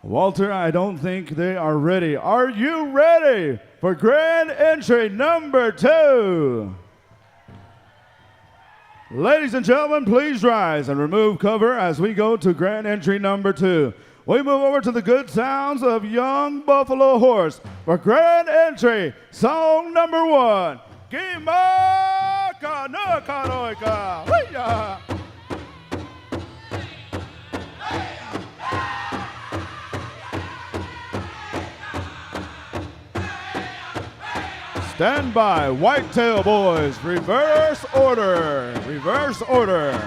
Walter, I don't think they are ready. Are you ready for grand entry number 2? Ladies and gentlemen, please rise and remove cover as we go to grand entry number 2. We move over to the good sounds of Young Buffalo Horse for grand entry, song number 1. Gimaka Nakanoika. Hiya! Stand by, Whitetail Boys, reverse order, reverse order.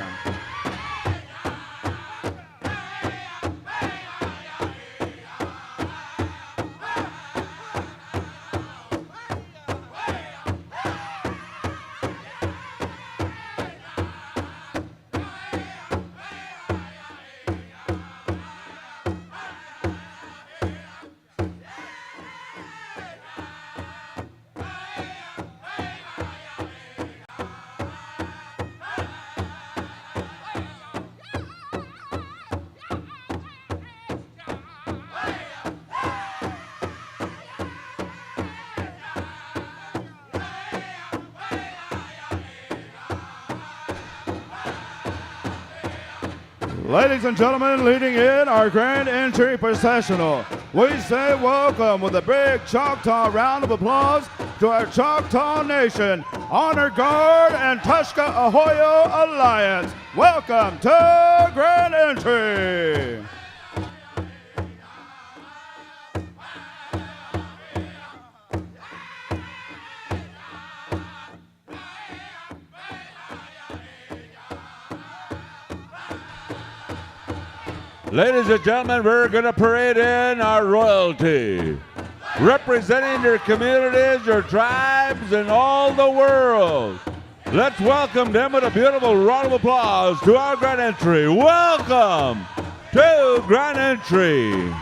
Ladies and gentlemen, leading in our grand entry processional, we say welcome with a big Choctaw round of applause to our Choctaw Nation Honor Guard and Tushka Ahoyo Alliance. Welcome to grand entry. Ladies and gentlemen, we're going to parade in our royalty, representing their communities, their tribes, and all the world. Let's welcome them with a beautiful round of applause to our grand entry. Welcome to grand entry.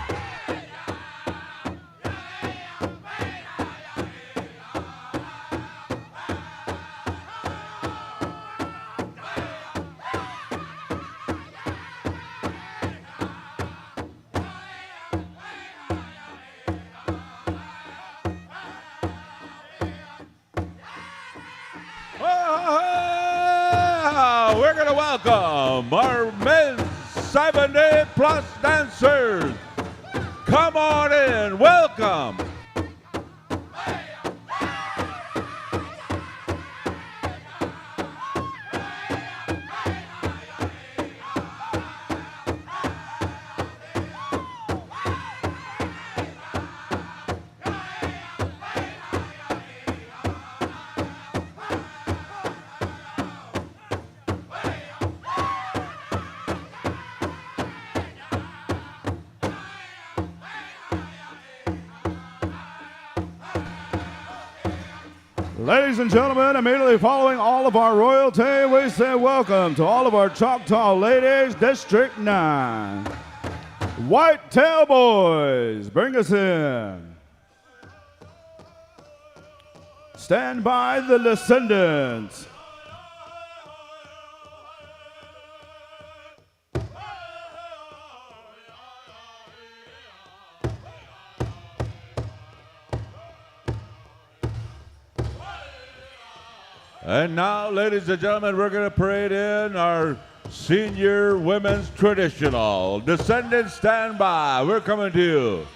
We're going to welcome our men's 70-plus dancers. Come on in. Welcome. Ladies and gentlemen, immediately following all of our royalty, we say welcome to all of our Choctaw ladies, District 9. Whitetail Boys, bring us in. Stand by, the Descendants. And now, ladies and gentlemen, we're going to parade in our senior women's traditional. Descendants, stand by. We're coming to you.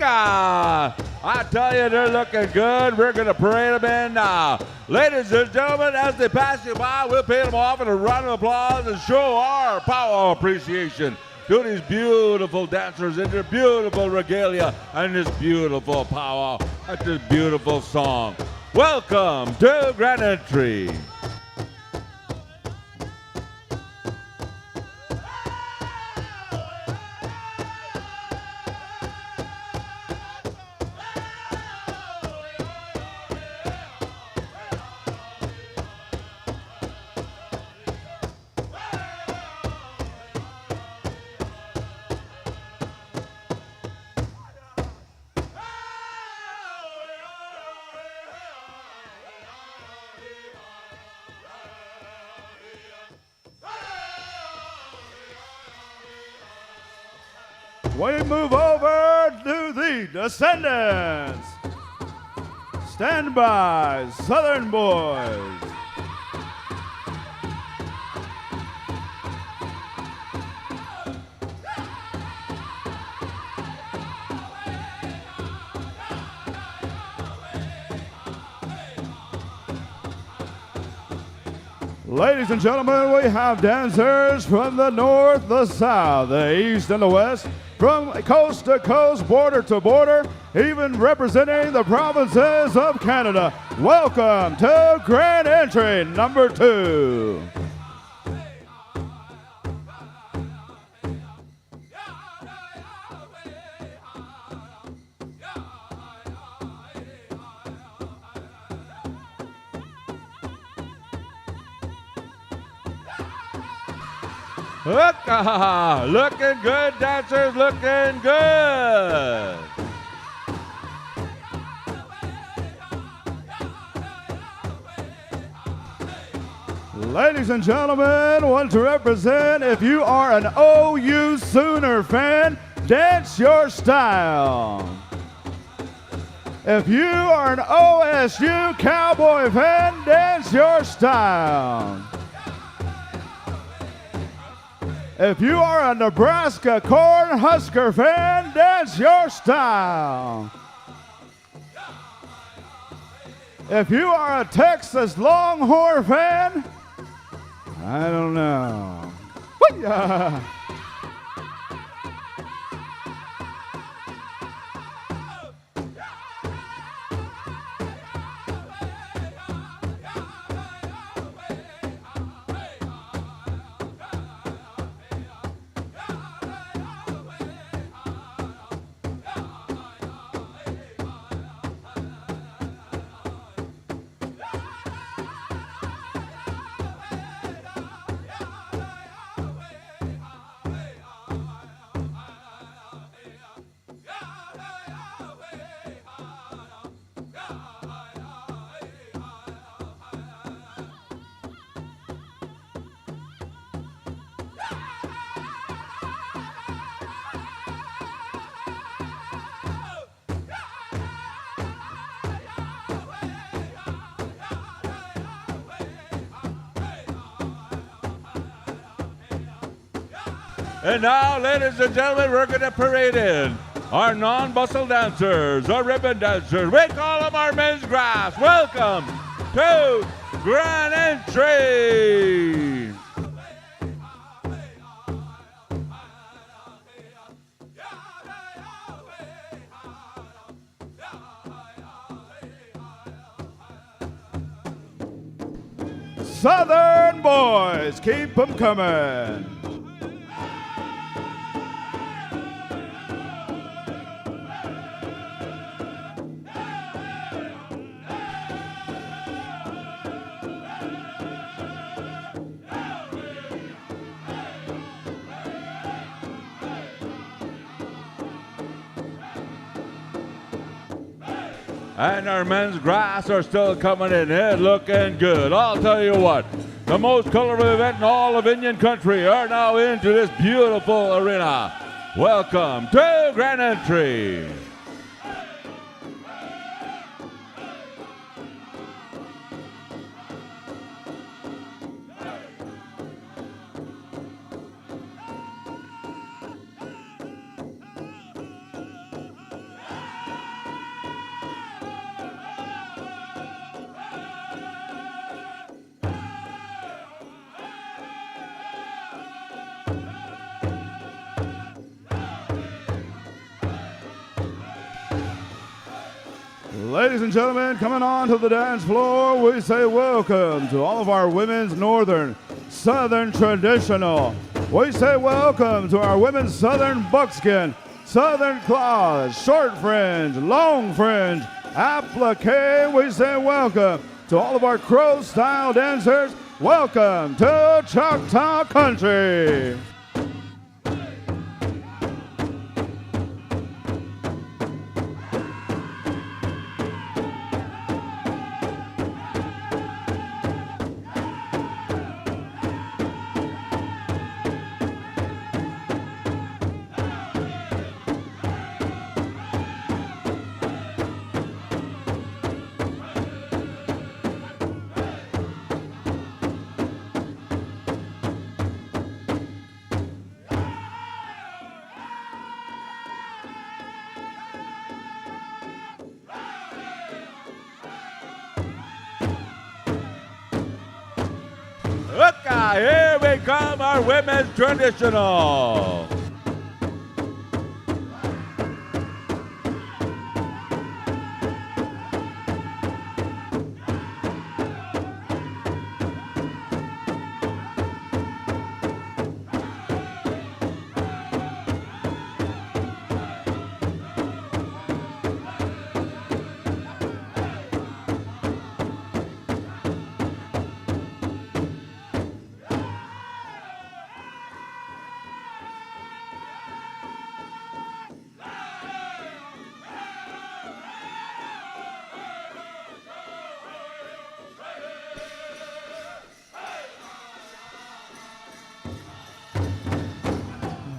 I tell you, they're looking good. We're going to parade them in now. Ladies and gentlemen, as they pass you by, we'll pay them off in a round of applause and show our Pow Wow appreciation to these beautiful dancers in their beautiful regalia and this beautiful Pow Wow and this beautiful song. Welcome to Grand Entry. We move over to the Descendants. Stand by, Southern Boys. Ladies and gentlemen, we have dancers from the north, the south, the east, and the west, from coast to coast, border to border, even representing the provinces of Canada. Welcome to Grand Entry number 2. Looking good, dancers, looking good. Ladies and gentlemen, want to represent, if you are an OU Sooner fan, dance your style. If you are an OSU Cowboy fan, dance your style. If you are a Nebraska Cornhusker fan, dance your style. If you are a Texas Longhorn fan, I don't know. Hoo-yah! And now, ladies and gentlemen, we're going to parade in our non-bustle dancers, our ribbon dancers. We call them our men's grass. Welcome to Grand Entry. Southern Boys, keep them coming. And our men's grass are still coming in here looking good. I'll tell you what, the most colorful event in all of Indian country are now into this beautiful arena. Welcome to Grand Entry. Ladies and gentlemen, coming on to the dance floor, we say welcome to all of our women's northern, southern traditional. We say welcome to our women's southern buckskin, southern claws, short fringe, long fringe, applique. We say welcome to all of our crow style dancers. Welcome to Choctaw Country. Here we come, our women's traditional.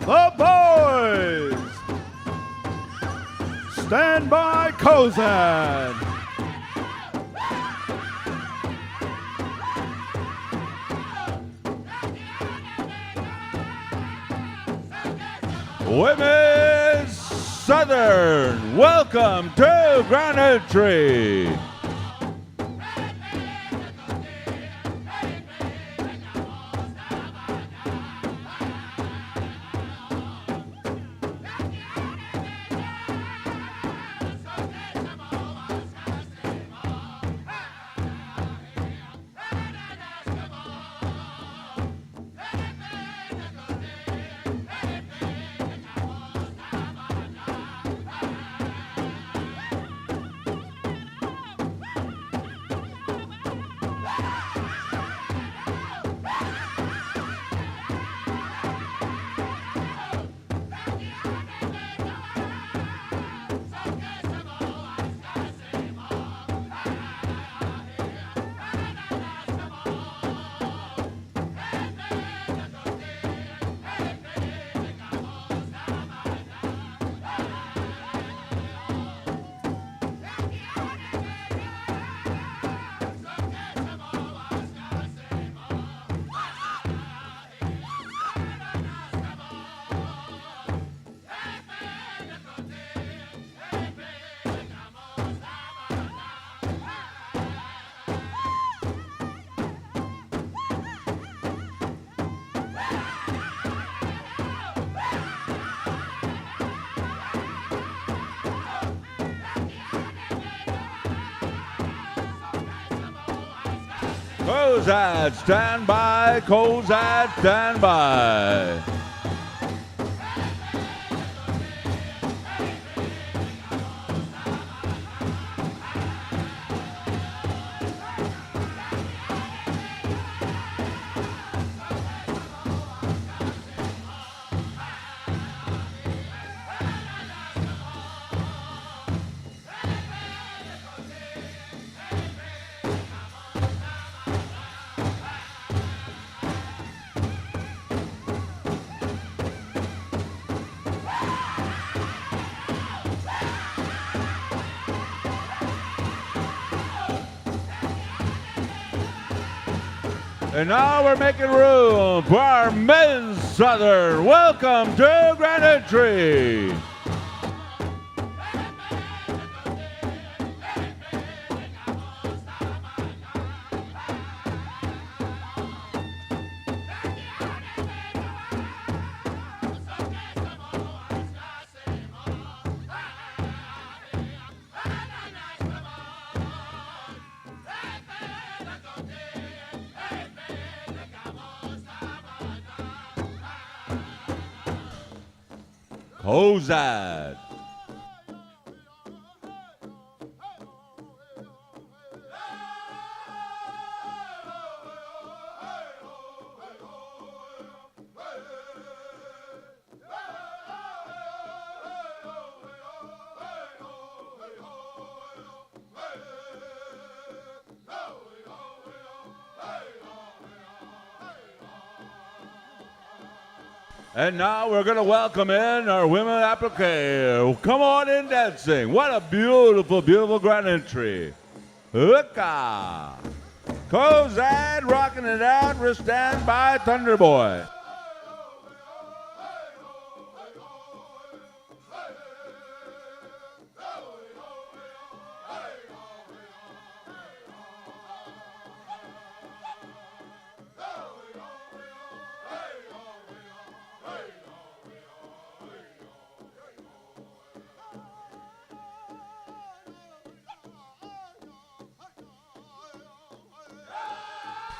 The boys, stand by Kozan. Women's Southern, welcome to Grand Entry. Kozad, stand by. Kozad, stand by. And now we're making room for our men's Southern. Welcome to Grand Entry. Hozad. And now we're going to welcome in our women applique. Come on in dancing. What a beautiful, beautiful grand entry. Hooka. Kozad rocking it out. We're stand by Thunder Boy.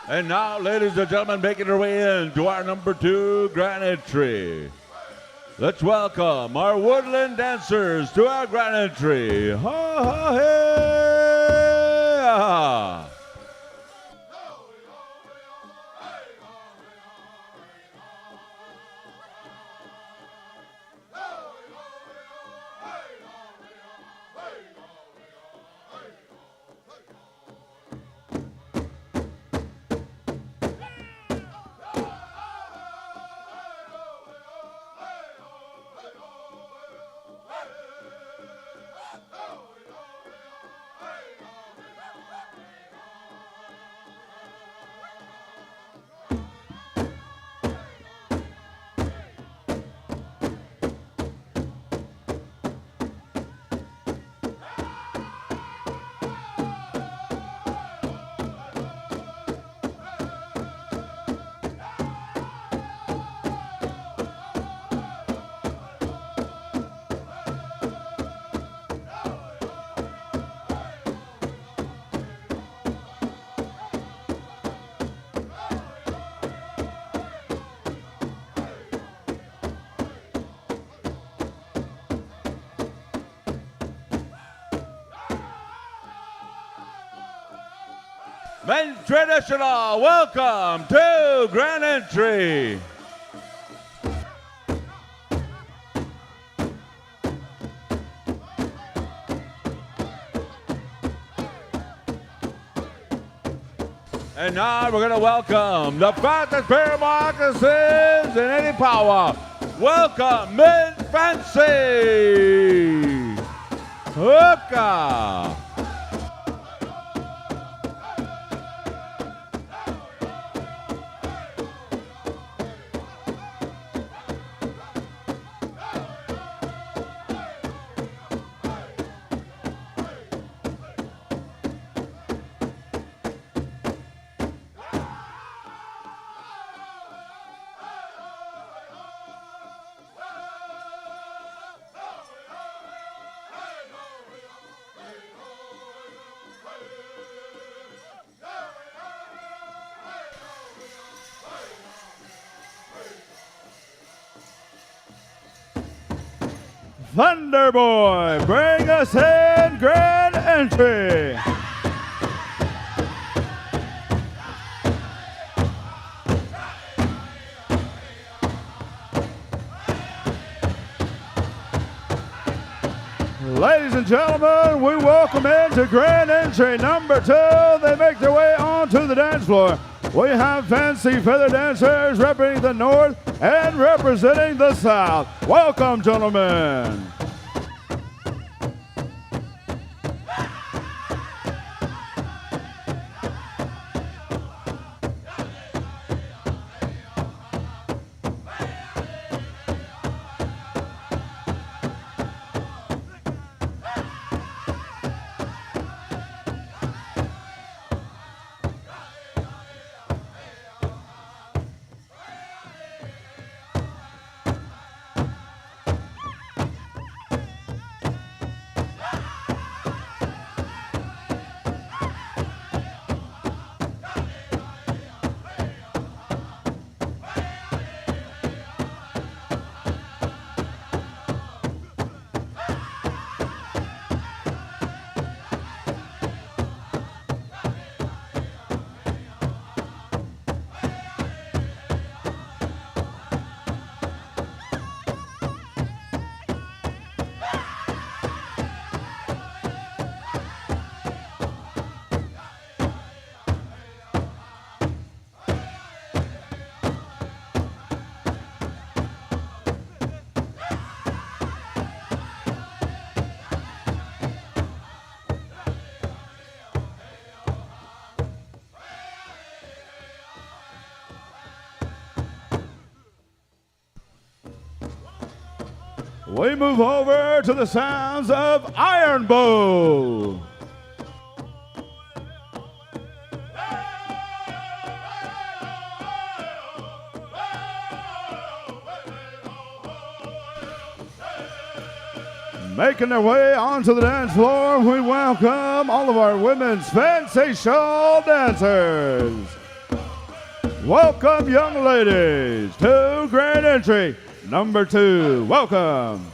And now, ladies and gentlemen, making their way in to our number 2 grand entry. Let's welcome our woodland dancers to our grand entry. Ha ha hey, ha. Men Traditional, welcome to grand entry. And now we're going to welcome the fastest pair of moccasins in any Pow Wow. Welcome, Men Fancy. Hooka. Thunder Boy, bring us in grand entry. Ladies and gentlemen, we welcome into grand entry number 2. They make their way onto the dance floor. We have fancy feather dancers representing the North and representing the South. Welcome, gentlemen. we move over to the sounds of Iron Bow. Making their way onto the dance floor, we welcome all of our women's fancy shawl dancers. Welcome, young ladies, to grand entry number 2. Welcome.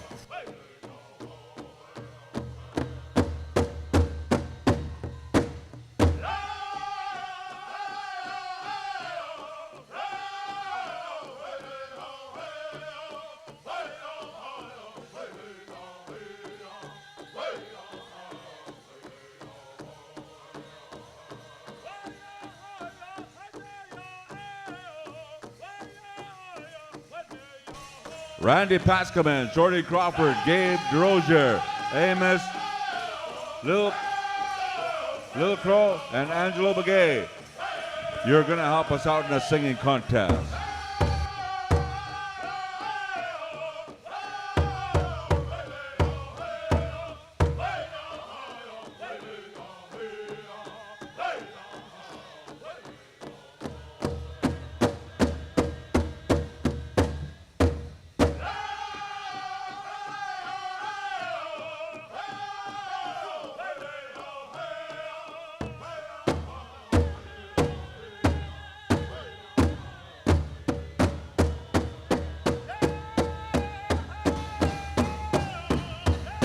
Randy Pascaman, Shorty Crawford, Gabe DeRozier, Amos, Lil Crow, and Angelo Begay. You're going to help us out in a singing contest.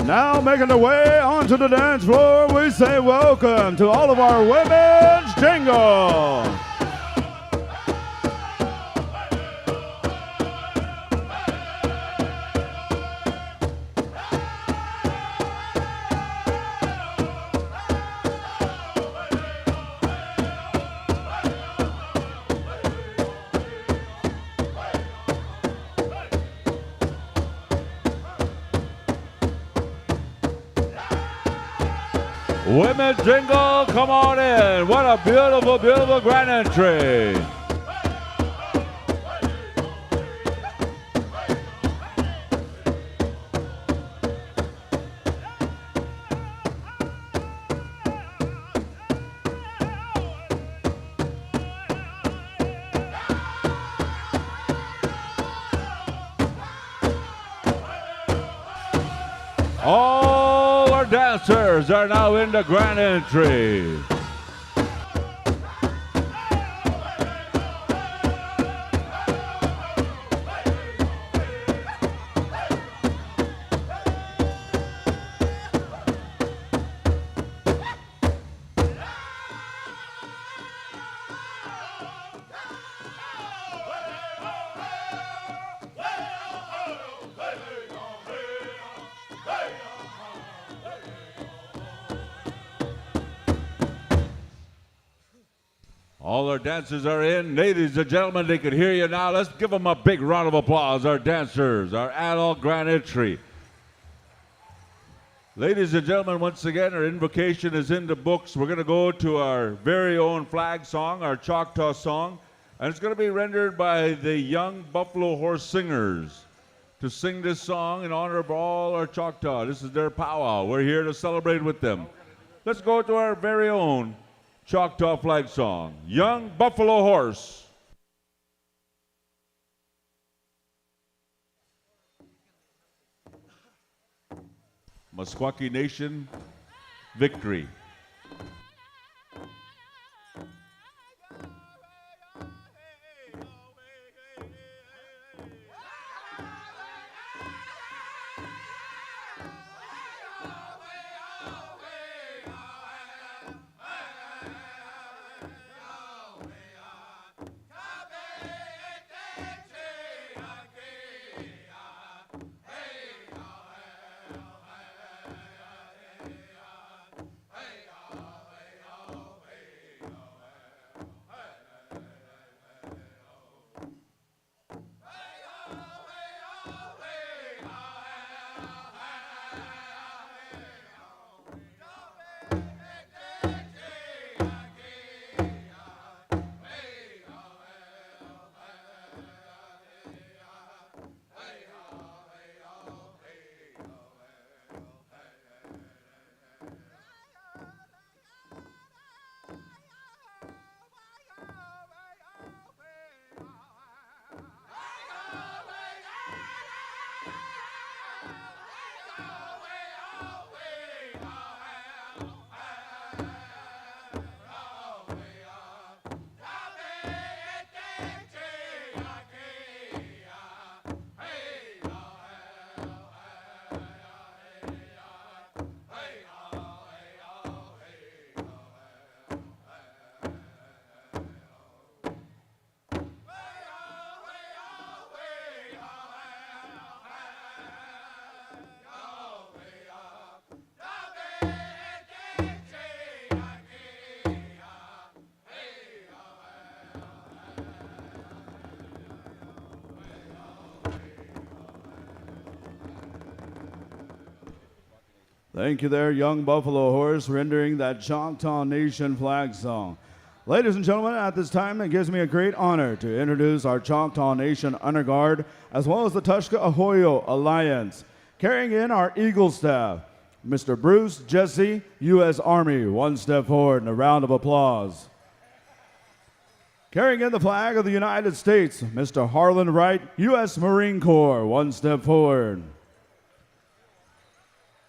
Now making their way onto the dance floor, we say welcome to all of our women's Jingle. Women's Jingle, come on in. What a beautiful, beautiful grand entry. All our dancers are now in the grand entry. All our dancers are in. Ladies and gentlemen, they can hear you now. Let's give them a big round of applause, our dancers, our adult grand entry. Ladies and gentlemen, once again, our invocation is in the books. We're going to go to our very own flag song, our Choctaw song, and it's going to be rendered by the Young Buffalo Horse Singers to sing this song in honor of all our Choctaw. This is their powwow. We're here to celebrate with them. Let's go to our very own Choctaw flag song, Young Buffalo Horse. Meskwaki Nation, victory. Hey! Thank you there, Young Buffalo Horse, rendering that Choctaw Nation flag song. Ladies and gentlemen, at this time, it gives me a great honor to introduce our Choctaw Nation Honor Guard, as well as the Tushka-Ahoyo Alliance. Carrying in our Eagle staff, Mr. Bruce Jesse, U.S. Army, one step forward, and a round of applause. Carrying in the flag of the United States, Mr. Harlan Wright, U.S. Marine Corps, one step forward.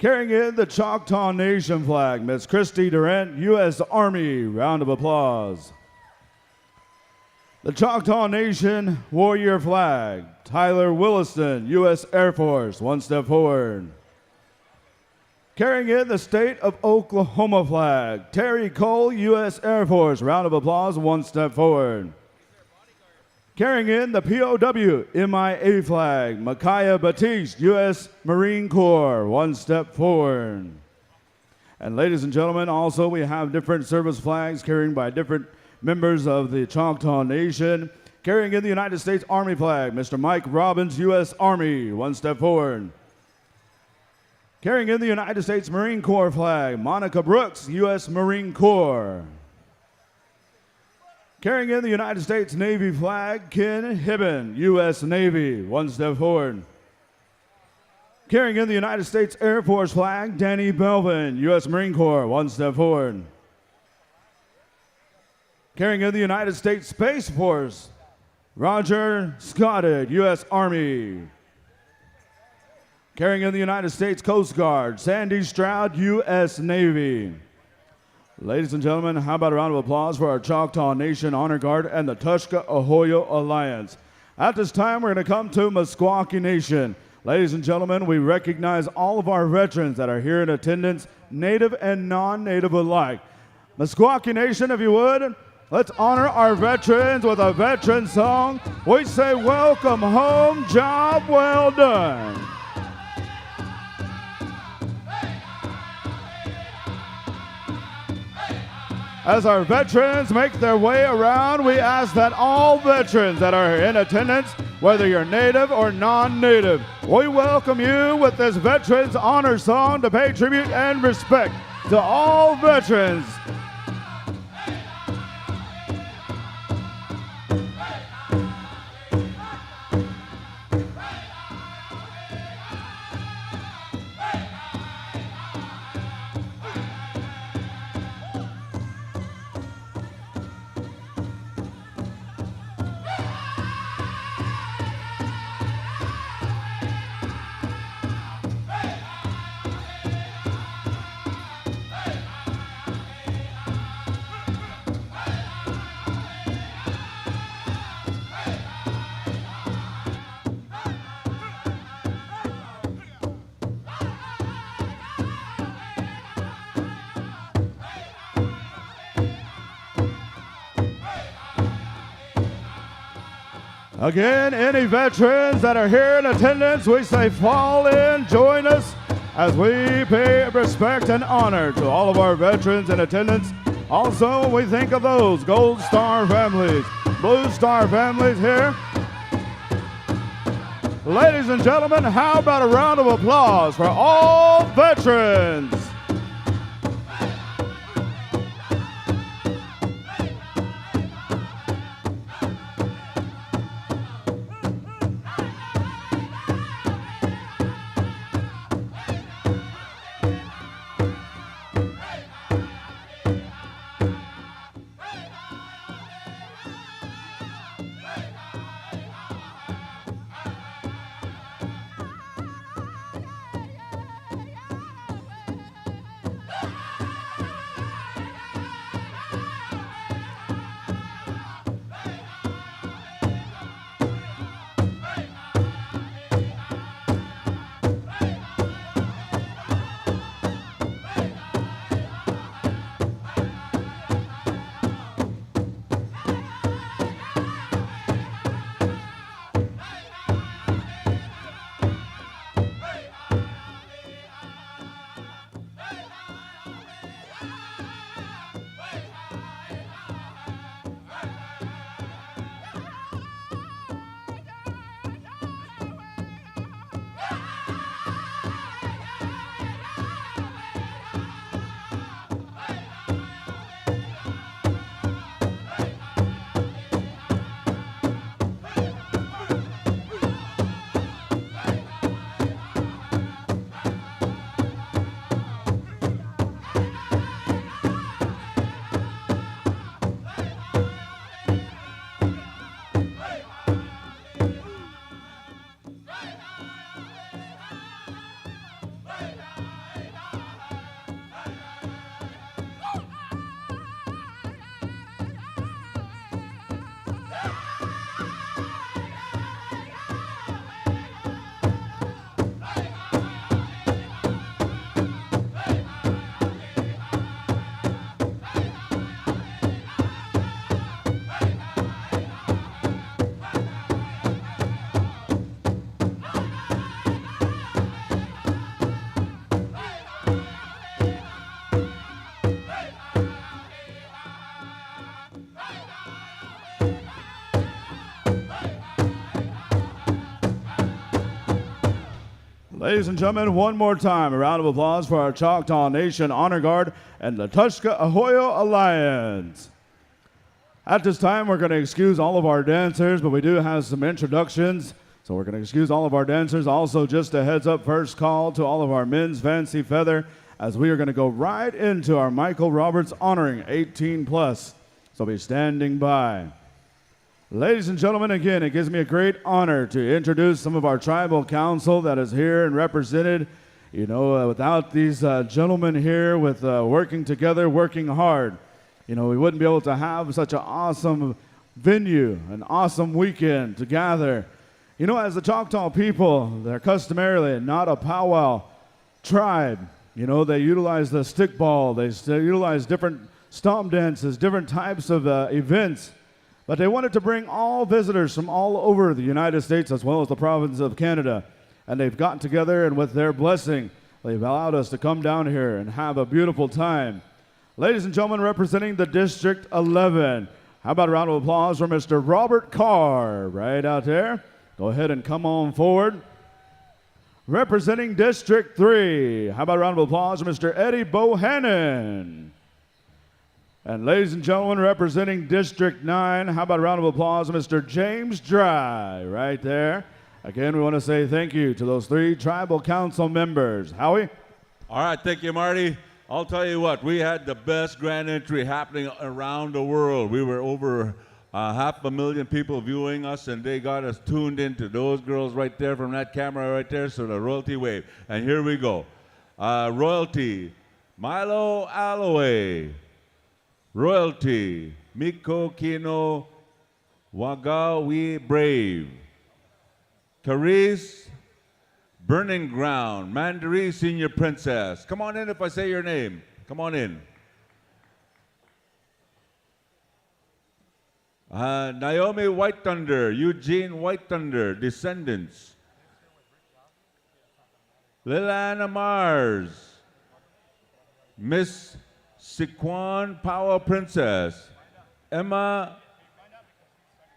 Carrying in the Choctaw Nation flag, Ms. Christy Durant, U.S. Army, round of applause. The Choctaw Nation Warrior flag, Tyler Williston, U.S. Air Force, one step forward. Carrying in the State of Oklahoma flag, Terry Cole, U.S. Air Force, round of applause, one step forward. Carrying in the POW MIA flag, Micaiah Batiste, U.S. Marine Corps, one step forward. And ladies and gentlemen, also we have different service flags carried by different members of the Choctaw Nation. Carrying in the United States Army flag, Mr. Mike Robbins, U.S. Army, one step forward. Carrying in the United States Marine Corps flag, Monica Brooks, U.S. Marine Corps. Carrying in the United States Navy flag, Ken Hibben, U.S. Navy, one step forward. Carrying in the United States Air Force flag, Danny Belvin, U.S. Marine Corps, one step forward. Carrying in the United States Space Force, Roger Scotted, U.S. Army. Carrying in the United States Coast Guard, Sandy Stroud, U.S. Navy. Ladies and gentlemen, how about a round of applause for our Choctaw Nation Honor Guard and the Tushka-Ahoyo Alliance. At this time, we're going to come to Meskwaki Nation. Ladies and gentlemen, we recognize all of our veterans that are here in attendance, native and non-native alike. Meskwaki Nation, if you would, let's honor our veterans with a veteran song. We say, welcome home, job well done. As our veterans make their way around, we ask that all veterans that are in attendance, whether you're native or non-native, we welcome you with this Veterans Honor Song to pay tribute and respect to all veterans. Again, any veterans that are here in attendance, we say fall in, join us as we pay respect and honor to all of our veterans in attendance. Also, we think of those Gold Star families, Blue Star families here. Ladies and gentlemen, how about a round of applause for all veterans? Ladies and gentlemen, one more time, a round of applause for our Choctaw Nation Honor Guard and the Tushka Ahoyo Alliance. At this time, we're going to excuse all of our dancers, but we do have some introductions. So we're going to excuse all of our dancers. Also, just a heads up, first call to all of our men's fancy feather, as we are going to go right into our Michael Roberts honoring 18 plus. So be standing by. Ladies and gentlemen, again, it gives me a great honor to introduce some of our tribal council that is here and represented. You know, without these gentlemen here with working together, working hard, you know, we wouldn't be able to have such an awesome venue, an awesome weekend to gather. You know, as the Choctaw people, they're customarily not a powwow tribe. You know, they utilize the stickball, they utilize different stomp dances, different types of events. But they wanted to bring all visitors from all over the United States as well as the province of Canada. And they've gotten together, and with their blessing, they've allowed us to come down here and have a beautiful time. Ladies and gentlemen, representing the District 11, how about a round of applause for Mr. Robert Carr right out there? Go ahead and come on forward. Representing District 3, how about a round of applause for Mr. Eddie Bohannon? And ladies and gentlemen, representing District 9, how about a round of applause for Mr. James Dry right there? Again, we want to say thank you to those three tribal council members. Howie? All right, thank you, Marty. I'll tell you what, we had the best grand entry happening around the world. We were over 500,000 people viewing us, and they got us tuned into those girls right there from that camera right there, so the royalty wave. And here we go. Royalty, Milo Alloway. Royalty, Miko Kino Wagawi Brave. Carice, Burning Ground, Mandaree Senior Princess. Come on in if I say your name. Come on in. Naomi White Thunder, Eugene White Thunder, Descendants. Lilana Mars, Miss Siquan Power Princess, Emma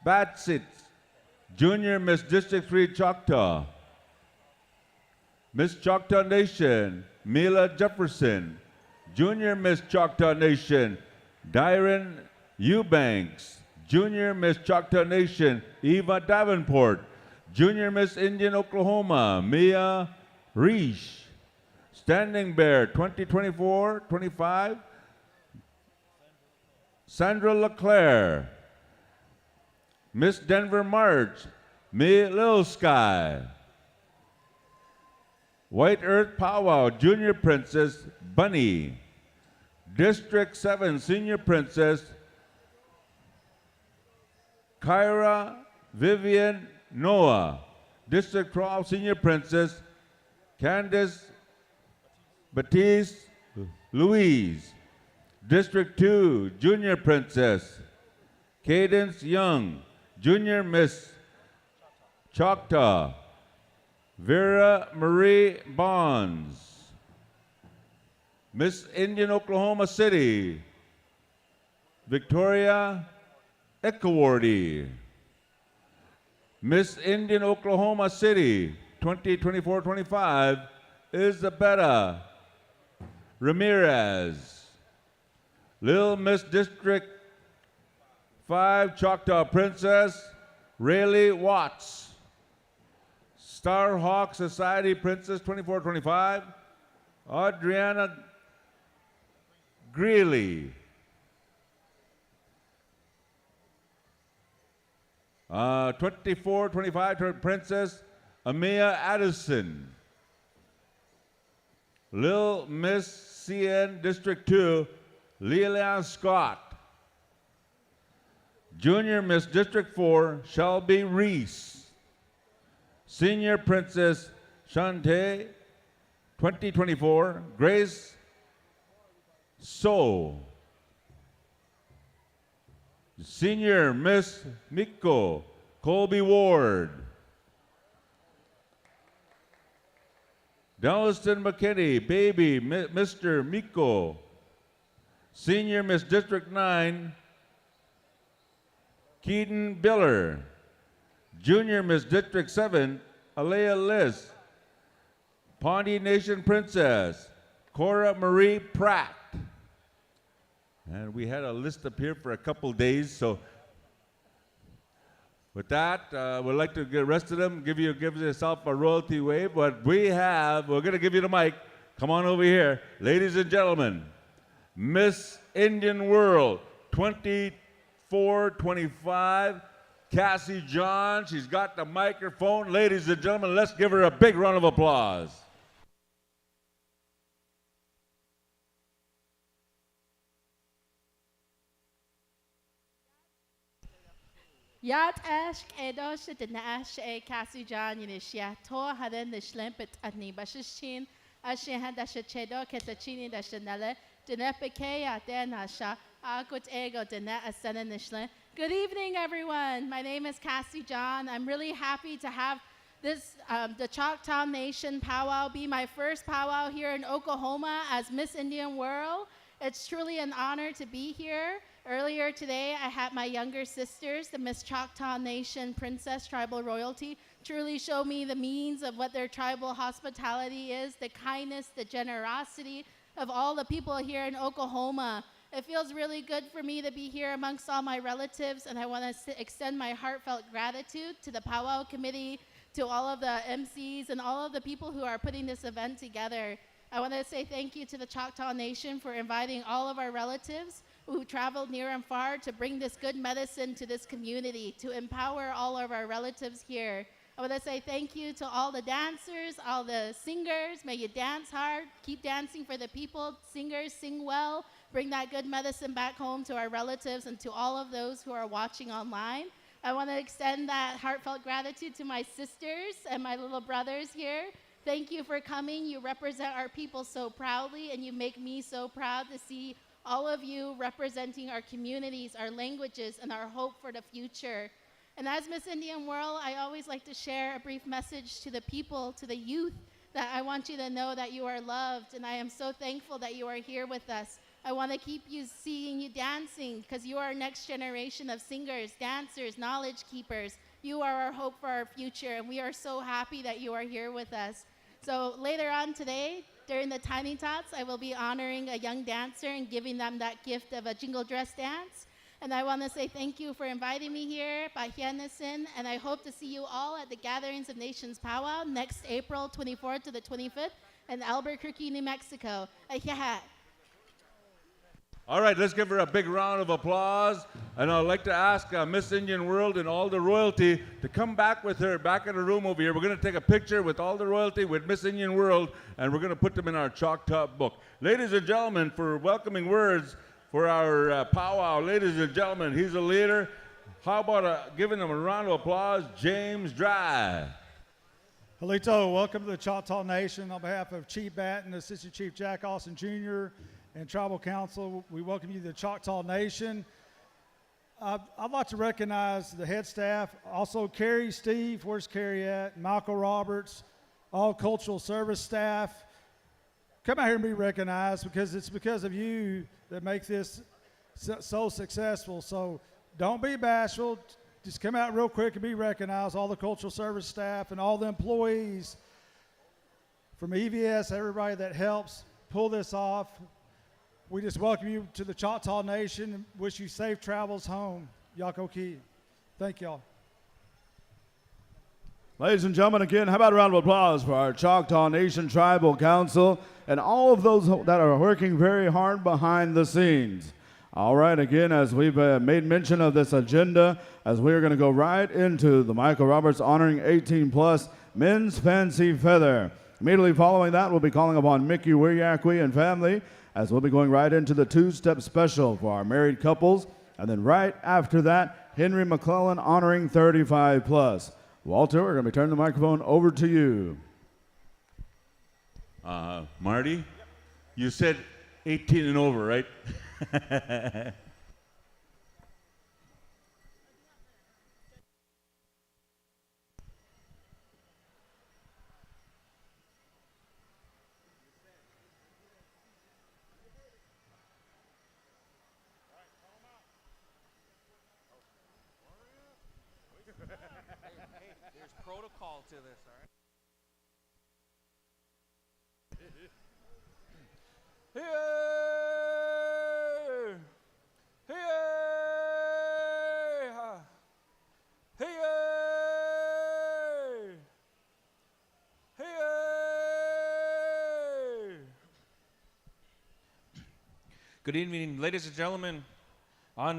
Batsit, Junior Miss District 3 Choctaw, Miss Choctaw Nation, Mila Jefferson, Junior Miss Choctaw Nation, Dyron Eubanks, Junior Miss Choctaw Nation, Eva Davenport, Junior Miss Indian Oklahoma, Mia Reish, Standing Bear 2024-25, Sandra LeClaire, Miss Denver March, Me Little Sky, White Earth Pow Wow Junior Princess Bunny, District 7 Senior Princess Kyra Vivian Noah, District 12 Senior Princess Candace Batiste Louise, District 2 Junior Princess Cadence Young, Junior Miss Choctaw Vera Marie Bonds, Miss Indian Oklahoma City Victoria Echewardy, Miss Indian Oklahoma City 2024-25 Isabella Ramirez, Little Miss District 5 Choctaw Princess Rayleigh Watts, Starhawk Society Princess 24-25 Adriana Greeley, 24-25 Princess Amia Addison, Lil Miss CN District 2 Leland Scott, Junior Miss District 4 Shelby Reese, Senior Princess Shantae 2024 Grace So, Senior Miss Miko Colby Ward, Dallaston McKinney, baby Mr. Miko, Senior Miss District 9 Keaton Biller, Junior Miss District 7 Alea Liz, Pawnee Nation Princess, Cora Marie Pratt. And we had a list up here for a couple days, so with that, we'd like to get the rest of them, give yourself a royalty wave. But we're going to give you the mic. Come on over here. Ladies and gentlemen, Miss Indian World 24-25, Cassie John. She's got the microphone. Ladies and gentlemen, let's give her a big round of applause. Yat ash edosh the nash e Cassie John Yinishia to haden the schlimpet at Nibashin, Ashihan dash chedo ketachini dash nelle, Denepeke at Denasha, Akut ego dena ascendant Nishlin. Good evening, everyone. My name is Cassie John. I'm really happy to have this, the Choctaw Nation Pow Wow be my first Pow Wow here in Oklahoma as Miss Indian World. It's truly an honor to be here. Earlier today, I had my younger sisters, the Miss Choctaw Nation Princess Tribal Royalty, truly show me the means of what their tribal hospitality is, the kindness, the generosity of all the people here in Oklahoma. It feels really good for me to be here amongst all my relatives, and I want to extend my heartfelt gratitude to the Pow Wow Committee, to all of the MCs, and all of the people who are putting this event together. I want to say thank you to the Choctaw Nation for inviting all of our relatives who traveled near and far to bring this good medicine to this community, to empower all of our relatives here. I want to say thank you to all the dancers, all the singers. May you dance hard, keep dancing for the people. Singers, sing well, bring that good medicine back home to our relatives and to all of those who are watching online. I want to extend that heartfelt gratitude to my sisters and my little brothers here. Thank you for coming. You represent our people so proudly, and you make me so proud to see all of you representing our communities, our languages, and our hope for the future. And as Miss Indian World, I always like to share a brief message to the people, to the youth, that I want you to know that you are loved, and I am so thankful that you are here with us. I want to keep seeing you dancing, because you are our next generation of singers, dancers, knowledge keepers. You are our hope for our future, and we are so happy that you are here with us. So later on today, during the Tiny Tots, I will be honoring a young dancer and giving them that gift of a jingle dress dance. And I want to say thank you for inviting me here, Pahianasin, and I hope to see you all at the Gatherings of Nations Pow Wow next April 24th to the 25th in Albuquerque, New Mexico. Ahiha. All right, let's give her a big round of applause. And I'd like to ask Miss Indian World and all the royalty to come back with her, back in the room over here. We're going to take a picture with all the royalty with Miss Indian World, and we're going to put them in our Choctaw book. Ladies and gentlemen, for welcoming words for our Pow Wow, ladies and gentlemen, he's a leader. How about giving him a round of applause, James Dry. Halito, welcome to the Choctaw Nation. On behalf of Chief Batten, Assistant Chief Jack Austin Jr., and Tribal Council, we welcome you to the Choctaw Nation. I'd like to recognize the head staff, also Carrie, Steve, where's Carrie at? Michael Roberts, all cultural service staff. Come out here and be recognized, because it's because of you that make this so successful. So don't be bashful. Just come out real quick and be recognized. All the cultural service staff and all the employees from EVS, everybody that helps pull this off. We just welcome you to the Choctaw Nation and wish you safe travels home. Yako Ki. Thank y'all. Ladies and gentlemen, again, how about a round of applause for our Choctaw Nation Tribal Council and all of those that are working very hard behind the scenes. All right, again, as we've made mention of this agenda, as we're going to go right into the Michael Roberts honoring 18-plus men's fancy feather. Immediately following that, we'll be calling upon Mickey Wiryakwe and family, as we'll be going right into the two-step special for our married couples. And then right after that, Henry McCullen honoring 35-plus. Walter, we're going to be turning the microphone over to you. Marty, you said 18 and over, right? There's protocol to this, all right? Hey! Hey! Hey! Hey! Good evening, ladies and gentlemen. My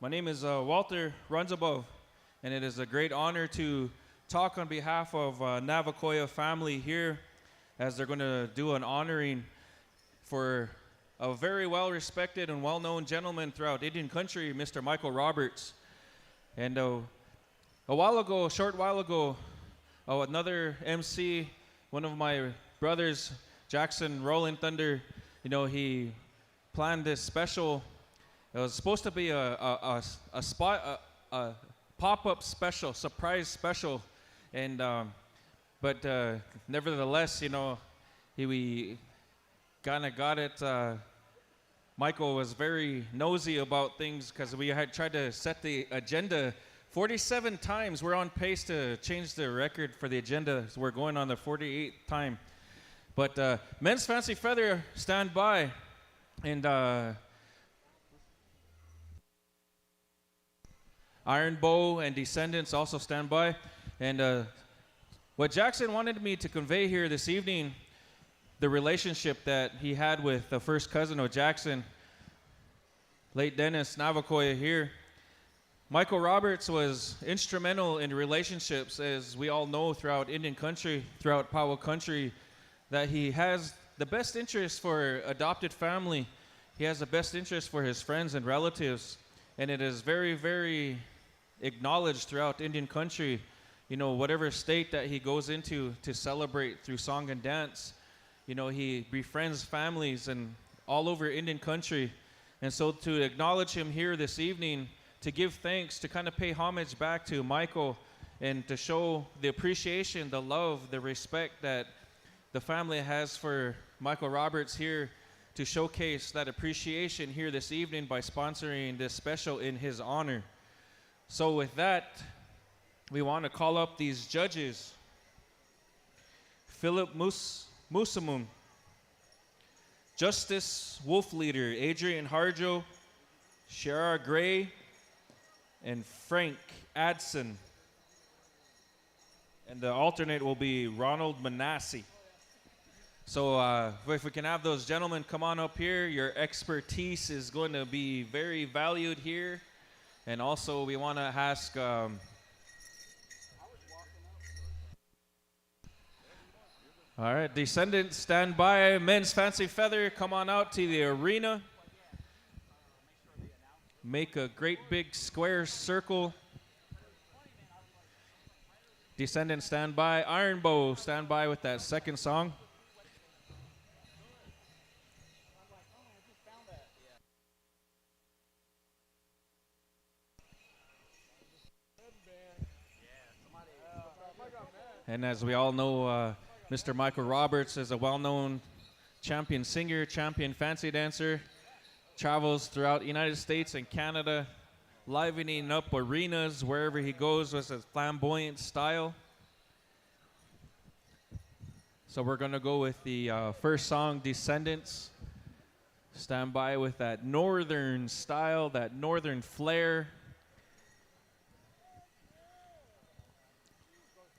name is Walter Runsabove, and it is a great honor to talk on behalf of Navacoya family here as they're going to do an honoring for a very well-respected and well-known gentleman throughout Indian country, Mr. Michael Roberts. And a short while ago, another MC, one of my brothers, Jackson Rolling Thunder, he planned this special. It was supposed to be a pop-up special, surprise special, and but nevertheless, we kind of got it. Michael was very nosy about things because we had tried to set the agenda 47 times. We're on pace to change the record for the agenda. So we're going on the 48th time. But Men's Fancy Feather, stand by, and Iron Bow and Descendants also stand by. And what Jackson wanted me to convey here this evening, the relationship that he had with the first cousin of Jackson, late Dennis Navacoya here. Michael Roberts was instrumental in relationships, as we all know, throughout Indian country, throughout Pow Wow country, that he has the best interest for adopted family. He has the best interest for his friends and relatives. And it is very, very acknowledged throughout Indian country, whatever state that he goes into to celebrate through song and dance, he befriends families and all over Indian country. And so to acknowledge him here this evening, to give thanks, to kind of pay homage back to Michael, and to show the appreciation, the love, the respect that the family has for Michael Roberts here, to showcase that appreciation here this evening by sponsoring this special in his honor. So with that, we want to call up these judges. Philip Musamun, Justice Wolf Leader Adrian Harjo, Shara Gray, and Frank Adson. And the alternate will be Ronald Manassi. So if we can have those gentlemen come on up here, your expertise is going to be very valued here. And also we want to ask all right, Descendants, stand by. Men's Fancy Feather, come on out to the arena. Make a great big square circle. Descendants, stand by. Iron Bow, stand by with that second song. And as we all know, Mr. Michael Roberts is a well-known champion singer, champion fancy dancer, travels throughout the United States and Canada, livening up arenas wherever he goes with his flamboyant style. So we're going to go with the first song, Descendants. Stand by with that northern style, that northern flair.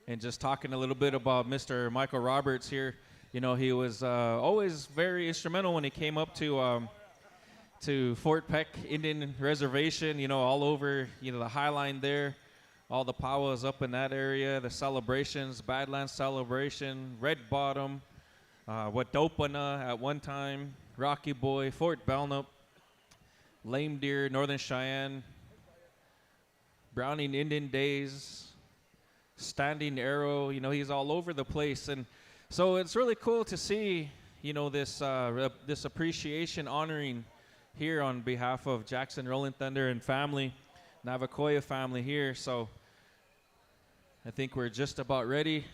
And just talking a little bit about Mr. Michael Roberts here, he was always very instrumental when he came up to Fort Peck Indian Reservation, all over, the Highline there, all the Pow Wows up in that area, the celebrations, Badlands Celebration, Red Bottom, Wadopana at one time, Rocky Boy, Fort Belknap, Lame Deer, Northern Cheyenne, Browning Indian Days, Standing Arrow, he's all over the place. And so it's really cool to see, this appreciation honoring here on behalf of Jackson Rolling Thunder and family, Navacoya family here. So I think we're just about ready.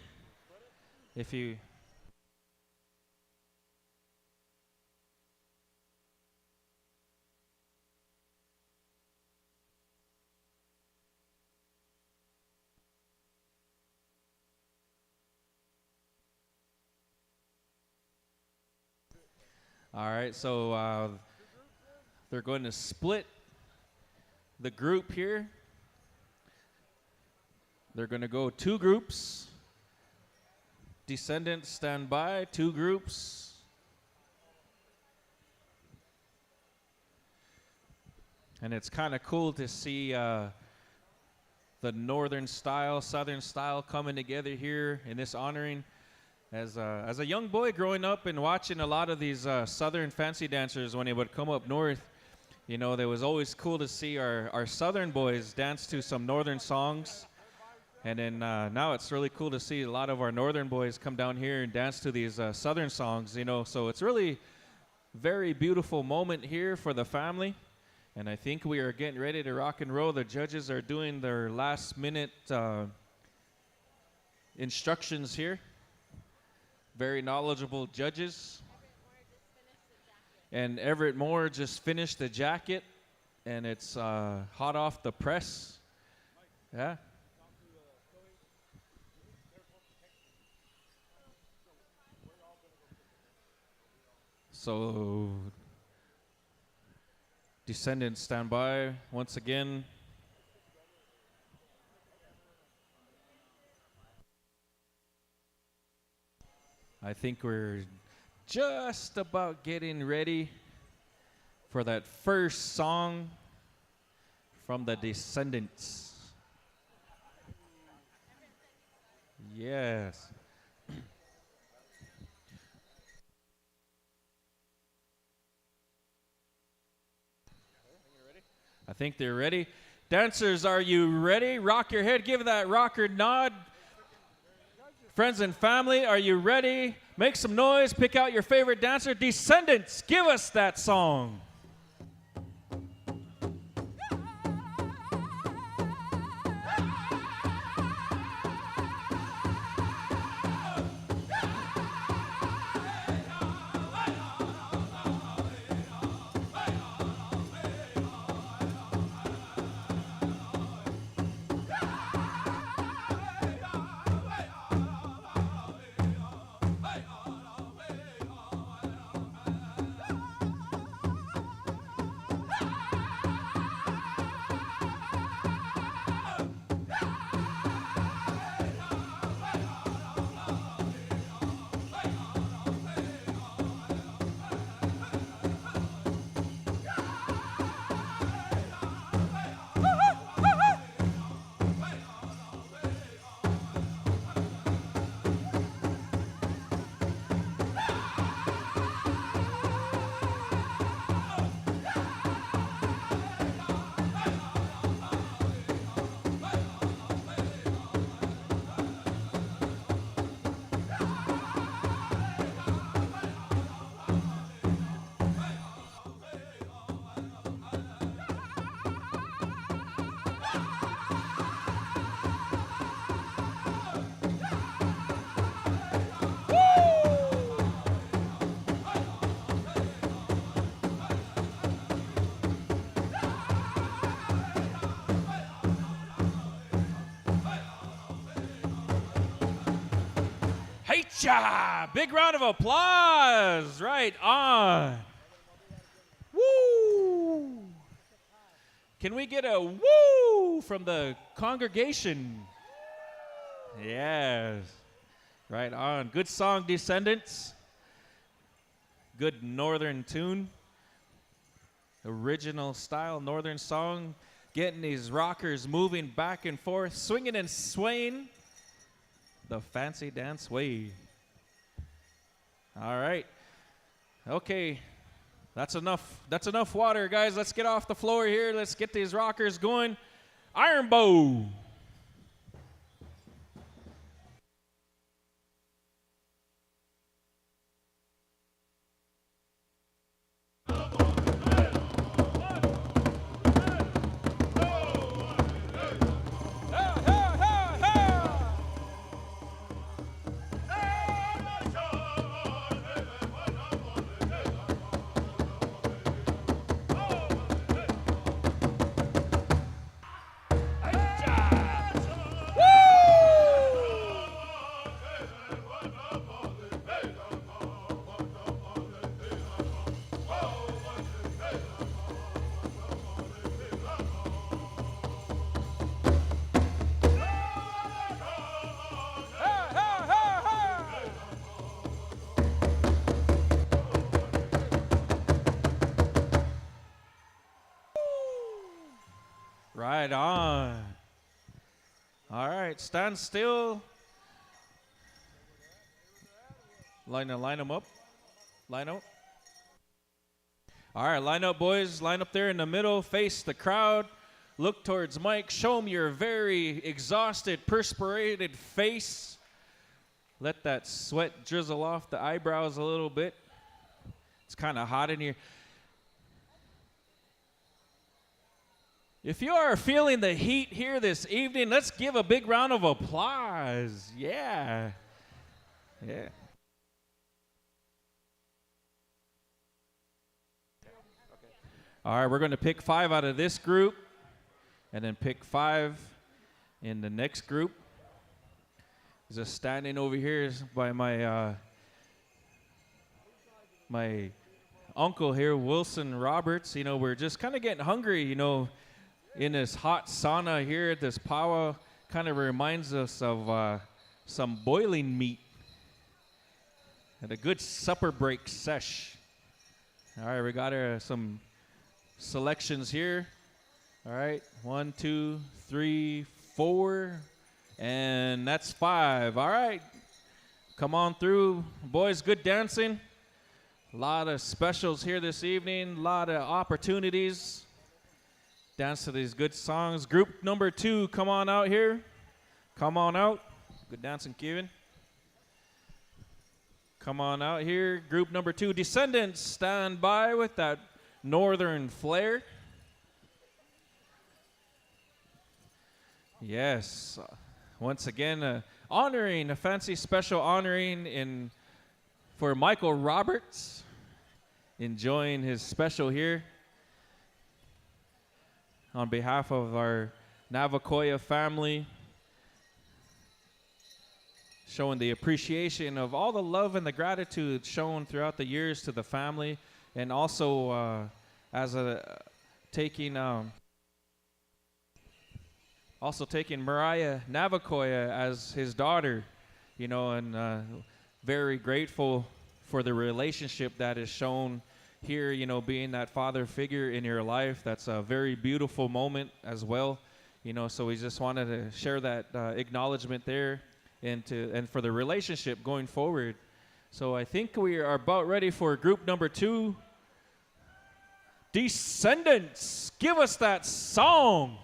If you... All right, so they're going to split the group here. They're going to go 2 groups. Descendants stand by, 2 groups. And it's kind of cool to see the northern style, southern style coming together here in this honoring. As a young boy growing up and watching a lot of these southern fancy dancers when they would come up north, you know, it was always cool to see our southern boys dance to some northern songs. And then now it's really cool to see a lot of our northern boys come down here and dance to these southern songs, you know. So it's really very beautiful moment here for the family. And I think we are getting ready to rock and roll. The judges are doing their last minute instructions here. Very knowledgeable judges. And Everett Moore just finished the jacket, and it's hot off the press. Yeah. So, descendants stand by once again. I think we're just about getting ready for that first song from the Descendants. Yes. I think they're ready. Dancers, are you ready? Rock your head, give that rocker nod. Friends and family, are you ready? Make some noise, pick out your favorite dancer. Descendants, give us that song. Hey-cha! Big round of applause. Right on. Woo! Can we get a woo from the congregation? Yes. Right on. Good song, Descendants. Good northern tune. Original style northern song. Getting these rockers moving back and forth, swinging and swaying the fancy dance way. All right. Okay. That's enough water, guys. Let's get off the floor here. Let's get these rockers going. Iron bow. All right, stand still. Line them up. Line up. All right, line up, boys. Line up there in the middle. Face the crowd. Look towards Mike. Show him your very exhausted, perspirated face. Let that sweat drizzle off the eyebrows a little bit. It's kind of hot in here. If you are feeling the heat here this evening, let's give a big round of applause. Yeah. Yeah. All right, we're going to pick 5 out of this group and then pick 5 in the next group. Just standing over here by my my uncle here, Wilson Roberts. You know, we're just kind of getting hungry, you know, in this hot sauna here at this powwow. Kind of reminds us of some boiling meat and a good supper break sesh. All right, we got some selections here. All right, 1, 2, 3, 4, and that's 5. All right, come on through, boys. Good dancing. A lot of specials here this evening. A lot of opportunities. Dance to these good songs. Group number 2, come on out here. Come on out. Good dancing, Kevin. Come on out here. Group number 2, Descendants, stand by with that northern flair. Yes. Once again, honoring, a fancy special honoring for Michael Roberts, enjoying his special here on behalf of our Navacoya family, showing the appreciation of all the love and the gratitude shown throughout the years to the family, and also taking Mariah Navacoya as his daughter, you know, and very grateful for the relationship that is shown here, you know, being that father figure in your life. That's a very beautiful moment as well, you know, so we just wanted to share that acknowledgement there and for the relationship going forward. So I think we are about ready for group number 2. Descendants, give us that song.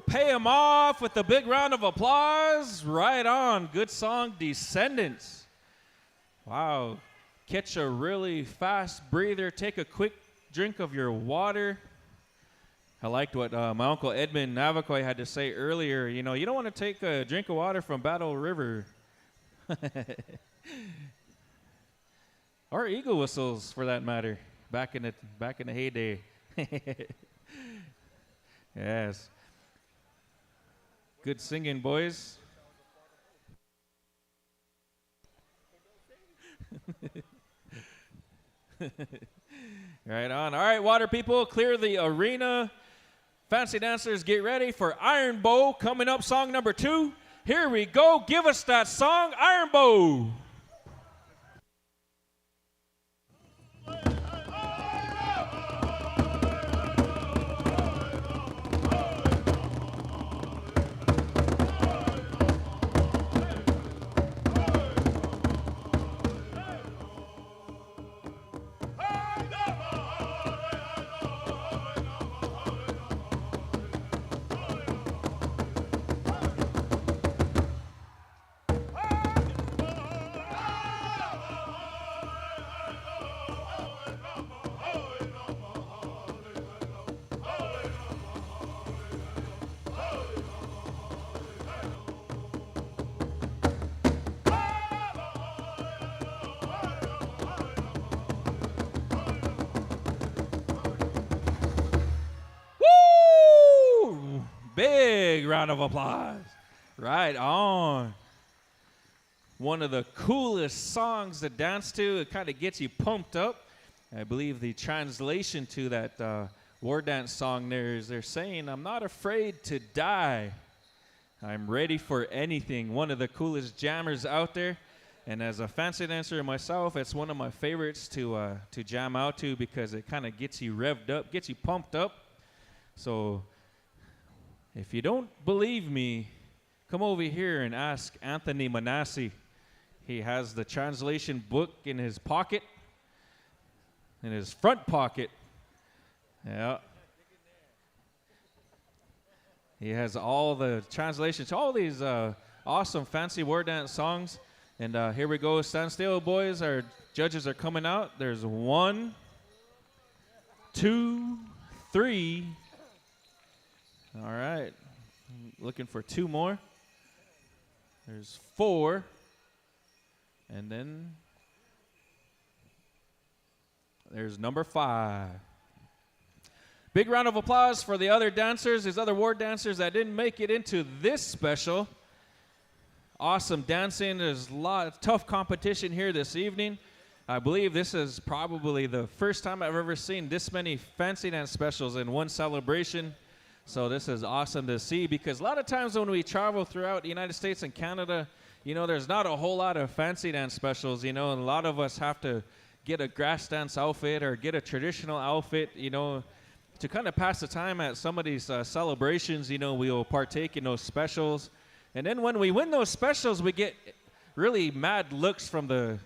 Pay them off with a big round of applause. Right on. Good song, Descendants. Wow. Catch a really fast breather. Take a quick drink of your water. I liked what my Uncle Edmund Navacoy had to say earlier. You know, you don't want to take a drink of water from Battle River. Or eagle whistles, for that matter, back in the heyday. Yes. Good singing, boys. Right on. All right, water people, clear the arena. Fancy dancers, get ready for Iron Bow coming up, song number 2. Here we go. Give us that song, Iron Bow. Big round of applause. Right on. One of the coolest songs to dance to. It kind of gets you pumped up. I believe the translation to that war dance song there is they're saying, I'm not afraid to die. I'm ready for anything. One of the coolest jammers out there. And as a fancy dancer myself, it's one of my favorites to jam out to because it kind of gets you revved up, gets you pumped up. So if you don't believe me, come over here and ask Anthony Manassi. He has the translation book in his pocket, in his front pocket. Yeah. He has all the translations to all these awesome fancy war dance songs. And here we go. Stand still, boys. Our judges are coming out. There's 1, 2, 3. All right. Looking for 2 more. There's 4. And then there's number 5. Big round of applause for the other dancers, these other war dancers that didn't make it into this special. Awesome dancing. There's a lot of tough competition here this evening. I believe this is probably the first time I've ever seen this many fancy dance specials in one celebration. So this is awesome to see because a lot of times when we travel throughout the United States and Canada, you know, there's not a whole lot of fancy dance specials, you know, and a lot of us have to get a grass dance outfit or get a traditional outfit, you know, to kind of pass the time at some of these celebrations. You know, we will partake in those specials. And then when we win those specials, we get really mad looks from the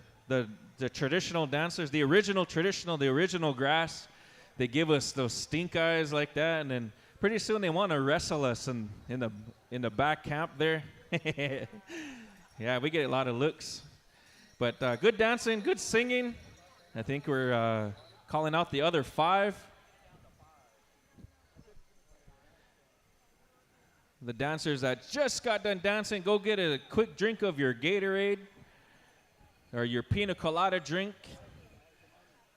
traditional dancers, the original grass. They give us those stink eyes like that, and then pretty soon they want to wrestle us in the back camp there. Yeah, we get a lot of looks. But good dancing, good singing. I think we're calling out the other 5. The dancers that just got done dancing, go get a quick drink of your Gatorade or your pina colada drink.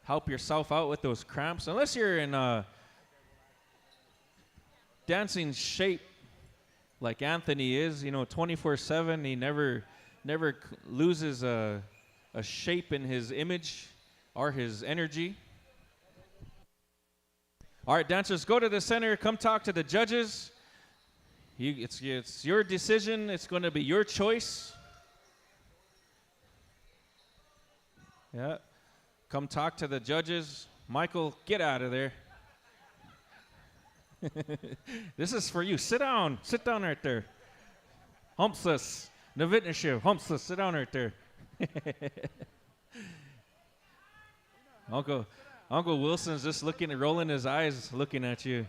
Help yourself out with those cramps. Unless you're in dancing shape like Anthony is, you know, 24/7. He never loses a shape in his image or his energy. All right, dancers, go to the center. Come talk to the judges. It's your decision. It's going to be your choice. Yeah. Come talk to the judges. Michael, get out of there. This is for you. Sit down. Sit down right there. Humpsus. Nevitnishiv. Humpsus. Sit down right there. Uncle Wilson's just rolling his eyes, looking at you.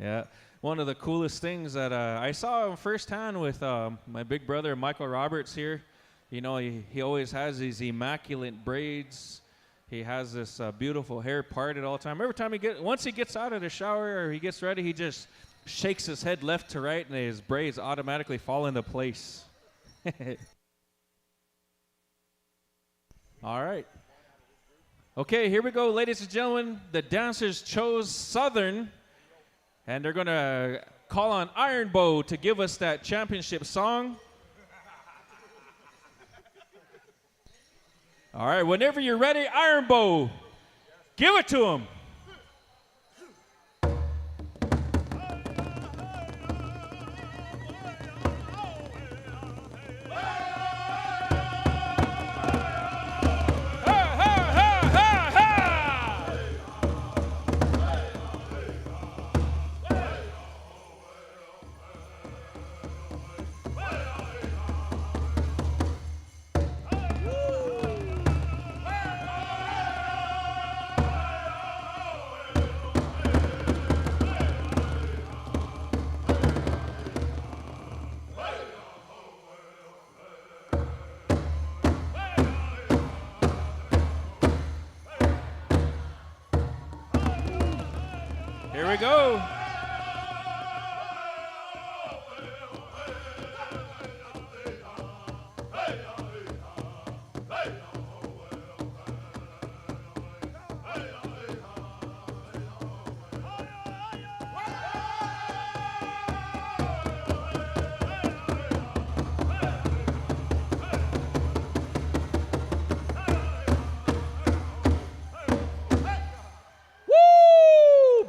Yeah. One of the coolest things that I saw firsthand with my big brother, Michael Roberts here. You know, he always has these immaculate braids. He has this beautiful hair parted all the time. Every time once he gets out of the shower or he gets ready, he just shakes his head left to right, and his braids automatically fall into place. All right. Okay, here we go, ladies and gentlemen. The dancers chose Southern, and they're going to call on Iron Bow to give us that championship song. All right, whenever you're ready, Iron Bow, give it to him. Here we go.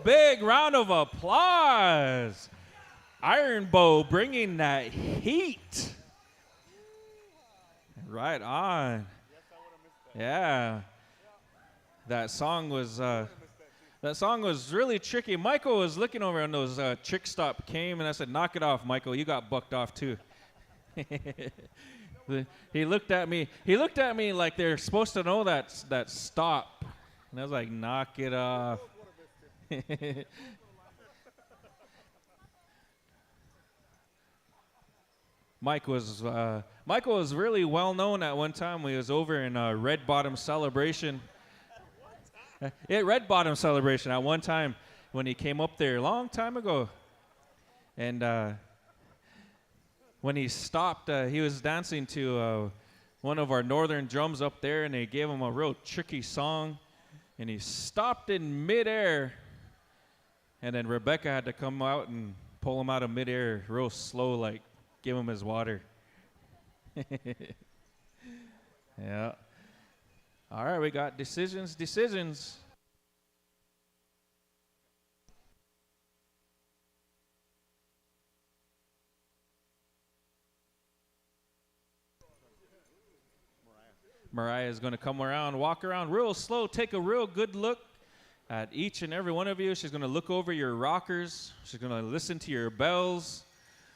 Big round of applause. Iron Bow bringing that heat. Right on. Yeah. That song was really tricky. Michael was looking over and those trick stop came, and I said, "Knock it off, Michael. You got bucked off too." He looked at me. He looked at me like they're supposed to know that stop, and I was like, "Knock it off." Michael was really well known at one time. We was over in Red Bottom Celebration. Red Bottom Celebration at one time when he came up there a long time ago. And when he stopped, he was dancing to one of our northern drums up there, and they gave him a real tricky song. And he stopped in midair. And then Rebecca had to come out and pull him out of midair real slow, like give him his water. Yeah. All right, we got decisions. Mariah is going to come around, walk around real slow, take a real good look at each and every one of you. She's going to look over your rockers. She's going to listen to your bells.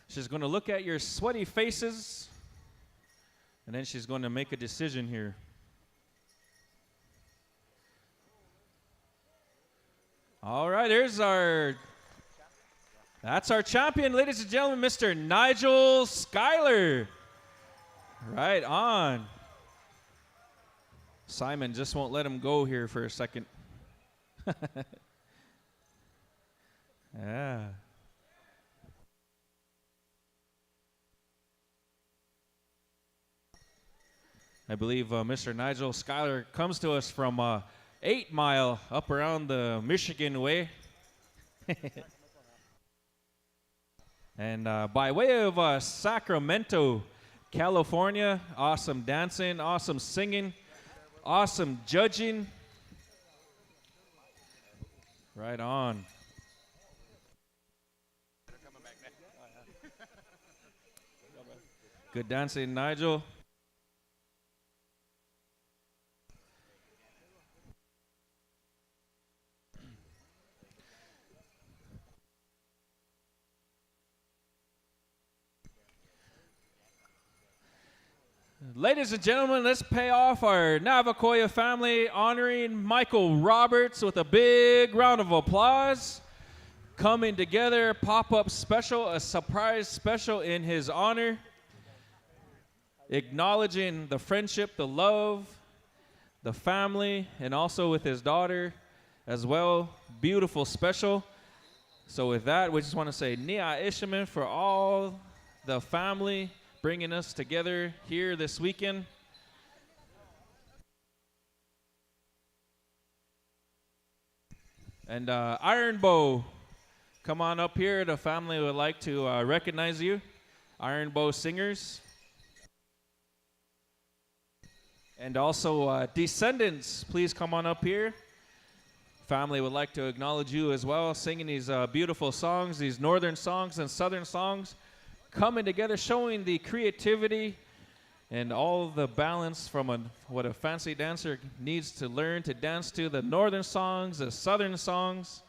She's going to look at your sweaty faces. And then she's going to make a decision here. All right, that's our champion, ladies and gentlemen, Mr. Nigel Schuyler. Right on. Simon just won't let him go here for a second. Yeah. I believe Mr. Nigel Schuyler comes to us from 8 Mile up around the Michigan way. And by way of Sacramento, California, awesome dancing, awesome singing, awesome judging. Right on. Good dancing, Nigel. Ladies and gentlemen, let's pay off our Navacoya family, honoring Michael Roberts with a big round of applause. Coming together, pop-up special, a surprise special in his honor. Acknowledging the friendship, the love, the family, and also with his daughter as well. Beautiful special. So with that, we just want to say Nia Ishaman for all the family bringing us together here this weekend. And Iron Bow, come on up here. The family would like to recognize you. Iron Bow singers. And also Descendants, please come on up here. Family would like to acknowledge you as well, singing these beautiful songs, these northern songs and southern songs, coming together, showing the creativity and all the balance from what a fancy dancer needs to learn to dance to, the northern songs, the southern songs.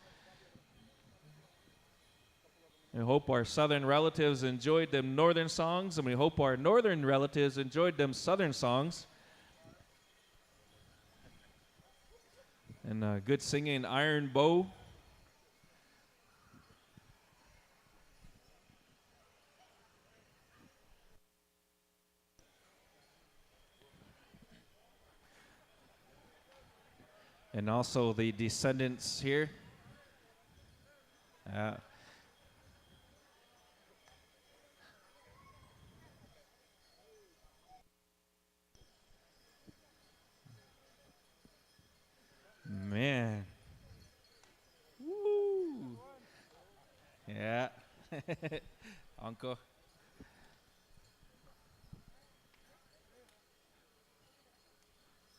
We hope our southern relatives enjoyed them northern songs, and we hope our northern relatives enjoyed them southern songs. And good singing, Iron Bow. And also the Descendants here. Man. Woo. Yeah. Uncle.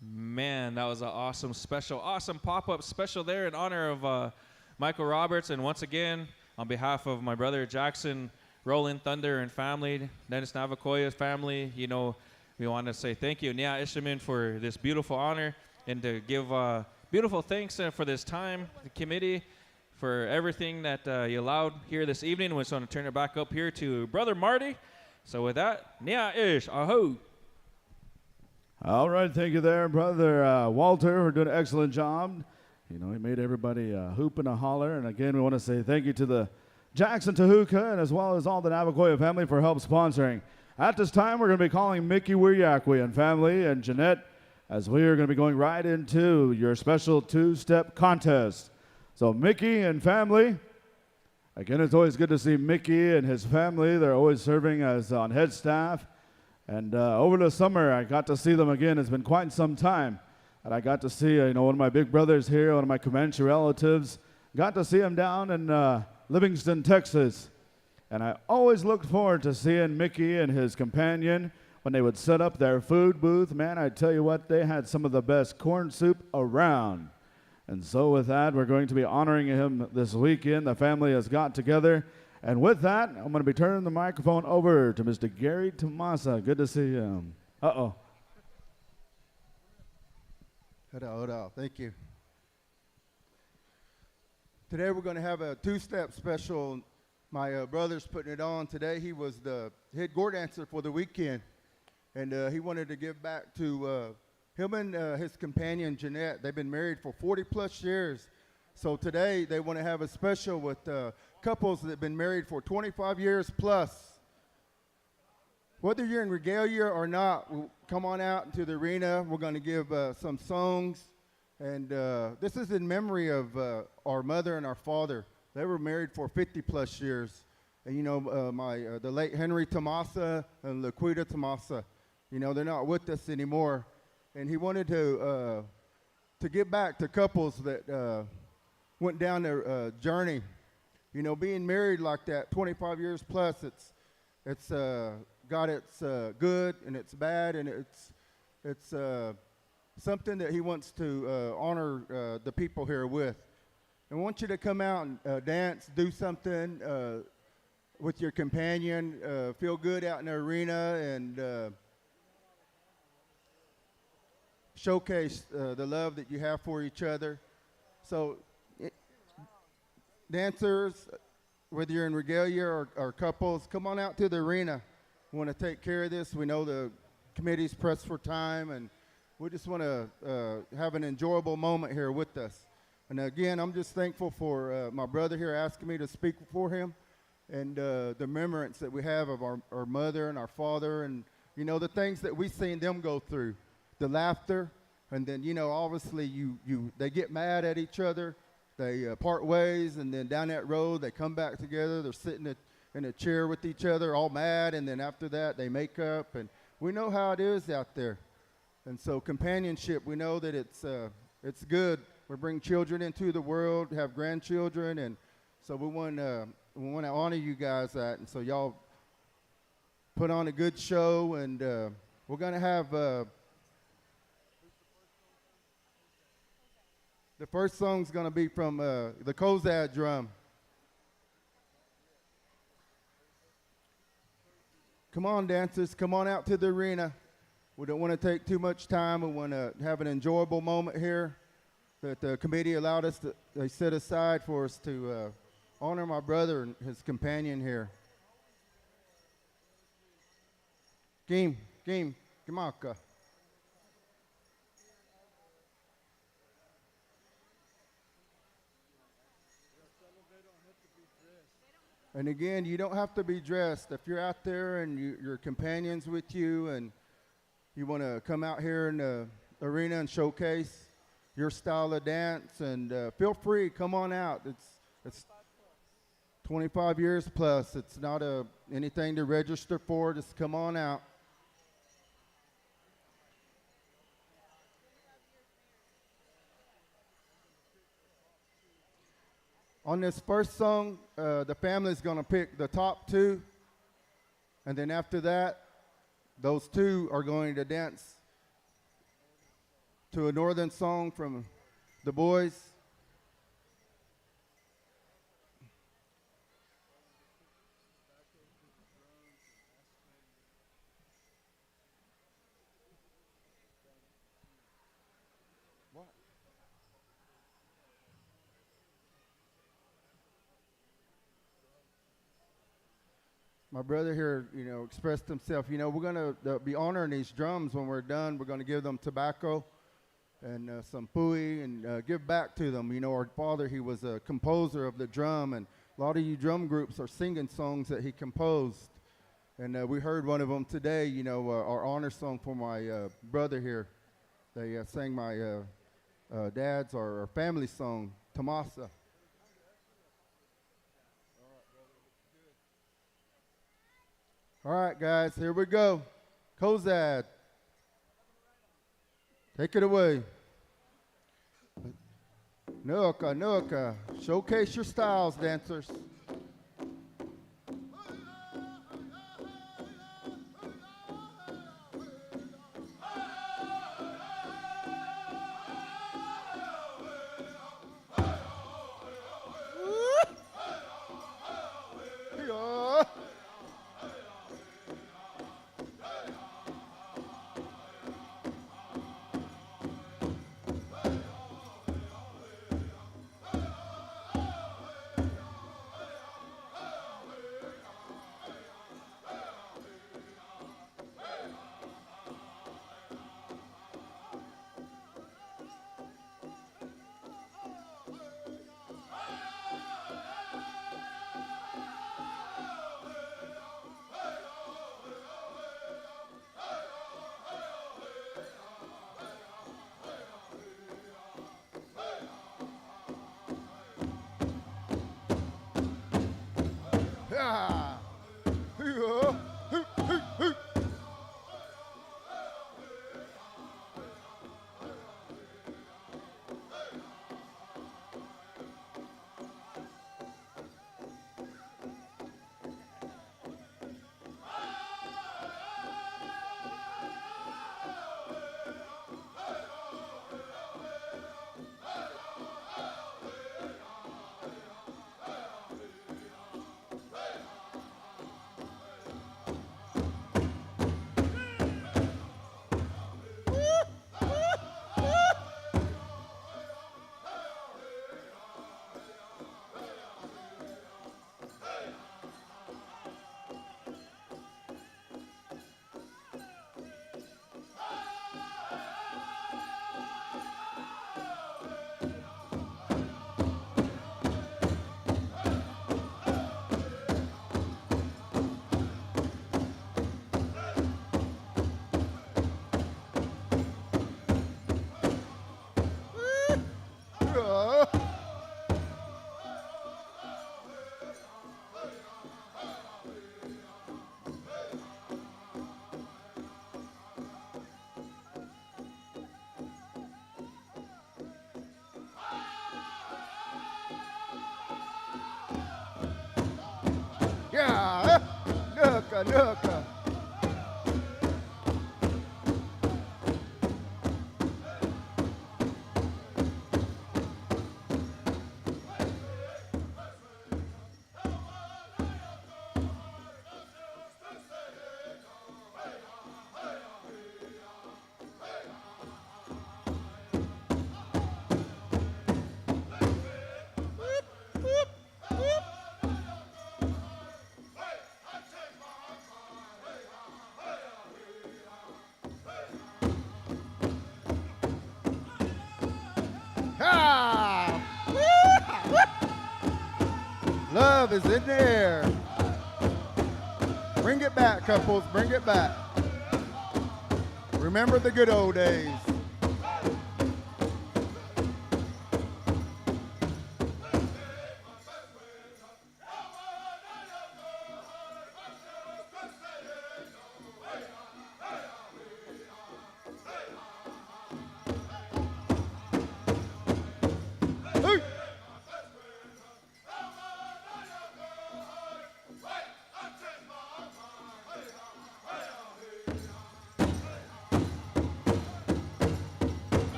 Man, that was an awesome special, awesome pop-up special there in honor of Michael Roberts. And once again, on behalf of my brother Jackson, Rolling Thunder and family, Dennis Navakoya's family, you know, we want to say thank you, Nia Ishaman, for this beautiful honor, and to give beautiful thanks for this time, the committee, for everything that you allowed here this evening. We just want to turn it back up here to Brother Marty. So with that, Nia Ish, aho. All right, thank you there, Brother Walter, for doing an excellent job. You know, he made everybody hoop and a holler. And again, we want to say thank you to the Jackson Tahuka and as well as all the Navakoya family for help sponsoring. At this time, we're going to be calling Mickey Wiryakwi and family and Jeanette, as we are going to be going right into your special two-step contest. So Mickey and family, again, it's always good to see Mickey and his family. They're always serving as on head staff. And over the summer, I got to see them again. It's been quite some time. And I got to see, you know, one of my big brothers here, one of my Comanche relatives. Got to see him down in Livingston, Texas. And I always looked forward to seeing Mickey and his companion when they would set up their food booth. Man, I tell you what, they had some of the best corn soup around. And so with that, we're going to be honoring him this weekend. The family has got together. And with that, I'm going to be turning the microphone over to Mr. Gary Tomasa. Good to see him. Uh-oh. Hello. Thank you. Today we're going to have a two-step special. My brother's putting it on today. He was the head gore dancer for the weekend. And he wanted to give back to him and his companion, Jeanette. They've been married for 40-plus years. So today they want to have a special with couples that have been married for 25 years plus. Whether you're in regalia or not, come on out into the arena. We're going to give some songs. And this is in memory of our mother and our father. They were married for 50-plus years. And, you know, the late Henry Tomasa and Laquita Tomasa, you know, they're not with us anymore. And he wanted to give back to couples that went down their journey. You know, being married like that, 25 years plus, it's got its good and it's bad, and it's something that he wants to honor the people here with. And I want you to come out and dance, do something with your companion, feel good out in the arena, and showcase the love that you have for each other. So dancers, whether you're in regalia or couples, come on out to the arena. We want to take care of this. We know the committee's pressed for time, and we just want to have an enjoyable moment here with us. And again, I'm just thankful for my brother here asking me to speak for him, and the remembrance that we have of our mother and our father, and, you know, the things that we've seen them go through, the laughter, And then, you know, obviously they get mad at each other. They part ways, and then down that road, they come back together. They're sitting in a chair with each other, all mad, and then after that, they make up. And we know how it is out there. And so companionship, we know that it's good. We bring children into the world, have grandchildren, and so we want to honor you guys that. And so y'all put on a good show, and we're going to have the first song's going to be from the Kozad drum. Come on, dancers. Come on out to the arena. We don't want to take too much time. We want to have an enjoyable moment here that the committee allowed us to, they set aside for us to honor my brother and his companion here. Kimaka. And again, you don't have to be dressed. If you're out there and your companion's with you and you want to come out here in the arena and showcase your style of dance, and feel free, come on out. It's 25 years plus. It's not anything to register for. Just come on out. On this first song, the family's going to pick the top two, and then after that, those two are going to dance to a northern song from the boys. My brother here, expressed himself. We're going to be honoring these drums when we're done. We're going to give them tobacco and some pui and give back to them. Our father, he was a composer of the drum, and a lot of you drum groups are singing songs that he composed. And we heard one of them today, our honor song for my brother here. They sang my dad's, our family song, Tomasa. All right, guys, here we go. Kozad, take it away. Nuka, showcase your styles, dancers. Nuka, nuka. Ah! Love is in the air. Bring it back, couples. Bring it back. Remember the good old days. Hey!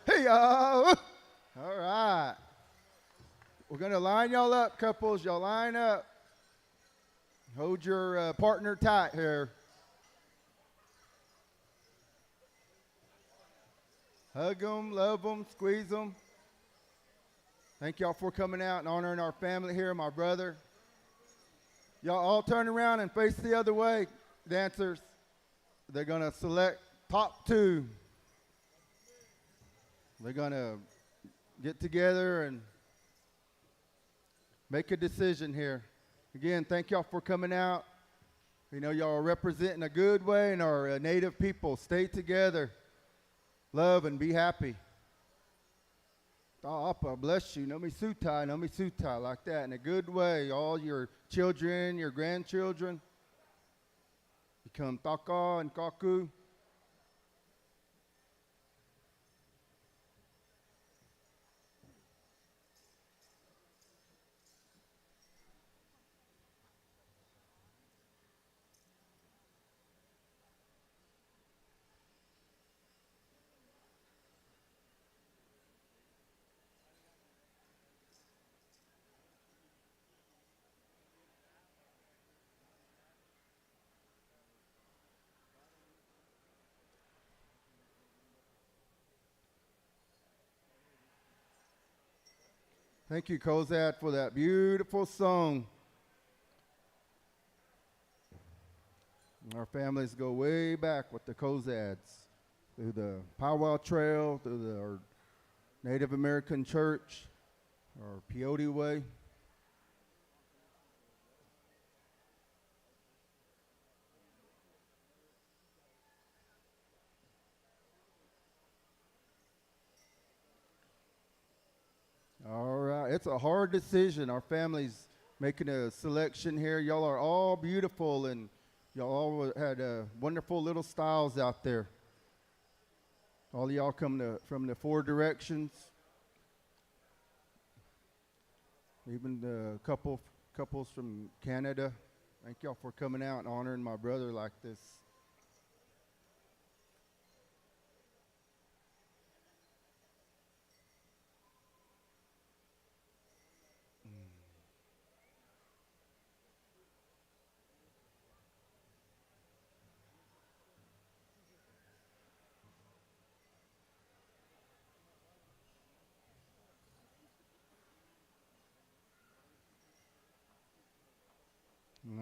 Hey, y'all. All right. We're going to line y'all up, couples. Y'all line up. Hold your partner tight here. Hug them, love them, squeeze them. Thank y'all for coming out and honoring our family here, my brother. Y'all all turn around and face the other way, dancers. They're going to select top two. They're going to get together and make a decision here. Again, thank y'all for coming out. You know, y'all are representing a good way and our native people. Stay together, love, and be happy. Ta'apa, bless you. Nomi sutai, like that, in a good way. All your children, your grandchildren, become taka and kaku. Thank you, Kozad, for that beautiful song. Our families go way back with the Kozads, through the Pow Wow Trail, through our Native American church, our Peyote Way. All right, it's a hard decision. Our family's making a selection here. Y'all are all beautiful, and y'all all had wonderful little styles out there. All of y'all come from the four directions. Even the couples from Canada. Thank y'all for coming out and honoring my brother like this.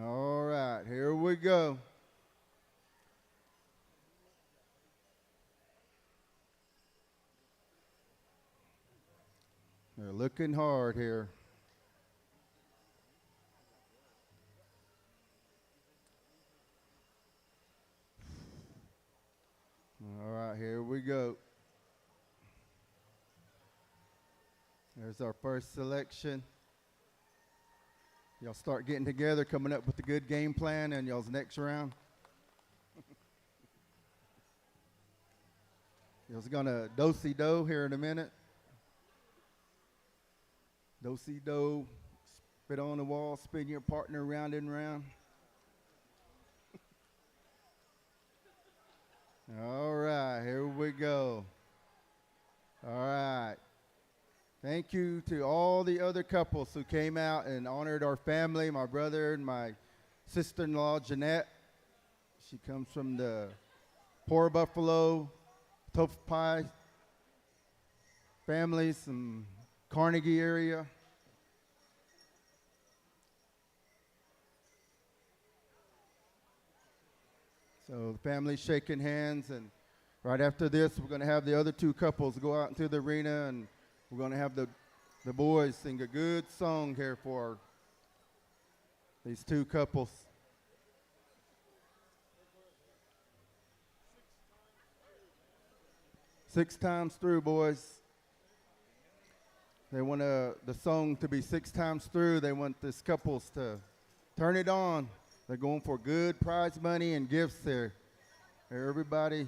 All right, here we go. They're looking hard here. All right, here we go. There's our first selection. Y'all start getting together, coming up with a good game plan in y'all's next round. Y'all's gonna do-si-do here in a minute. Do-si-do, spit on the wall, spin your partner round and round. Thank you to all the other couples who came out and honored our family, my brother and my sister-in-law, Jeanette. She comes from the Poor Buffalo, Tophi families, some Carnegie area. So the family's shaking hands, and right after this, we're going to have the other two couples go out into the arena, and we're going to have the boys sing a good song here for these two couples. Six times through, boys. They want the song to be 6 times through. They want these couples to turn it on. They're going for good prize money and gifts there. Everybody.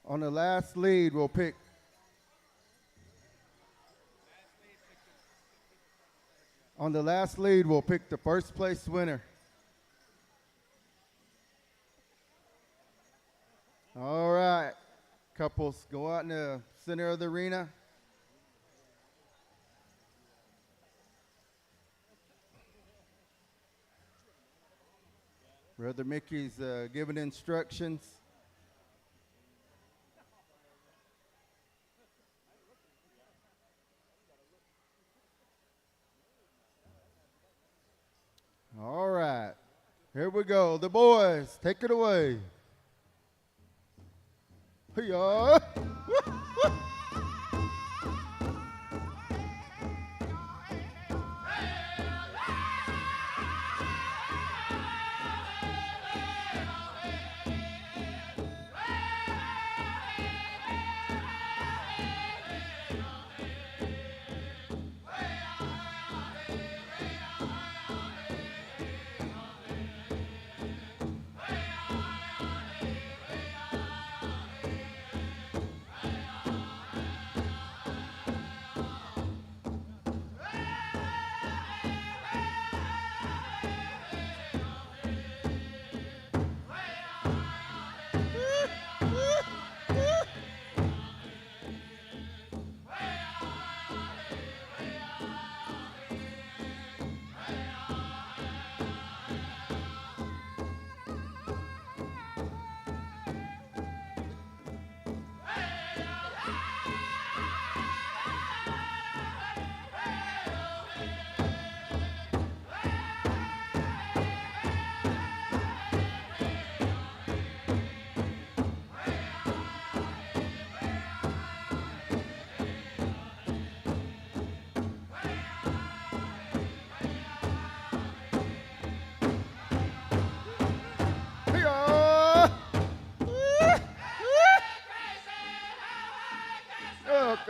On the last lead, we'll pick. On the last lead, we'll pick the first place winner. All right, couples, go out in the center of the arena. Brother Mickey's giving instructions. All right, here we go. The boys, take it away. Hey-ya.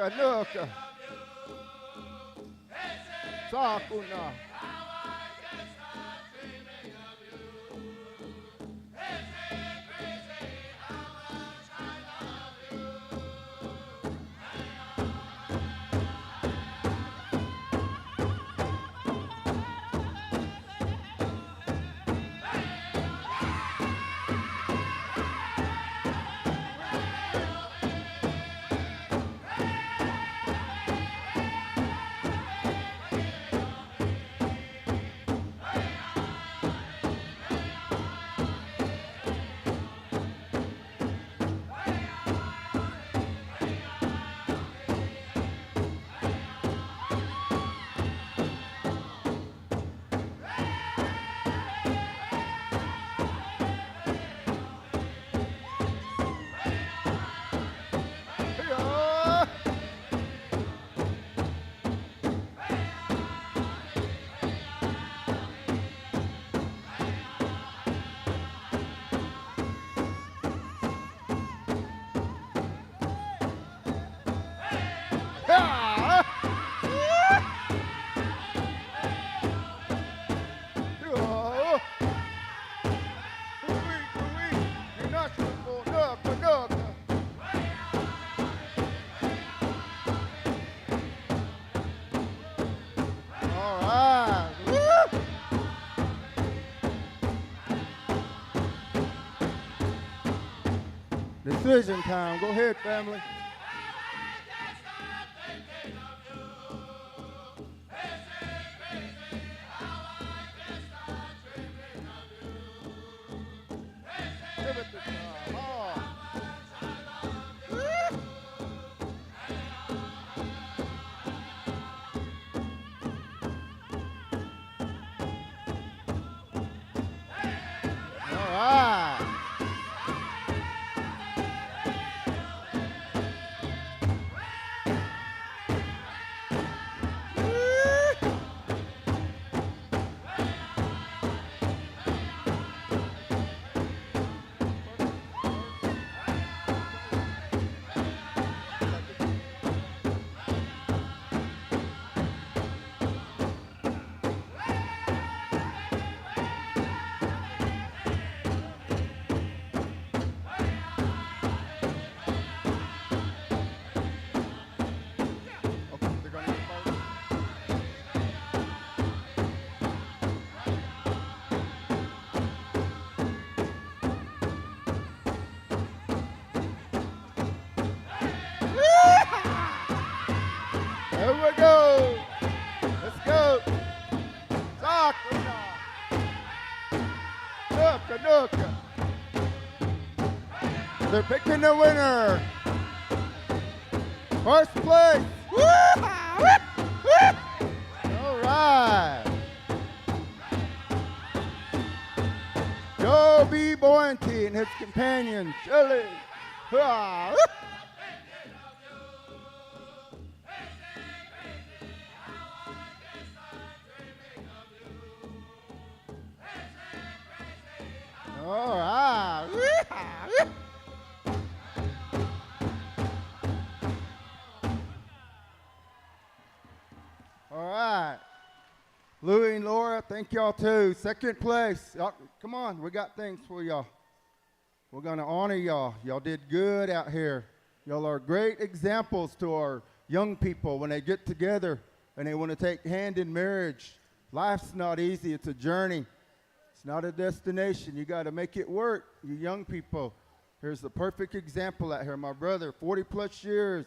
Nuka. Sakuna. Decision time. Go ahead, family. Give it to Tom. Oh. All right. Okay, they're gonna get first. There we go. Let's go. Soccer. Nooka, nooka. They're picking the winner. First place. All right. Joe B. Boynton and his companion, Shirley. All right. All right. Louie and Laura, thank y'all too. Second place. Y'all, come on, we got things for y'all. We're going to honor y'all. Y'all did good out here. Y'all are great examples to our young people when they get together and they want to take hand in marriage. Life's not easy. It's a journey. It's not a destination. You got to make it work, you young people. Here's the perfect example out here. My brother, 40 plus years.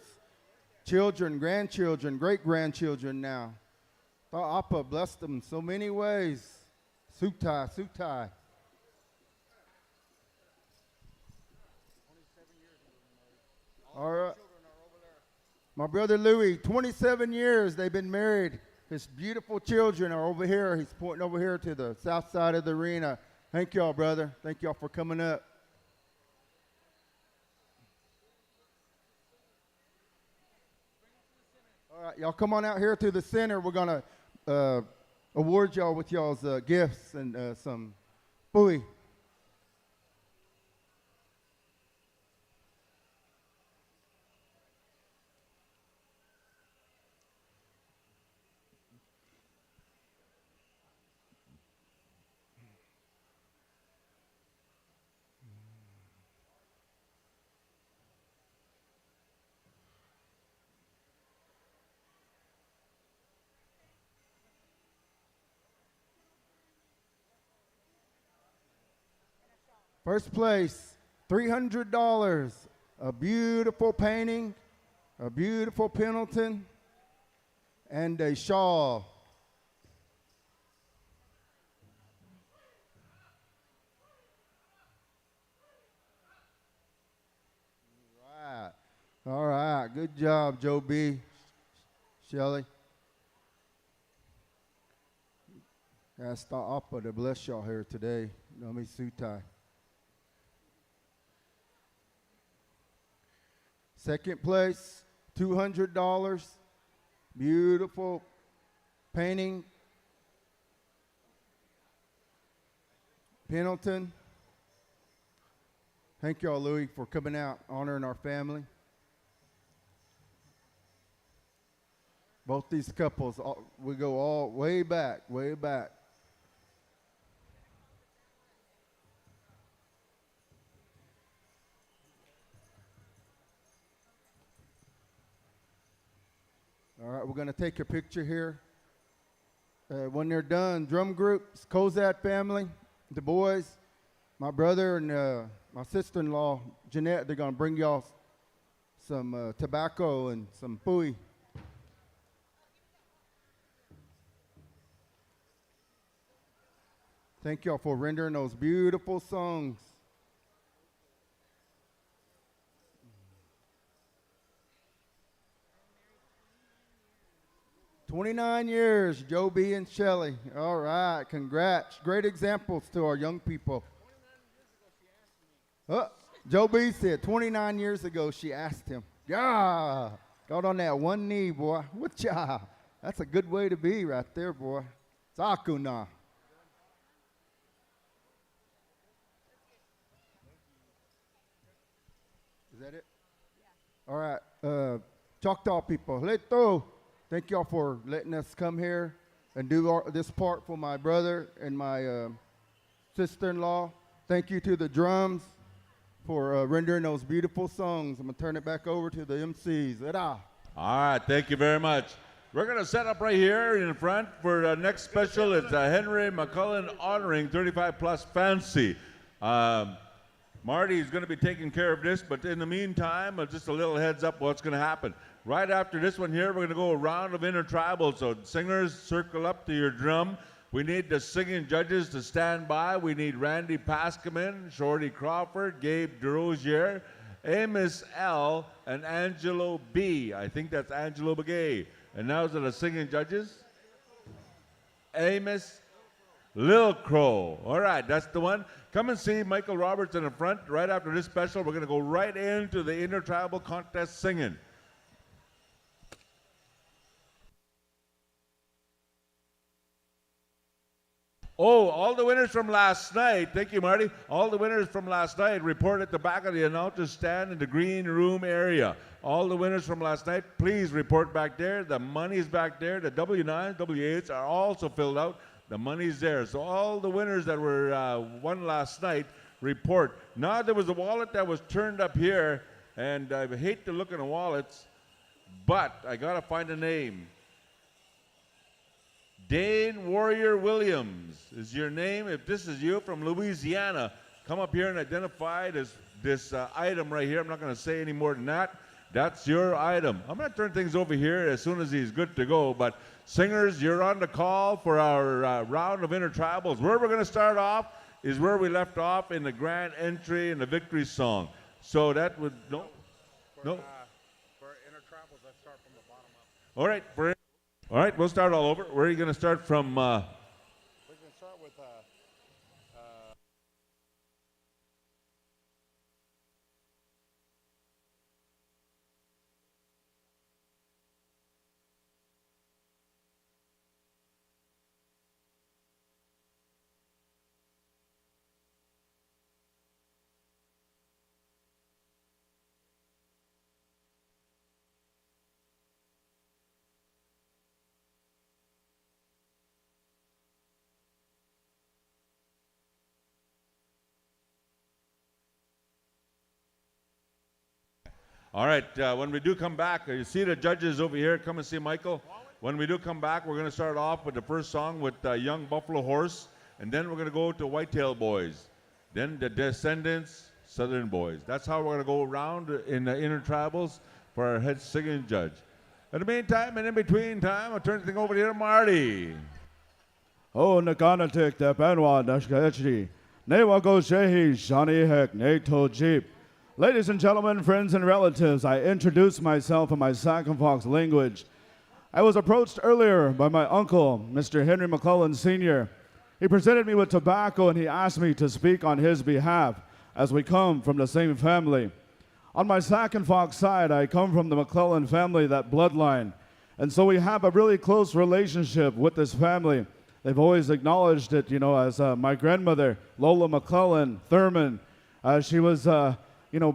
Children, grandchildren, great-grandchildren now. Thought Appa blessed them in so many ways. Sutai, Sutai. All right. My brother Louie, 27 years they've been married. His beautiful children are over here. He's pointing over here to the south side of the arena. Thank y'all, brother. Thank y'all for coming up. All right, y'all come on out here to the center. We're going to award y'all with y'all's gifts and some buoy. First place, $300. A beautiful painting, a beautiful Pendleton, and a shawl. All right. Good job, Joe B. Shelley. Ask the Appa to bless y'all here today. Nami Sutai. Second place, $200. Beautiful painting. Pendleton. Thank y'all, Louie, for coming out, honoring our family. Both these couples, we go all way back, way back. All right, we're going to take a picture here. When they're done, drum groups, Kozat family, the boys, my brother and my sister-in-law, Jeanette, they're going to bring y'all some tobacco and some pui. Thank y'all for rendering those beautiful songs. "29 years, Joe B. and Shelley." All right, congrats. Great examples to our young people. Joe B. said 29 years ago she asked him. Yeah, got on that one knee, boy. Whatcha? That's a good way to be right there, boy. Sakuna. Is that it? Yeah. All right, Choctaw people, Leto. Thank y'all for letting us come here and do this part for my brother and my sister-in-law. Thank you to the drums for rendering those beautiful songs. I'm going to turn it back over to the MCs. All right, thank you very much. We're going to set up right here in front for the next special. It's Henry McCullen honoring 35 Plus Fancy. Marty is going to be taking care of this, but in the meantime, just a little heads up what's going to happen. Right after this one here, we're going to go a round of intertribal. So singers, circle up to your drum. We need the singing judges to stand by. We need Randy Pascaman, Shorty Crawford, Gabe DeRosier, Amos L., and Angelo B. I think that's Angelo Begay. And now to the singing judges. Amos Lil Crow. All right, that's the one. Come and see Michael Roberts in the front. Right after this special, we're going to go right into the intertribal contest singing. Oh, all the winners from last night, thank you, Marty. All the winners from last night report at the back of the announcer's stand in the green room area. All the winners from last night, please report back there. The money's back there. The W9s, W8s are also filled out. The money's there. So all the winners that were won last night report. Now there was a wallet that was turned up here, and I hate to look in the wallets, but I got to find a name. Dane Warrior Williams is your name. If this is you from Louisiana, come up here and identify this item right here. I'm not going to say any more than that. That's your item. I'm going to turn things over here as soon as he's good to go. But singers, you're on the call for our round of intertribals. Where we're going to start off is where we left off in the grand entry and the victory song. So that would, no. For intertribals, let's start from the bottom up. All right. All right, we'll start all over. Where are you going to start from? We're going to start with All right, when we do come back, you see the judges over here. Come and see Michael. When we do come back, we're going to start off with the first song with Young Buffalo Horse, and then we're going to go to Whitetail Boys, then the Descendants, Southern Boys. That's how we're going to go around in the intertribals for our head singing judge. In the meantime, and in between time, I'll turn the thing over here to Marty. Oh, Nakanatik, the Benwa, Nashkachi, Newago Shehi, Shani Hek, Nato Jeep. Ladies and gentlemen, friends and relatives, I introduce myself in my Sac and Fox language. I was approached earlier by my uncle, Mr. Henry McCullen Sr. He presented me with tobacco and he asked me to speak on his behalf as we come from the same family. On my Sac and Fox side, I come from the McCullen family, that bloodline. And so we have a really close relationship with this family. They've always acknowledged it, you know, as my grandmother, Lola McCullen Thurman. She was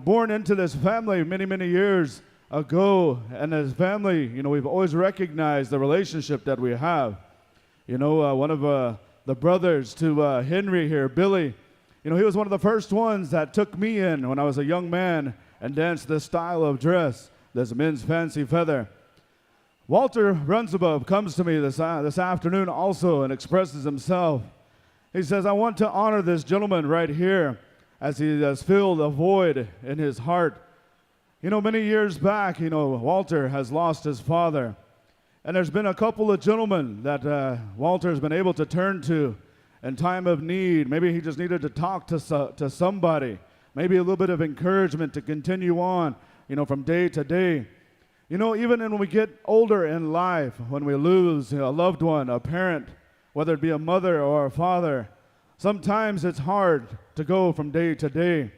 born into this family many, many years ago. And as family, we've always recognized the relationship that we have. One of the brothers to Henry here, Billy, he was one of the first ones that took me in when I was a young man and danced this style of dress, this men's fancy feather. Walter Runsabove comes to me this afternoon also and expresses himself. He says, I want to honor this gentleman right here as he has filled a void in his heart. You know, many years back, Walter has lost his father. And there's been a couple of gentlemen that Walter has been able to turn to in time of need. Maybe he just needed to talk to somebody. Maybe a little bit of encouragement to continue on, from day to day. Even when we get older in life, when we lose a loved one, a parent, whether it be a mother or a father, sometimes it's hard to go from day to day.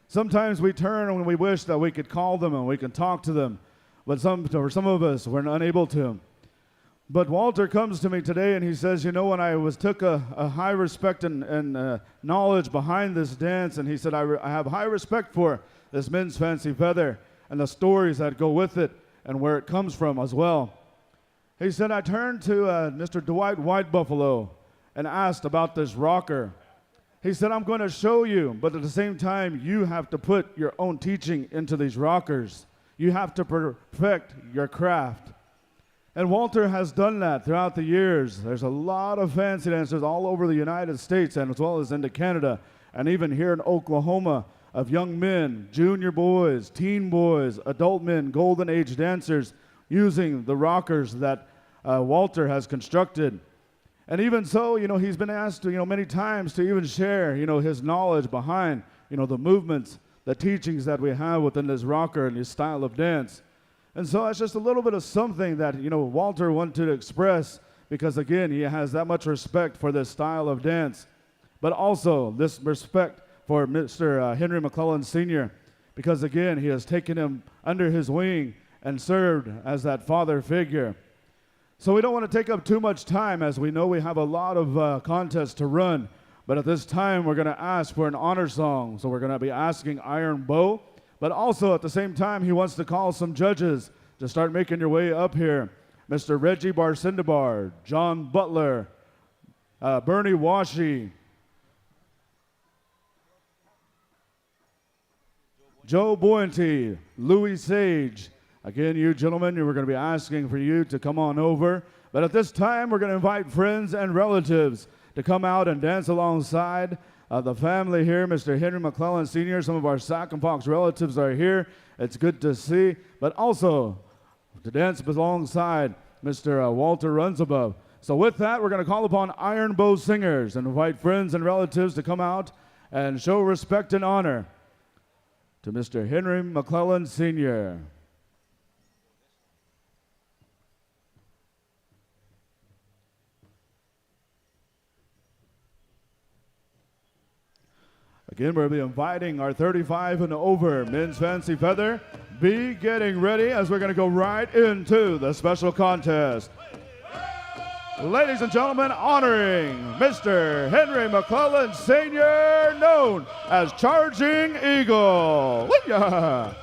Sometimes we turn and we wish that we could call them and we can talk to them, but for some of us, we're unable to. But Walter comes to me today and he says, when I took a high respect and knowledge behind this dance, and he said, I have high respect for this men's fancy feather and the stories that go with it and where it comes from as well. He said, I turned to Mr. Dwight White Buffalo and asked about this rocker. He said, I'm going to show you, but at the same time, you have to put your own teaching into these rockers. You have to perfect your craft. And Walter has done that throughout the years. There's a lot of fancy dancers all over the United States and as well as into Canada and even here in Oklahoma of young men, junior boys, teen boys, adult men, golden age dancers using the rockers that Walter has constructed. And even so, he's been asked, many times to even share, his knowledge behind, the movements, the teachings that we have within this rocker and his style of dance. And so it's just a little bit of something that, Walter wanted to express because, again, he has that much respect for this style of dance, but also this respect for Mr. Henry McCullen Sr. because, again, he has taken him under his wing and served as that father figure. So we don't want to take up too much time as we know we have a lot of contests to run. But at this time, we're going to ask for an honor song. So we're going to be asking Iron Bow. But also at the same time, he wants to call some judges to start making your way up here. Mr. Reggie Barcindabar, John Butler, Bernie Washi, Joe Boyenty, Louis Sage. Again, you gentlemen, we're going to be asking for you to come on over. But at this time, we're going to invite friends and relatives to come out and dance alongside the family here. Mr. Henry McCullen Sr., some of our Sac and Fox relatives are here. It's good to see. But also to dance alongside Mr. Walter Runsabove. So with that, we're going to call upon Iron Bow Singers and invite friends and relatives to come out and show respect and honor to Mr. Henry McCullen Sr. Again, we'll be inviting our 35 and over men's fancy feather. Be getting ready as we're going to go right into the special contest. Ladies and gentlemen, honoring Mr. Henry McCullen Sr., known as Charging Eagle. Woo-yah!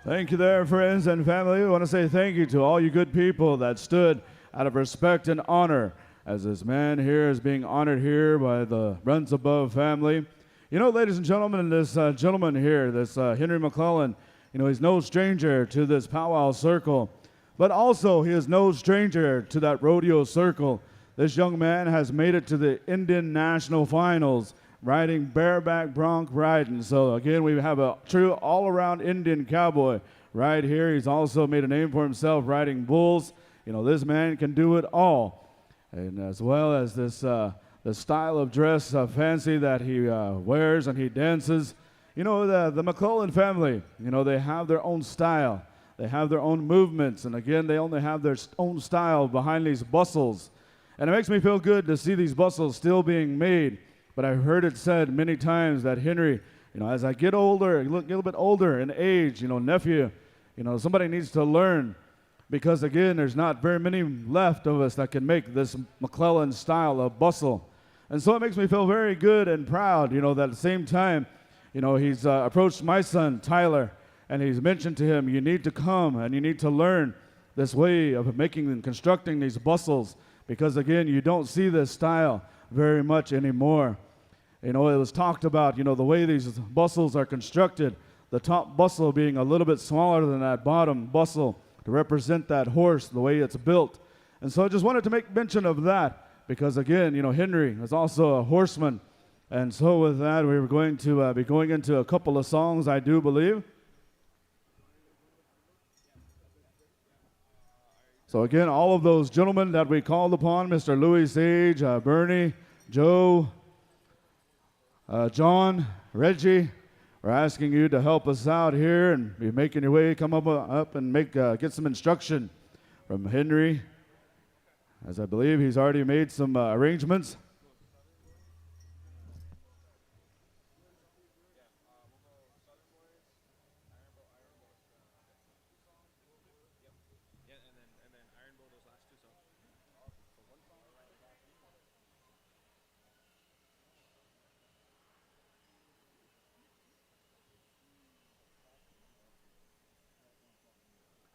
Thank you there, friends and family. We want to say thank you to all you good people that stood out of respect and honor as this man here is being honored here by the Runs Above family. You know, ladies and gentlemen, this gentleman here, this Henry McCullen, you know, he's no stranger to this powwow circle, but also he is no stranger to that rodeo circle. This young man has made it to the Indian National Finals, riding bareback bronc riding. So again, we have a true all-around Indian cowboy right here. He's also made a name for himself riding bulls. You know, this man can do it all. And as well as this, the style of dress fancy that he wears and he dances. You know, the McCullen family, you know, they have their own style. They have their own movements. And again, they only have their own style behind these bustles. And it makes me feel good to see these bustles still being made. But I've heard it said many times that Henry, you know, as I get older, get a little bit older in age, you know, nephew, you know, somebody needs to learn. Because again, there's not very many left of us that can make this McClellan style of bustle. And so it makes me feel very good and proud, you know, that at the same time, you know, he's approached my son, Tyler, and he's mentioned to him, you need to come and you need to learn this way of making and constructing these bustles. Because again, you don't see this style very much anymore. You know, it was talked about, you know, the way these bustles are constructed, the top bustle being a little bit smaller than that bottom bustle to represent that horse, the way it's built. And so I just wanted to make mention of that because, again, you know, Henry is also a horseman. And so with that, we were going to be going into a couple of songs, I do believe. So again, all of those gentlemen that we called upon, Mr. Louis Sage, Bernie, Joe, John, Reggie, we're asking you to help us out here and be making your way, come up and get some instruction from Henry, as I believe he's already made some arrangements.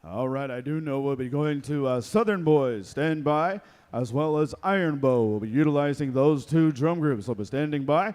All right, I do know we'll be going to Southern Boys, stand by, as well as Iron Bow. We'll be utilizing those two drum groups. We'll be standing by.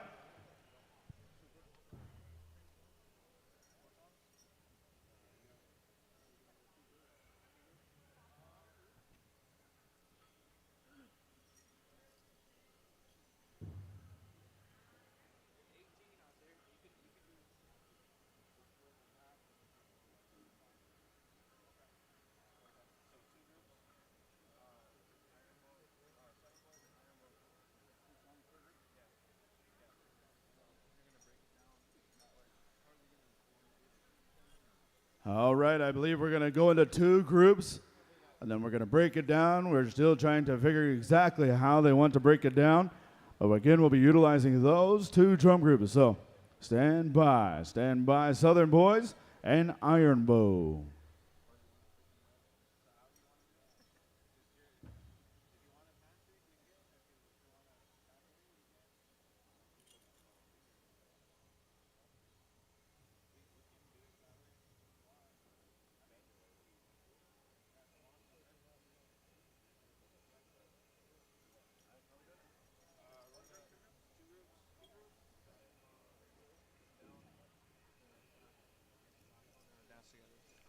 All right, I believe we're going to go into two groups, and then we're going to break it down. We're still trying to figure exactly how they want to break it down. But again, we'll be utilizing those two drum groups. So stand by, Southern Boys and Iron Bow.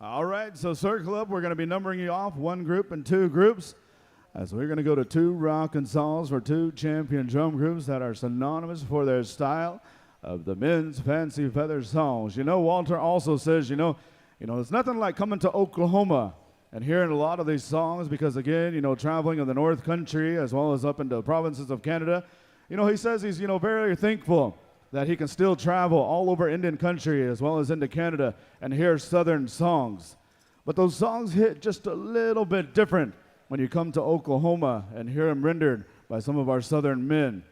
All right, so circle up. We're going to be numbering you off, one group and two groups, as we're going to go to two rockin' songs for two champion drum groups that are synonymous for their style of the men's fancy feather songs. You know, Walter also says, you know, it's nothing like coming to Oklahoma and hearing a lot of these songs because, again, you know, traveling in the North Country as well as up into the provinces of Canada, you know, he says he's, you know, very thankful that he can still travel all over Indian country as well as into Canada and hear Southern songs. But those songs hit just a little bit different when you come to Oklahoma and hear them rendered by some of our Southern men.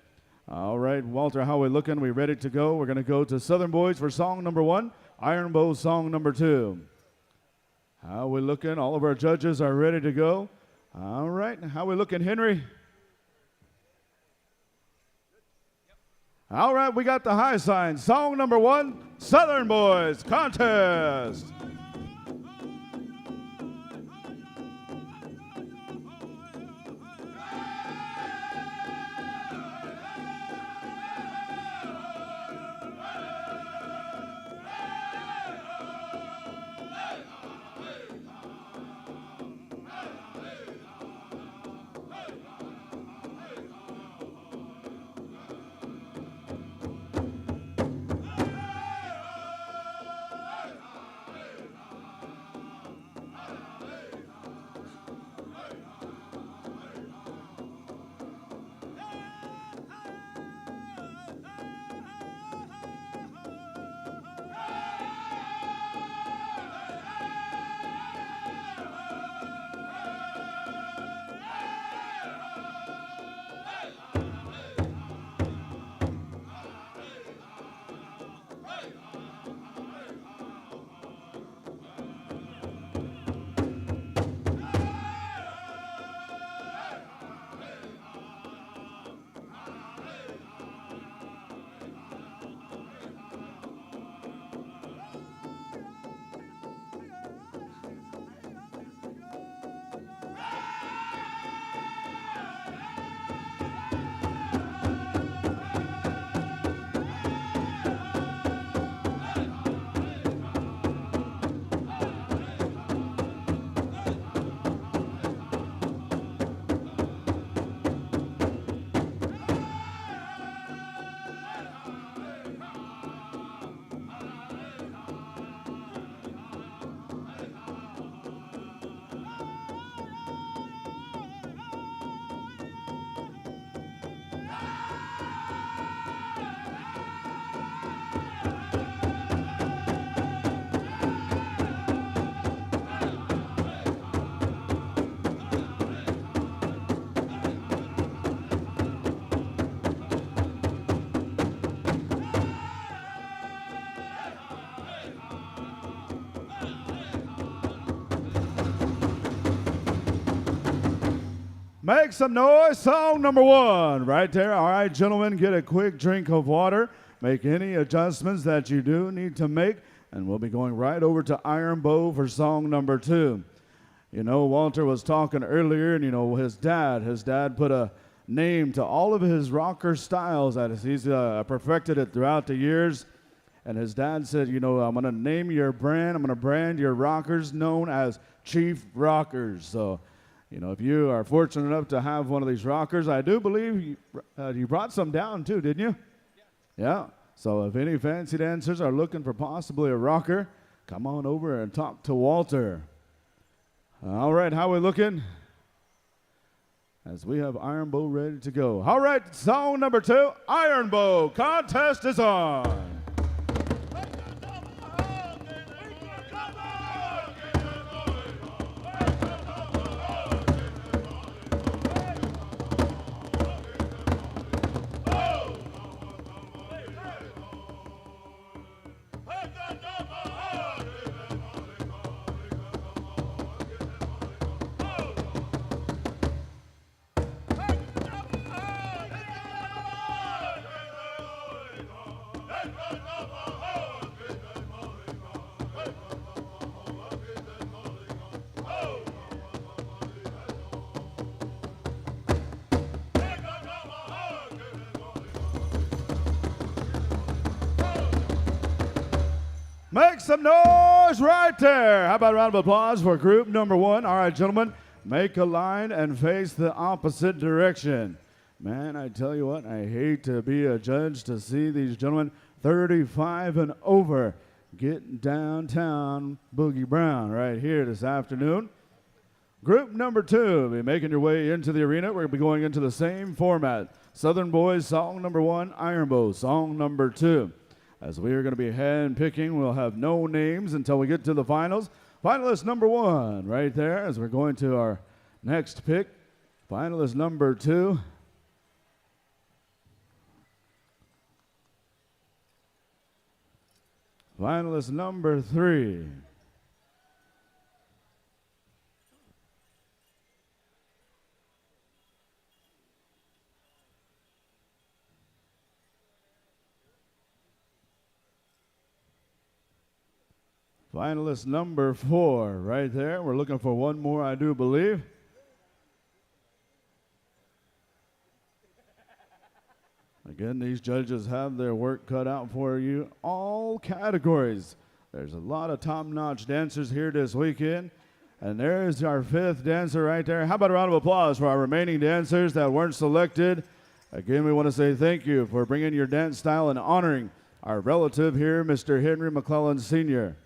All right, Walter, how we looking? We ready to go? We're going to go to Southern Boys for song number 1, Iron Bow song number 2. How we looking? All of our judges are ready to go. All right, how we looking, Henry? All right, we got the high sign. Song number 1, Southern Boys Contest. Make some noise. Song number 1 right there. All right, gentlemen, get a quick drink of water. Make any adjustments that you do need to make, and we'll be going right over to Iron Bow for song number 2. You know, Walter was talking earlier, and, you know, his dad put a name to all of his rocker styles. That he's perfected it throughout the years. And his dad said, you know, I'm going to name your brand, I'm going to brand your rockers known as Chief Rockers. So, you know, if you are fortunate enough to have one of these rockers, I do believe you brought some down too, didn't you? Yeah. So if any fancy dancers are looking for possibly a rocker, come on over and talk to Walter. All right, how we looking? As we have Iron Bow ready to go. All right, song number 2, Iron Bow. Contest is on. Make some noise right there. How about a round of applause for group number 1? All right, gentlemen, make a line and face the opposite direction. Man, I tell you what, I hate to be a judge to see these gentlemen 35 and over getting downtown Boogie Brown right here this afternoon. Group number 2 will be making your way into the arena. We're going to be going into the same format. Southern Boys, song number 1, Iron Bow, song number 2. As we are going to be hand-picking, we'll have no names until we get to the finals. Finalist number 1 right there as we're going to our next pick. Finalist number 2. Finalist number 3. Finalist number 4 right there. We're looking for one more, I do believe. Again, these judges have their work cut out for you. All categories. There's a lot of top-notch dancers here this weekend. And there's our 5th dancer right there. How about a round of applause for our remaining dancers that weren't selected? Again, we want to say thank you for bringing your dance style and honoring our relative here, Mr. Henry McCullen Sr.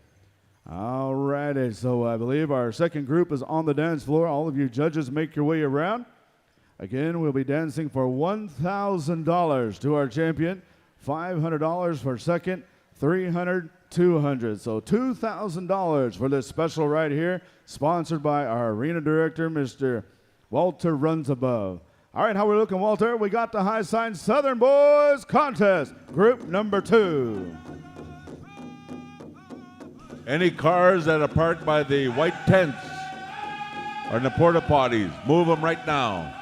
All righty, so I believe our second group is on the dance floor. All of you judges make your way around. Again, we'll be dancing for $1,000 to our champion, $500 for second, $300, $200. So $2,000 for this special right here, sponsored by our arena director, Mr. Walter Runs Above. All right, how we looking, Walter? We got the high sign Southern Boys Contest, group number 2. Any cars that are parked by the white tents or in the porta potties, move them right now.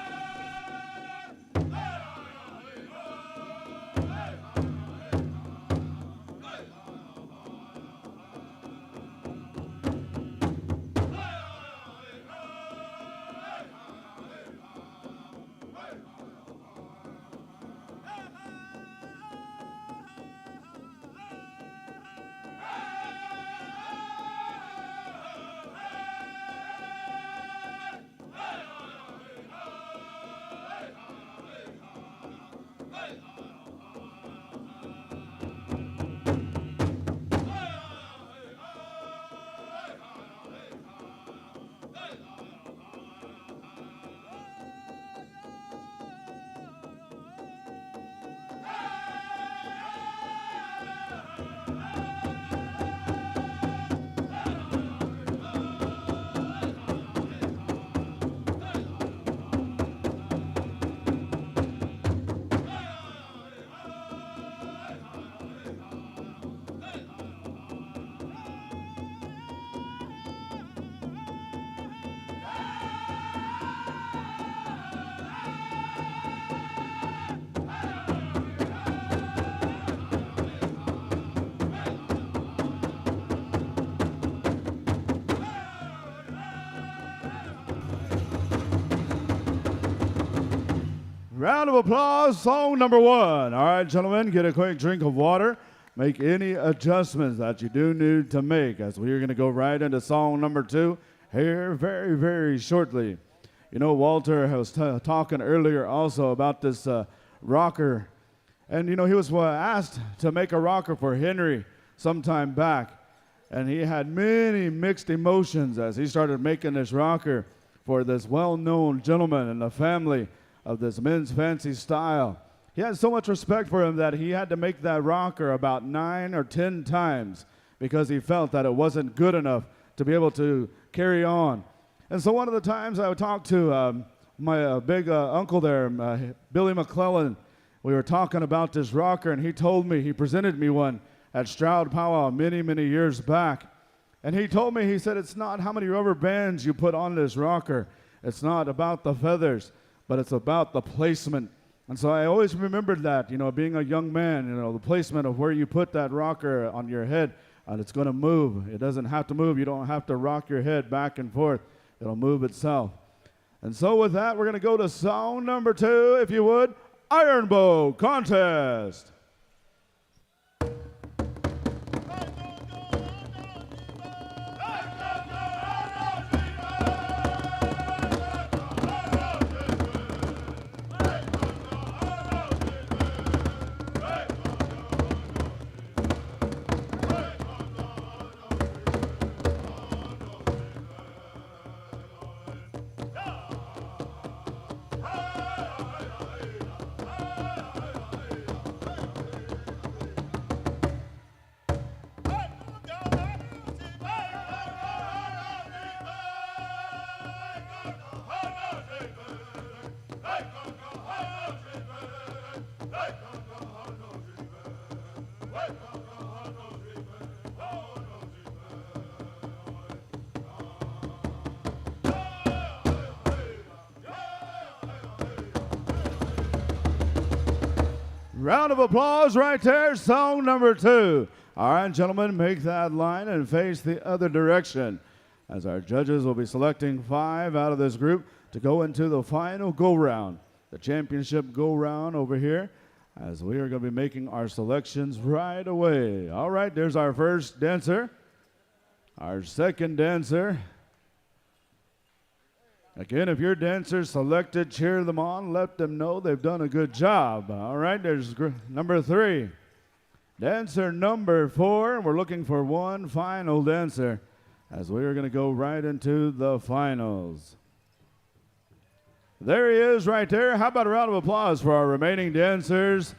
Round of applause, song number 1. All right, gentlemen, get a quick drink of water. Make any adjustments that you do need to make, as we are going to go right into song number 2 here very, very shortly. You know, Walter was talking earlier also about this rocker. And, you know, he was asked to make a rocker for Henry some time back. And he had many mixed emotions as he started making this rocker for this well-known gentleman in the family of this men's fancy style. He had so much respect for him that he had to make that rocker about 9 or 10 times because he felt that it wasn't good enough to be able to carry on. And so one of the times I would talk to my big uncle there, Billy McCullen, we were talking about this rocker, and he told me, he presented me one at Choctaw Pow Wow many, many years back. And he told me, he said, it's not how many rubber bands you put on this rocker. It's not about the feathers, but it's about the placement. And so I always remembered that, you know, being a young man, you know, the placement of where you put that rocker on your head, and it's going to move. It doesn't have to move. You don't have to rock your head back and forth. It'll move itself. And so with that, we're going to go to song number 2, if you would, Iron Bow Contest. Round of applause right there, song number 2. All right, gentlemen, make that line and face the other direction, as our judges will be selecting 5 out of this group to go into the final go-round, the championship go-round over here, as we are going to be making our selections right away. All right, there's our first dancer, our second dancer. Again, if your dancer's selected, cheer them on. Let them know they've done a good job. All right, there's number 3. Dancer number 4, and we're looking for one final dancer, as we are going to go right into the finals. There he is right there. How about a round of applause for our remaining dancers,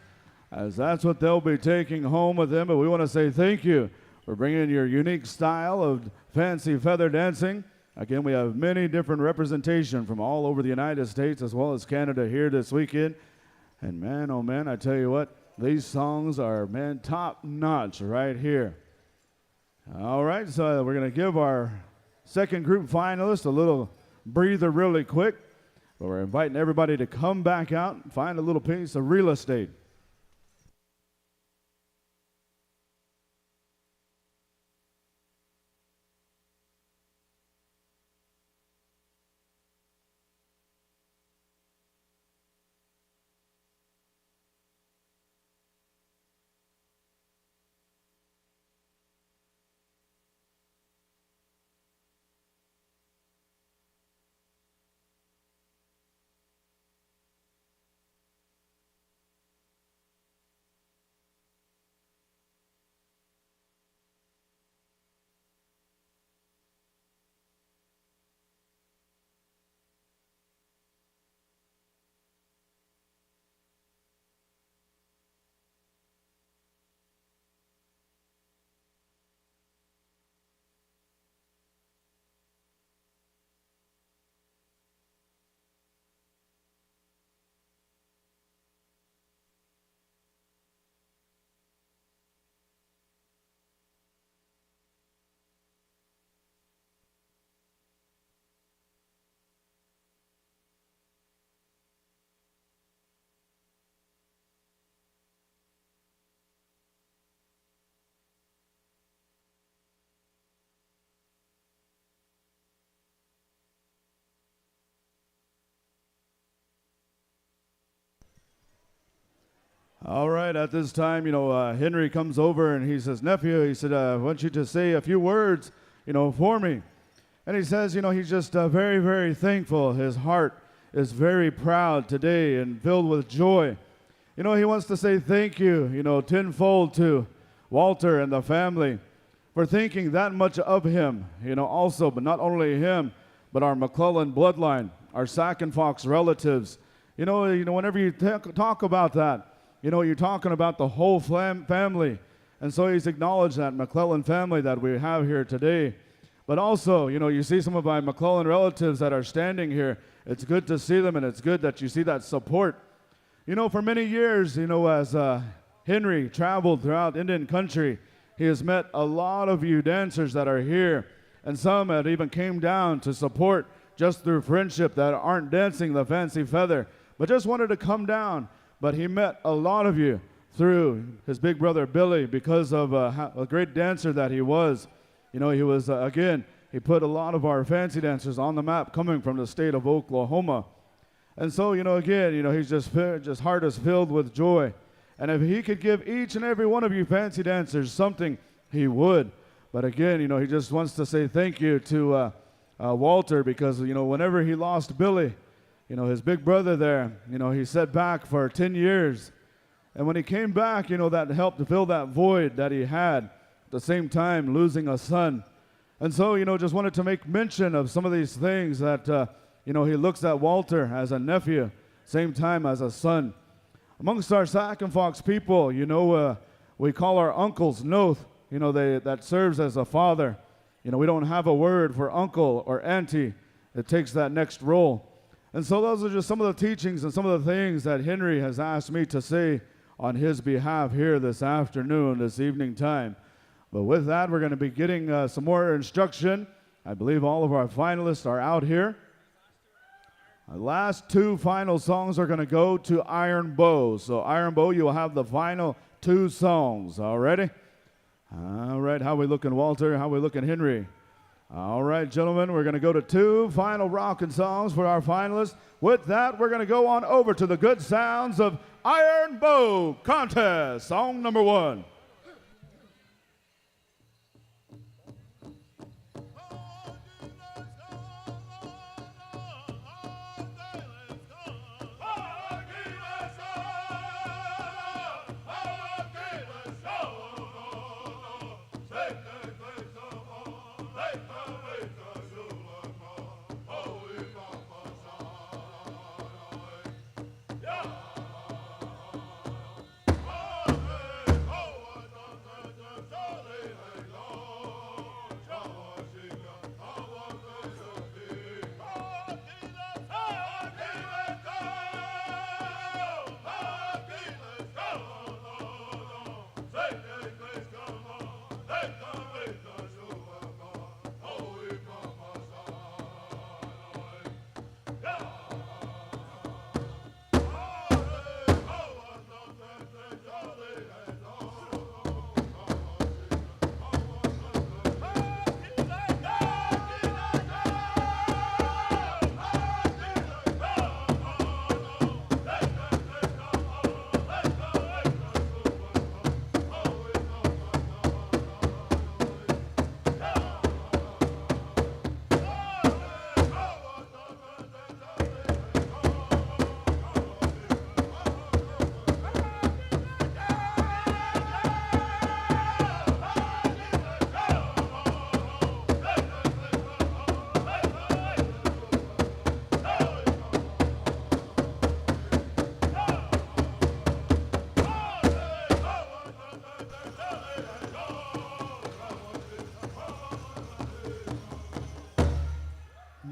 as that's what they'll be taking home with them. But we want to say thank you for bringing your unique style of fancy feather dancing. Again, we have many different representation from all over the United States as well as Canada here this weekend. And man, oh man, I tell you what, these songs are, man, top notch right here. All right, so we're going to give our second group finalists a little breather really quick. But we're inviting everybody to come back out and find a little piece of real estate. All right, at this time, Henry comes over and he says, nephew, he said, I want you to say a few words, for me. And he says, he's just very, very thankful. His heart is very proud today and filled with joy. He wants to say thank you, tenfold to Walter and the family for thinking that much of him, also, but not only him, but our McCullen bloodline, our Sac and Fox relatives. Whenever you talk about that, you're talking about the whole family. And so he's acknowledged that McClellan family that we have here today. But also, you see some of my McClellan relatives that are standing here. It's good to see them, and it's good that you see that support. For many years, as Henry traveled throughout Indian country, he has met a lot of you dancers that are here. And some that even came down to support just through friendship that aren't dancing the fancy feather, but just wanted to come down. But he met a lot of you through his big brother Billy because of a great dancer that he was. He was, again, he put a lot of our fancy dancers on the map coming from the state of Oklahoma. And so, again, he's just heart is filled with joy. And if he could give each and every one of you fancy dancers something, he would. But again, he just wants to say thank you to Walter because, whenever he lost Billy, his big brother there, he sat back for 10 years. And when he came back, that helped to fill that void that he had, at the same time losing a son. And so, just wanted to make mention of some of these things that, he looks at Walter as a nephew, same time as a son. Amongst our Sac and Fox people, we call our uncles Noth, that serves as a father. We don't have a word for uncle or auntie. It takes that next role. And so those are just some of the teachings and some of the things that Henry has asked me to say on his behalf here this afternoon, this evening time. But with that, we're going to be getting some more instruction. I believe all of our finalists are out here. Our last two final songs are going to go to Iron Bow. So Iron Bow, you'll have the final two songs. All ready? All right, how we looking, Walter? How we looking, Henry? All right, gentlemen, we're going to go to two final rockin' songs for our finalists. With that, we're going to go on over to the good sounds of Iron Bow Contest, song number 1.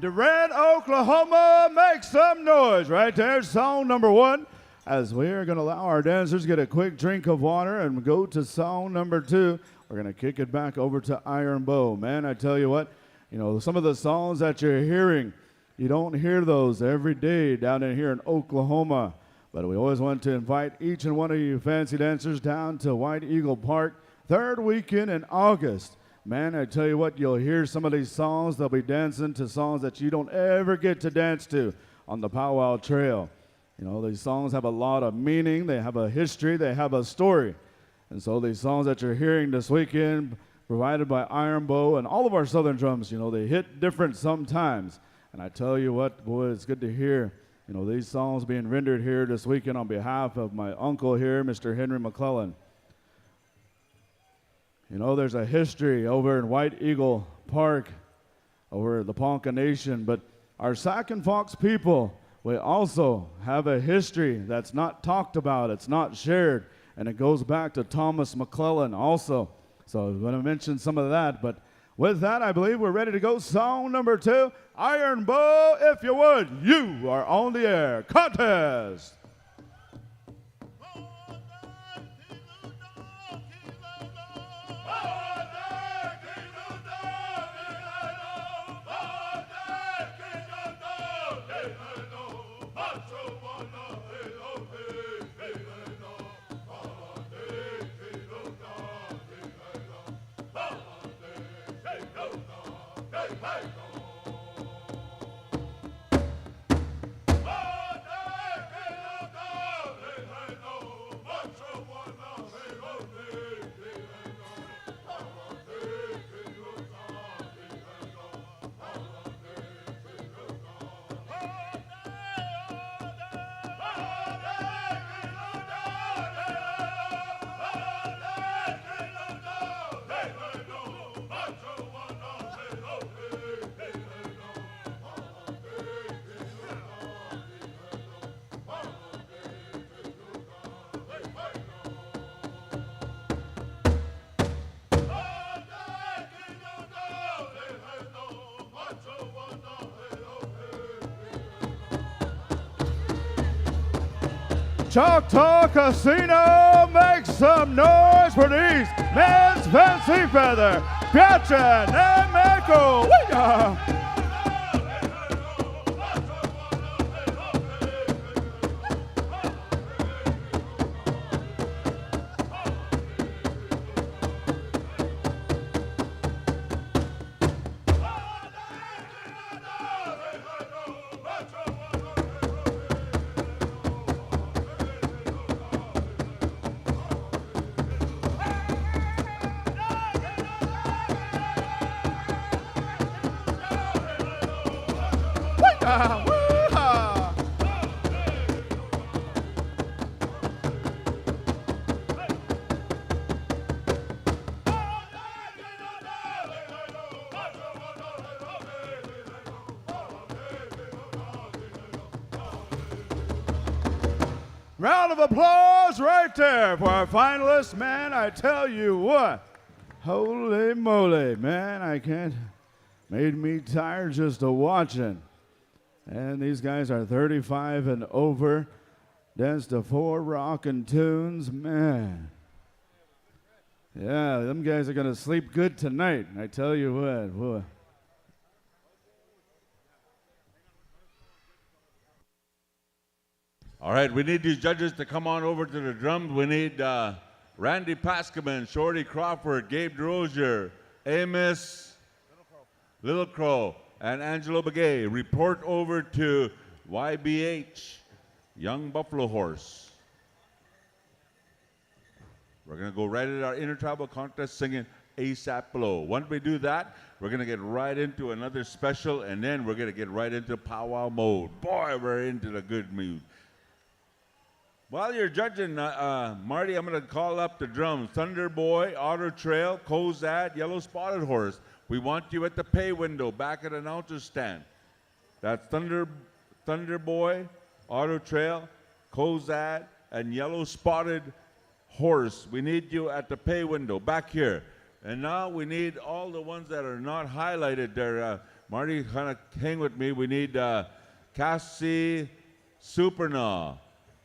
Durant, Oklahoma, make some noise. Right there, song number 1. As we are going to allow our dancers to get a quick drink of water and go to song number 2, we're going to kick it back over to Iron Bow. Man, I tell you what, some of the songs that you're hearing, you don't hear those every day down in here in Oklahoma. But we always want to invite each and one of you fancy dancers down to White Eagle Park, 3rd weekend in August. Man, I tell you what, you'll hear some of these songs. They'll be dancing to songs that you don't ever get to dance to on the Pow Wow Trail. You know, these songs have a lot of meaning. They have a history. They have a story. And so these songs that you're hearing this weekend, provided by Iron Bow and all of our Southern drums, you know, they hit different sometimes. And I tell you what, boy, it's good to hear, you know, these songs being rendered here this weekend on behalf of my uncle here, Mr. Henry McCullen. You know, there's a history over in White Eagle Park over the Ponca Nation, but our Sac and Fox people, we also have a history that's not talked about, it's not shared, and it goes back to Thomas McClellan also. So I'm going to mention some of that, but with that, I believe we're ready to go. Song number 2, Iron Bow, if you would, you are on the air. Contest. Choctaw Casino, make some noise for these men's fancy feather, Piachin and Mako. Round of applause right there for our finalists. Man, I tell you what, holy moly, man, I can't, made me tired just of watching. And these guys are 35 and over, danced to 4 rockin' tunes, man. Yeah, them guys are gonna sleep good tonight, I tell you what, boy. All right, we need these judges to come on over to the drums. We need Randy Paskaman, Shorty Crawford, Gabe DeRozier, Amos Little Crow, and Angelo Begay. Report over to YBH, Young Buffalo Horse. We're going to go right at our intertribal contest singing ASAP Below. Once we do that, we're going to get right into another special, and then we're going to get right into powwow mode. Boy, we're into the good mood. While you're judging, Marty, I'm going to call up the drums. Thunder Boy, Otter Trail, Kozad, Yellow Spotted Horse. We want you at the pay window, back at an announcer's stand. That's Thunder Boy, Otter Trail, Kozad, and Yellow Spotted Horse. We need you at the pay window, back here. And now we need all the ones that are not highlighted there. Marty, kind of hang with me. We need Cassie Supernaw,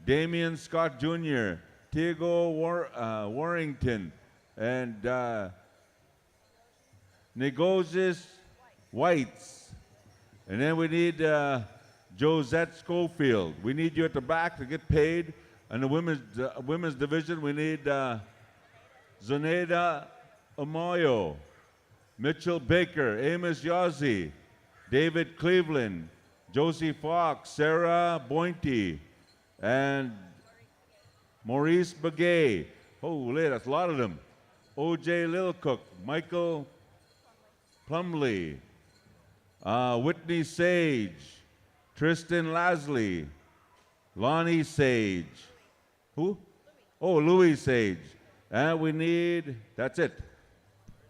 Damian Scott Jr., Tiago Warrington, and Negozis Whites. And then we need Josette Schofield. We need you at the back to get paid. And the women's division, we need Zoneda Amoyo, Mitchell Baker, Amos Yazzie, David Cleveland, Josie Fox, Sarah Bointy, and Maurice Begay. Holy, that's a lot of them. O.J. Lilcook, Michael Plumley, Whitney Sage, Tristan Lasley, Lonnie Sage. Who? Oh, Louis Sage. And we need, that's it.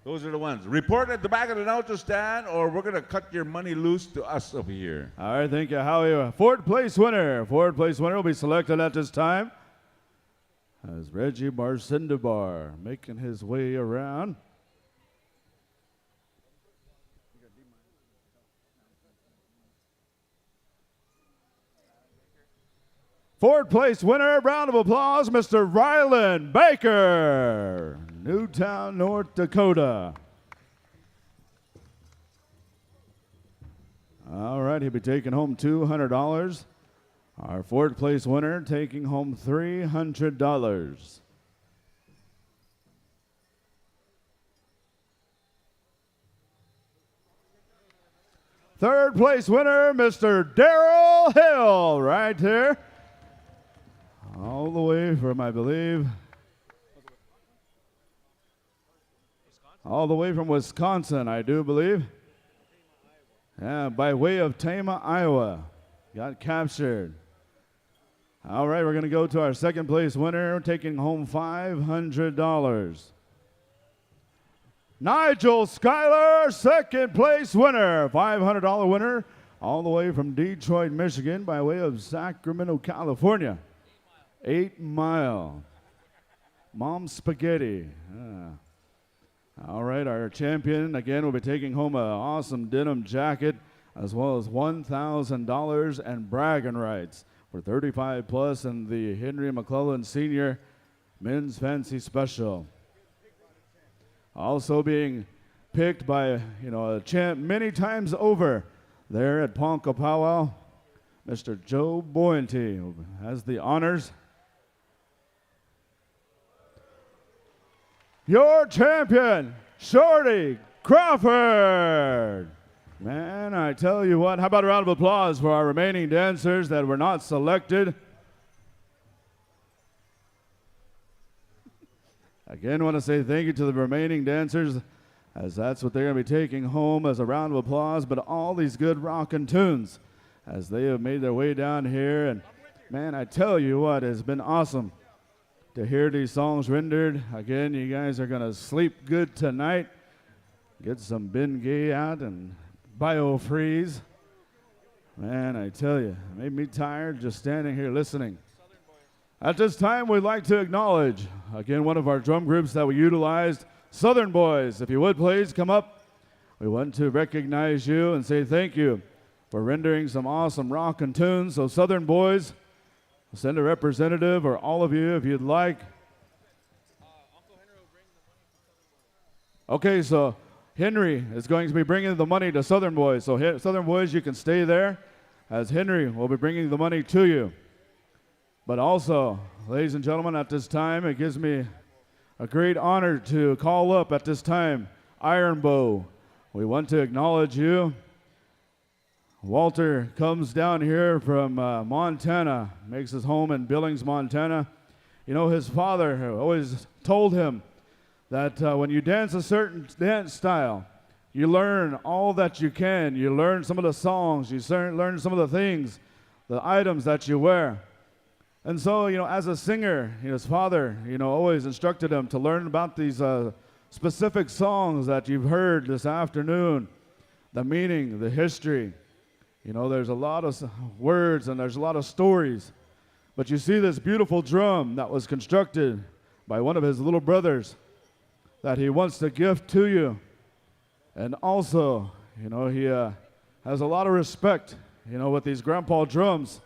Those are the ones. Report at the back of the announcer stand, or we're going to cut your money loose to us over here. All right, thank you, Howie. Fourth place winner will be selected at this time as Reggie Barcendabar making his way around. Fourth place winner, round of applause, Mr. Rylan Baker, Newtown, North Dakota. All right, he'll be taking home $200. Our fourth place winner taking home $300. Third place winner, Mr. Darrell Hill, right here. All the way from, I believe, all the way from Wisconsin, I do believe. Yeah, by way of Tama, Iowa. Got captured. All right, we're going to go to our second place winner, taking home $500. Nigel Schuyler, second place winner, $500 winner, all the way from Detroit, Michigan, by way of Sacramento, California. 8 Mile. Mom Spaghetti. All right, our champion, again, will be taking home an awesome denim jacket, as well as $1,000 and bragging rights for 35 plus and the Henry McCullen Senior Men's Fancy Special. Also being picked by, a champ many times over there at Ponca Pow Wow, Mr. Joe Boyenty has the honors. Your champion, Shorty Crawford. Man, I tell you what, how about a round of applause for our remaining dancers that were not selected? Again, I want to say thank you to the remaining dancers, as that's what they're going to be taking home as a round of applause, but all these good rockin' tunes as they have made their way down here. And man, I tell you what, it's been awesome to hear these songs rendered. Again, you guys are going to sleep good tonight. Get some Bengay out and Biofreeze. Man, I tell you, it made me tired just standing here listening. At this time, we'd like to acknowledge, again, one of our drum groups that we utilized, Southern Boys. If you would please come up. We want to recognize you and say thank you for rendering some awesome rockin' tunes. So Southern Boys, send a representative, or all of you if you'd like. Okay, so Henry is going to be bringing the money to Southern Boys. So Southern Boys, you can stay there, as Henry will be bringing the money to you. But also, ladies and gentlemen, at this time, it gives me a great honor to call up at this time Iron Bow. We want to acknowledge you. Walter comes down here from Montana, makes his home in Billings, Montana. His father always told him that when you dance a certain dance style, you learn all that you can. You learn some of the songs. You learn some of the things, the items that you wear. And so, as a singer, his father, always instructed him to learn about these specific songs that you've heard this afternoon, the meaning, the history. There's a lot of words and there's a lot of stories. But you see this beautiful drum that was constructed by one of his little brothers that he wants to gift to you. And also, he has a lot of respect, with these grandpa drums.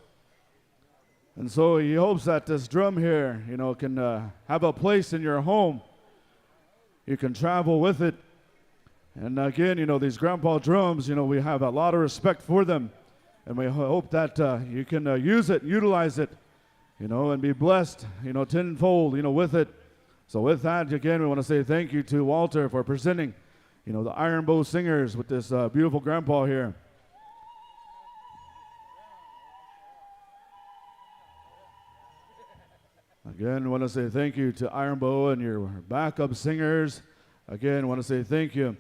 And so he hopes that this drum here, can have a place in your home. You can travel with it. And again, these grandpa drums, we have a lot of respect for them. And we hope that you can use it, utilize it, and be blessed, tenfold, with it. So with that, again, we want to say thank you to Walter for presenting, the Iron Bow Singers with this beautiful grandpa here. Again, want to say thank you to Iron Bow and your backup singers. Again, want to say thank you.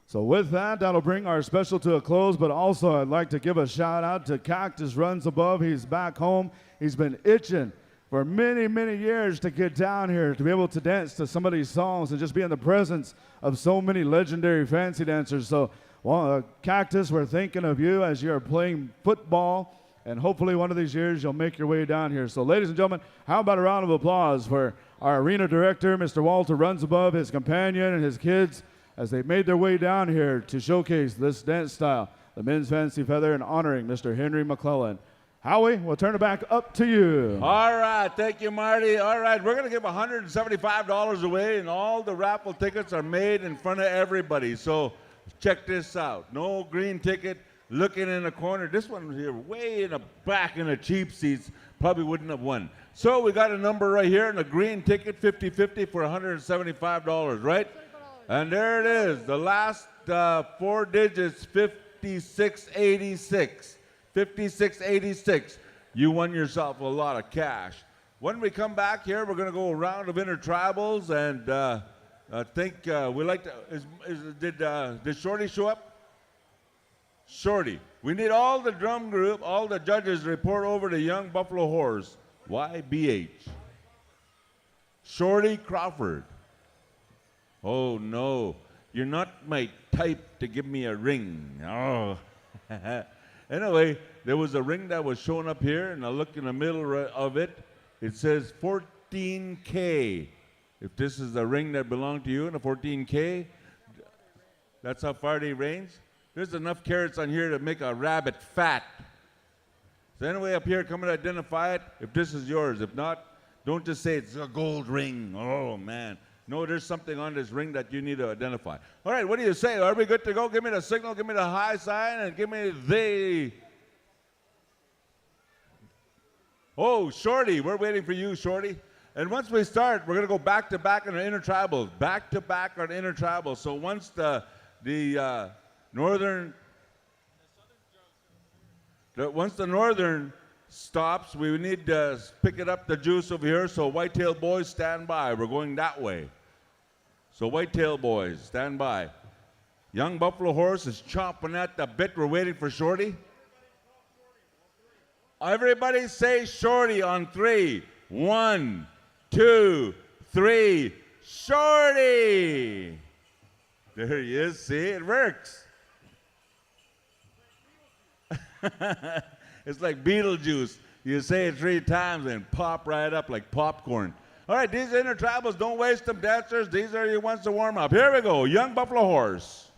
So with that, that'll bring our special to a close, but also I'd like to give a shout out to Cactus Runs Above. He's back home. He's been itching for many, many years to get down here, to be able to dance to some of these songs and just be in the presence of so many legendary fancy dancers. So, well, Cactus, we're thinking of you as you're playing football, and hopefully one of these years you'll make your way down here. So, ladies and gentlemen, how about a round of applause for our arena director, Mr. Walter Runs Above, his companion, and his kids, as they made their way down here to showcase this dance style, the men's fancy feather, and honoring Mr. Henry McCullen. Howie, we'll turn it back up to you. All right, thank you, Marty. All right, we're going to give $175 away, and all the raffle tickets are made in front of everybody. So check this out. No green ticket, looking in the corner. This one here, way in the back in the cheap seats, probably wouldn't have won. So we got a number right here, and a green ticket, 50-50 for $175, right? And there it is, the last 4 digits, 5686. 5686. You won yourself a lot of cash. When we come back here, we're going to go a round of intertribals, and I think we like to. Did Shorty show up? Shorty. We need all the drum group, all the judges to report over to Young Buffalo Horse, YBH. Shorty Crawford. Oh no, you're not my type to give me a ring. Oh. Anyway, there was a ring that was showing up here, and I look in the middle of it. It says 14K. If this is the ring that belonged to you in a 14K, that's how far they range. There's enough carrots on here to make a rabbit fat. So anyway, up here, come and identify it if this is yours. If not, don't just say it's a gold ring. Oh, man. No, there's something on this ring that you need to identify. All right, what do you say? Are we good to go? Give me the signal, give me the high sign, and give me the... Oh, Shorty, we're waiting for you, Shorty. And once we start, we're going to go back-to-back on the intertribals. Back-to-back on the intertribals. So once the northern... Once the northern stops, we need to pick it up the juice over here. So Whitetail boys, stand by. We're going that way. So Whitetail boys, stand by. Young Buffalo Horse is chomping at the bit. We're waiting for Shorty. Everybody say Shorty on 3. 1, 2, 3. Shorty! There he is. See, it works. It's like Beetlejuice. You say it 3 times and pop right up like popcorn. All right, these intertribals, don't waste them, dancers. These are your ones to warm up. Here we go, Young Buffalo Horse.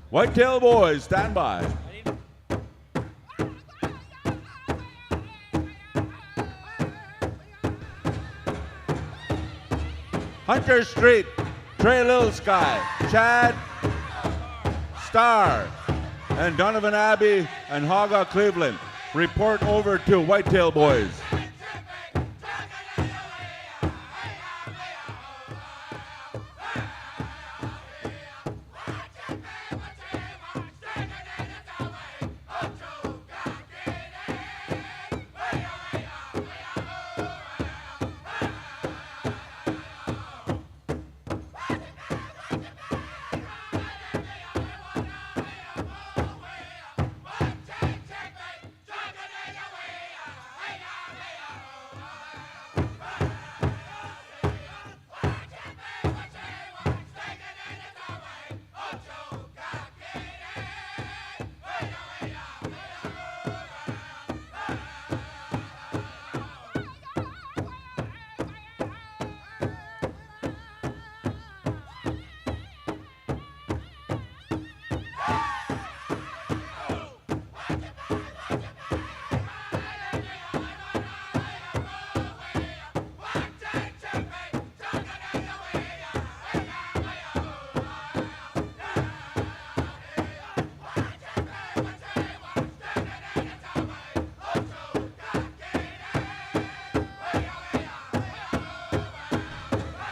Whitetail boys, stand by. Hunter Street, Trey Little Sky, Chad, Star, and Donovan Abbey and Haga Cleveland. Report over to Whitetail boys.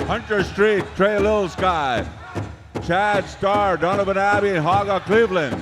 Hunter Street, Trey Little Sky, Chad Starr, Donovan Abbey, and Haga Cleveland.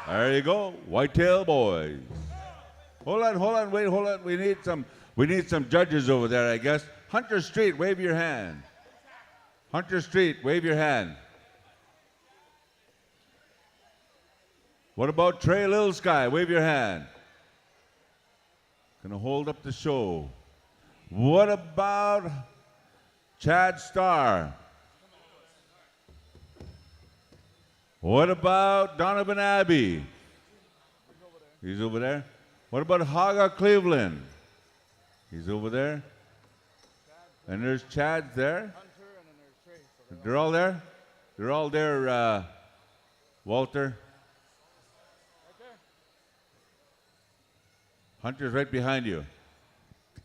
There you go, Whitetail Boys. Hold on, wait, hold on. We need some judges over there, I guess. Hunter Street, wave your hand. Hunter Street, wave your hand. What about Trey Little Sky? Wave your hand. Gonna hold up the show. What about Chad Starr? What about Donovan Abbey? He's over there. What about Haga Cleveland? He's over there. And there's Chad there. They're all there? They're all there, Walter. Hunter's right behind you.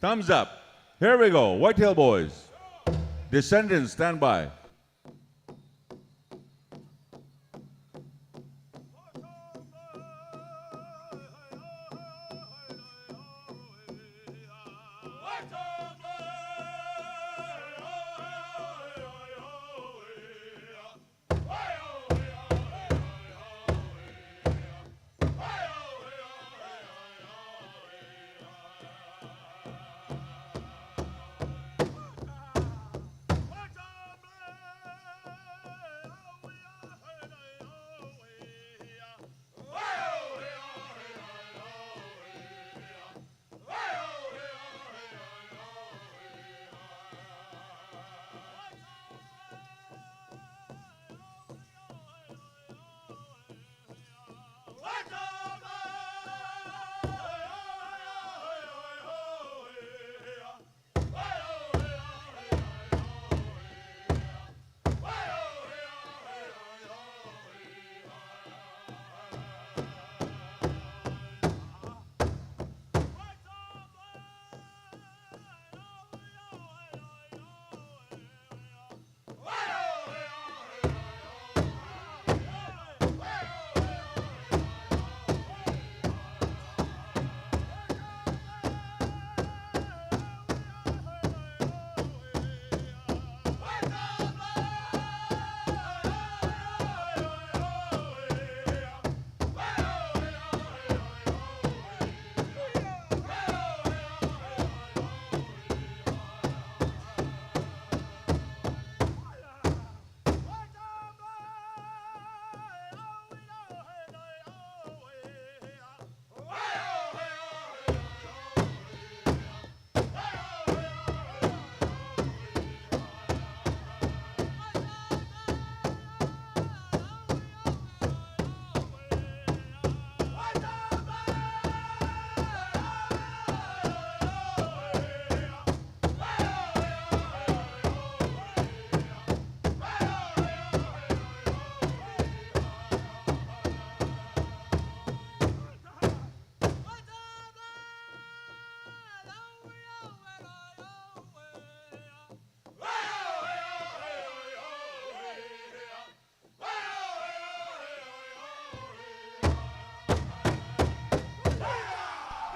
Thumbs up. Here we go. Whitetail Boys. Descendants, stand by.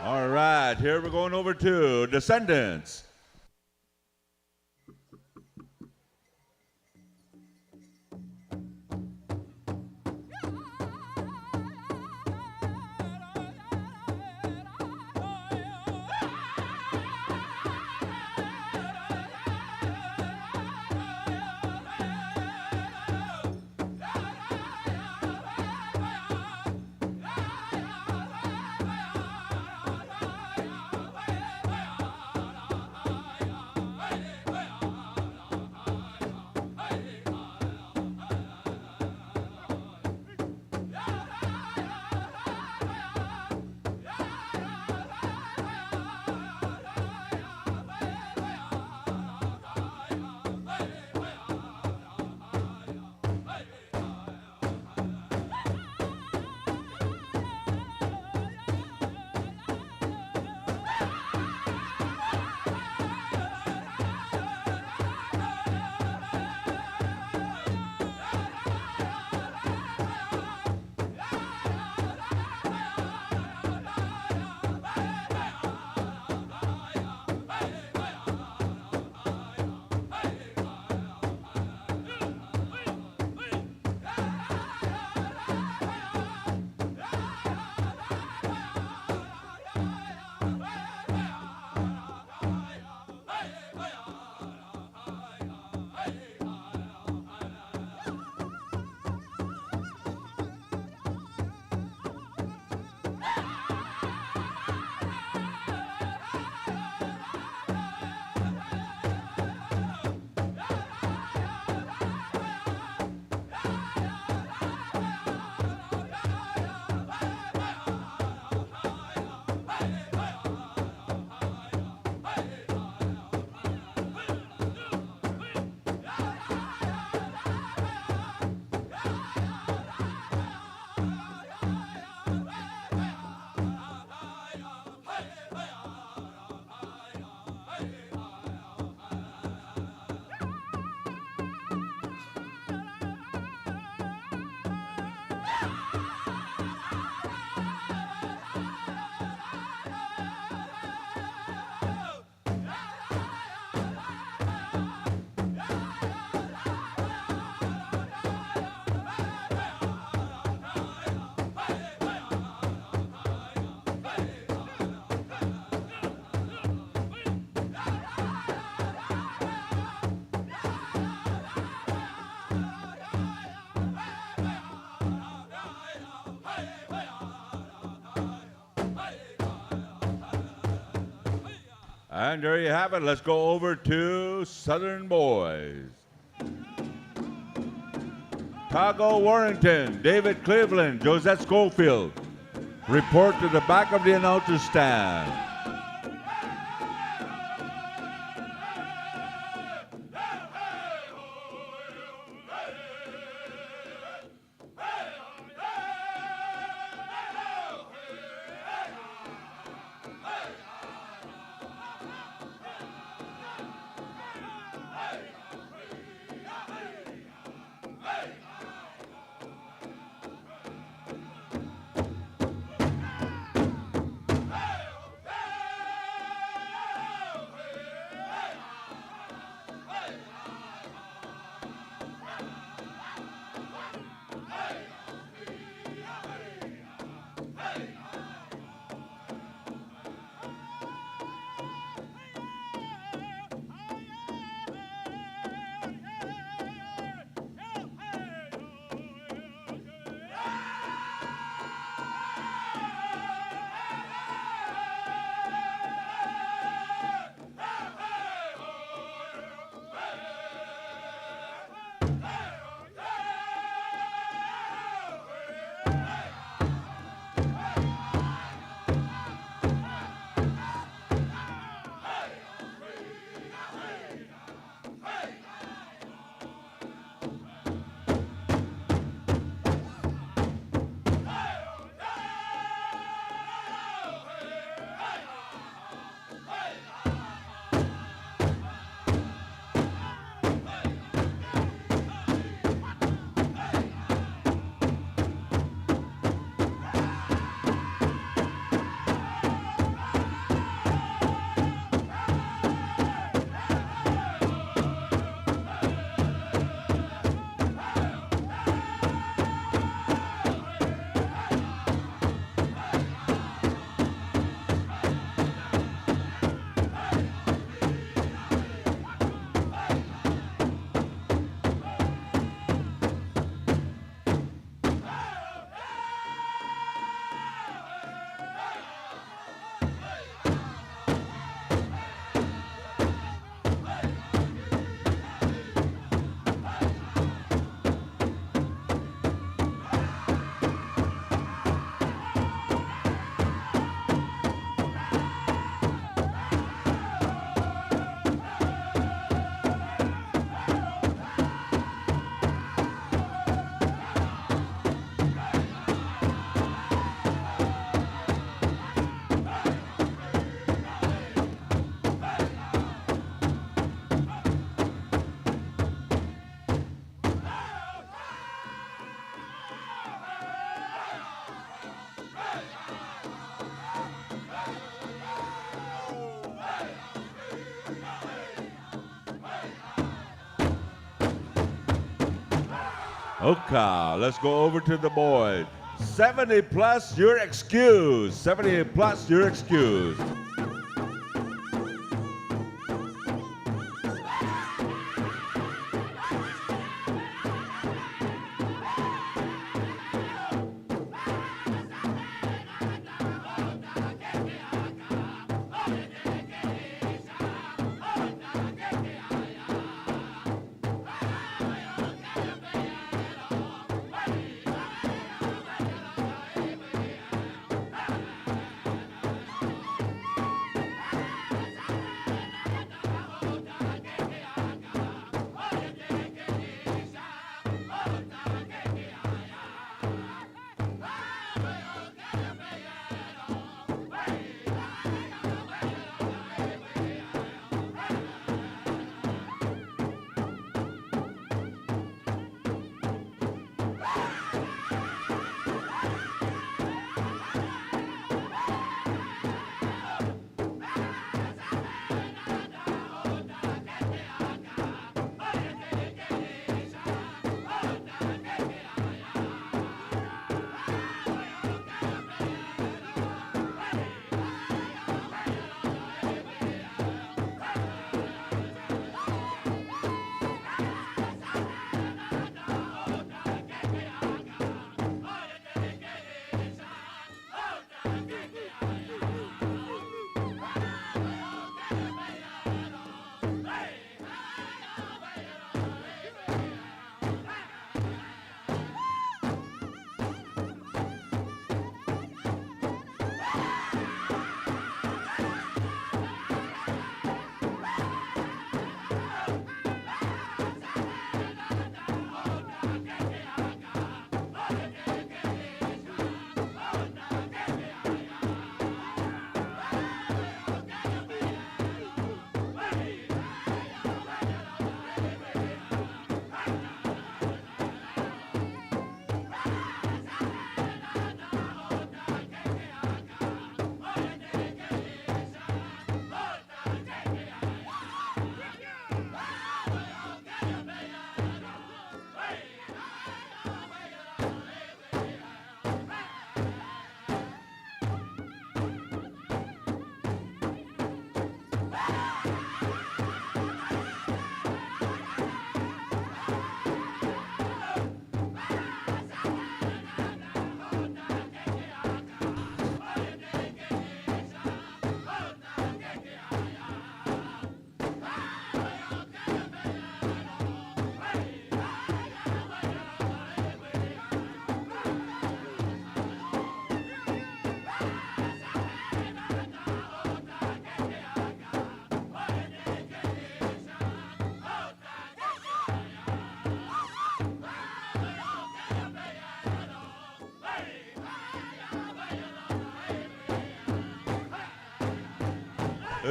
All right, here we're going over to Descendants. And there you have it. Let's go over to Southern Boys. Tago Warrington, David Cleveland, Josette Schofield. Report to the back of the announcer stand. Okay, let's go over to the boys. 70 plus, you're excused. 70 plus, you're excused.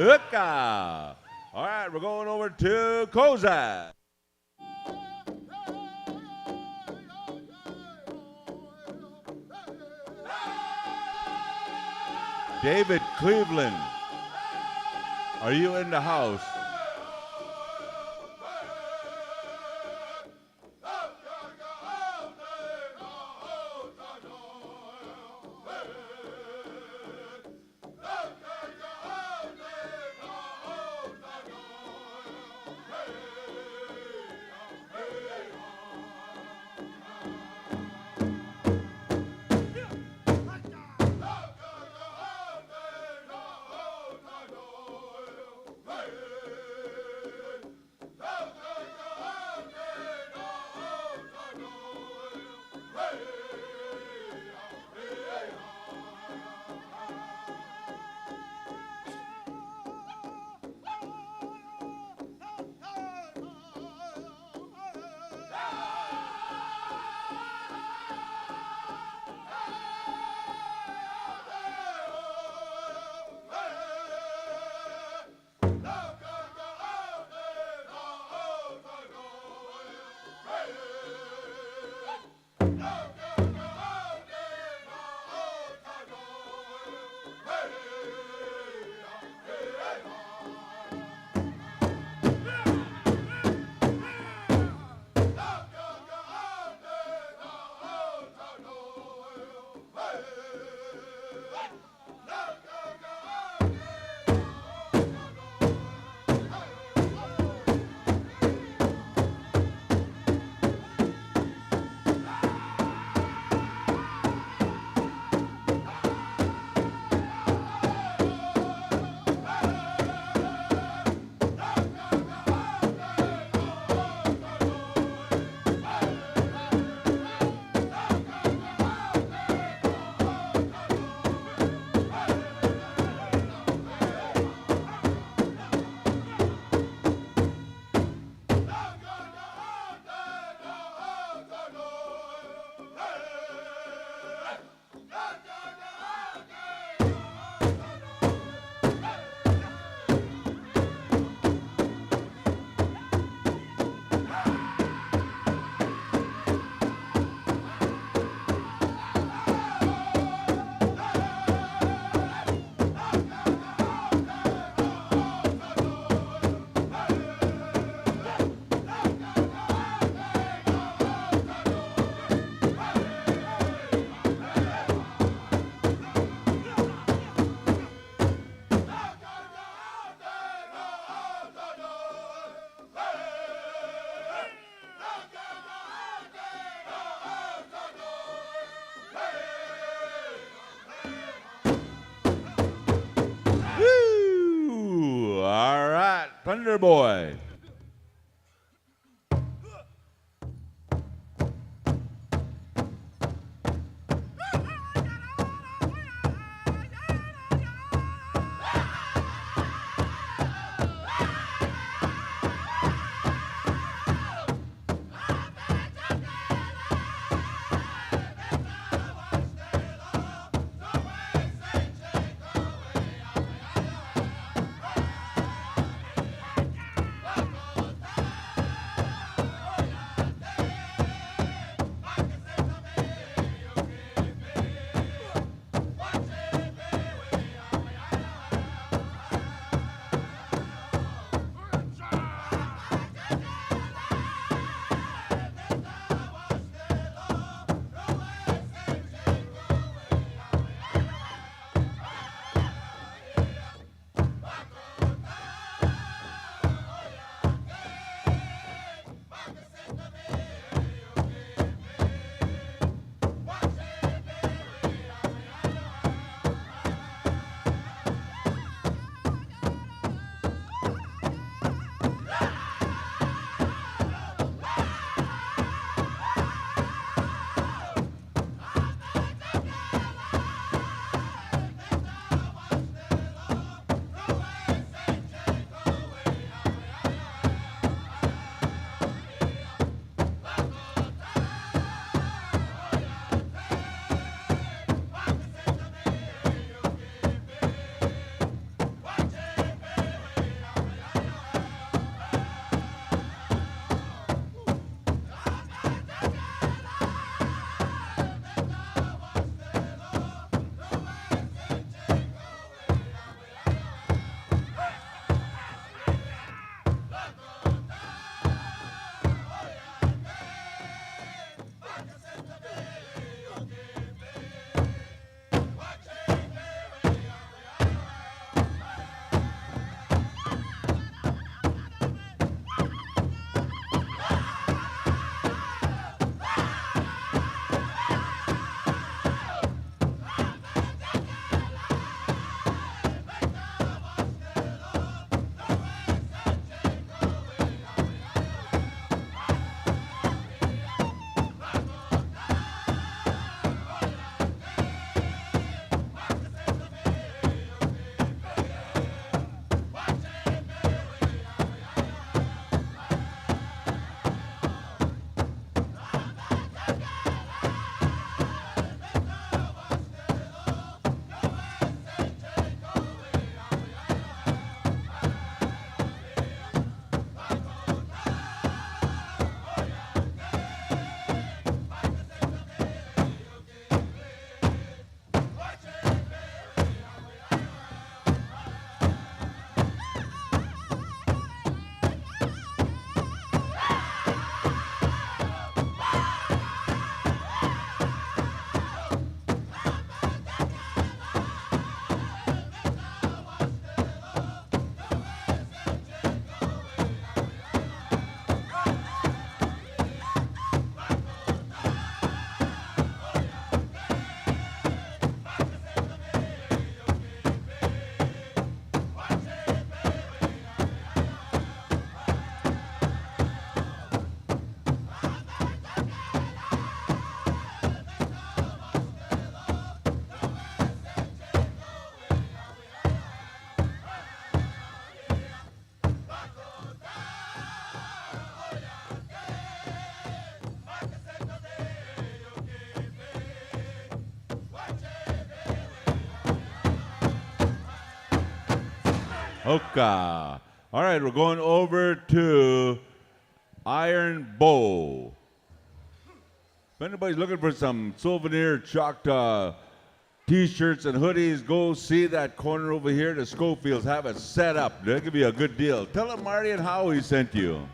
Uka. All right, we're going over to Kozak. David Cleveland, are you in the house? Thunder Boy. Hoka. All right, we're going over to Iron Bowl. If anybody's looking for some souvenir Choctaw T-shirts and hoodies, go see that corner over here. The Schofields have it set up. They'll give you a good deal. Tell them Marty and Howie sent you.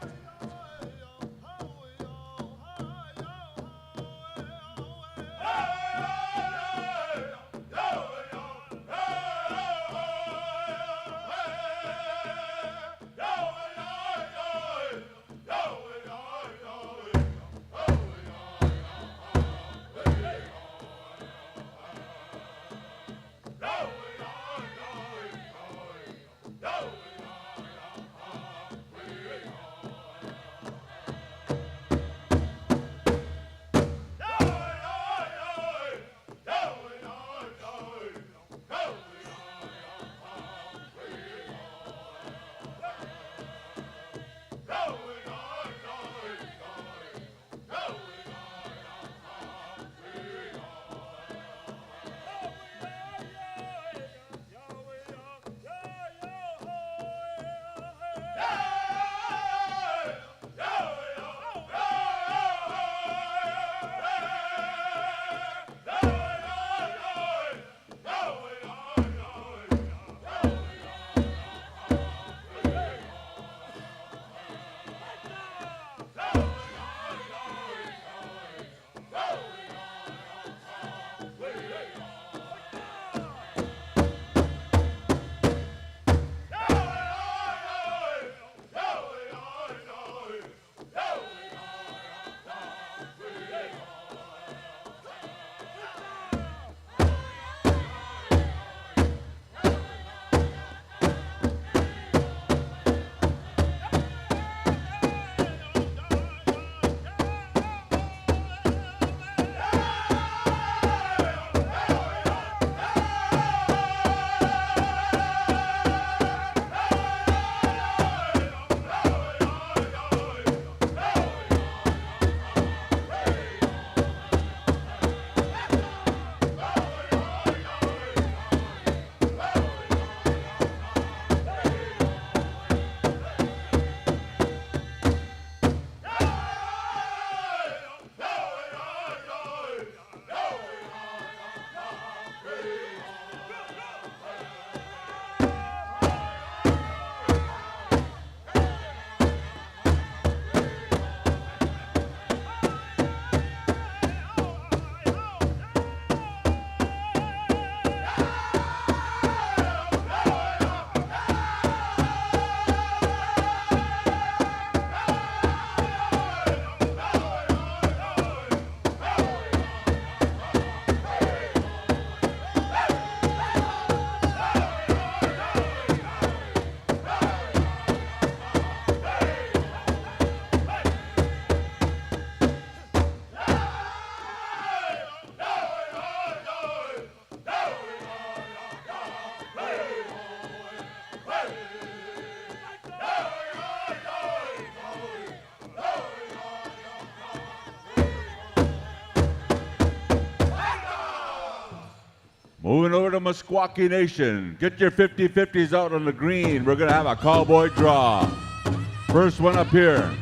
Moving over to Meskwaki Nation. Get your 50-50s out on the green. We're going to have a cowboy draw. First one up here.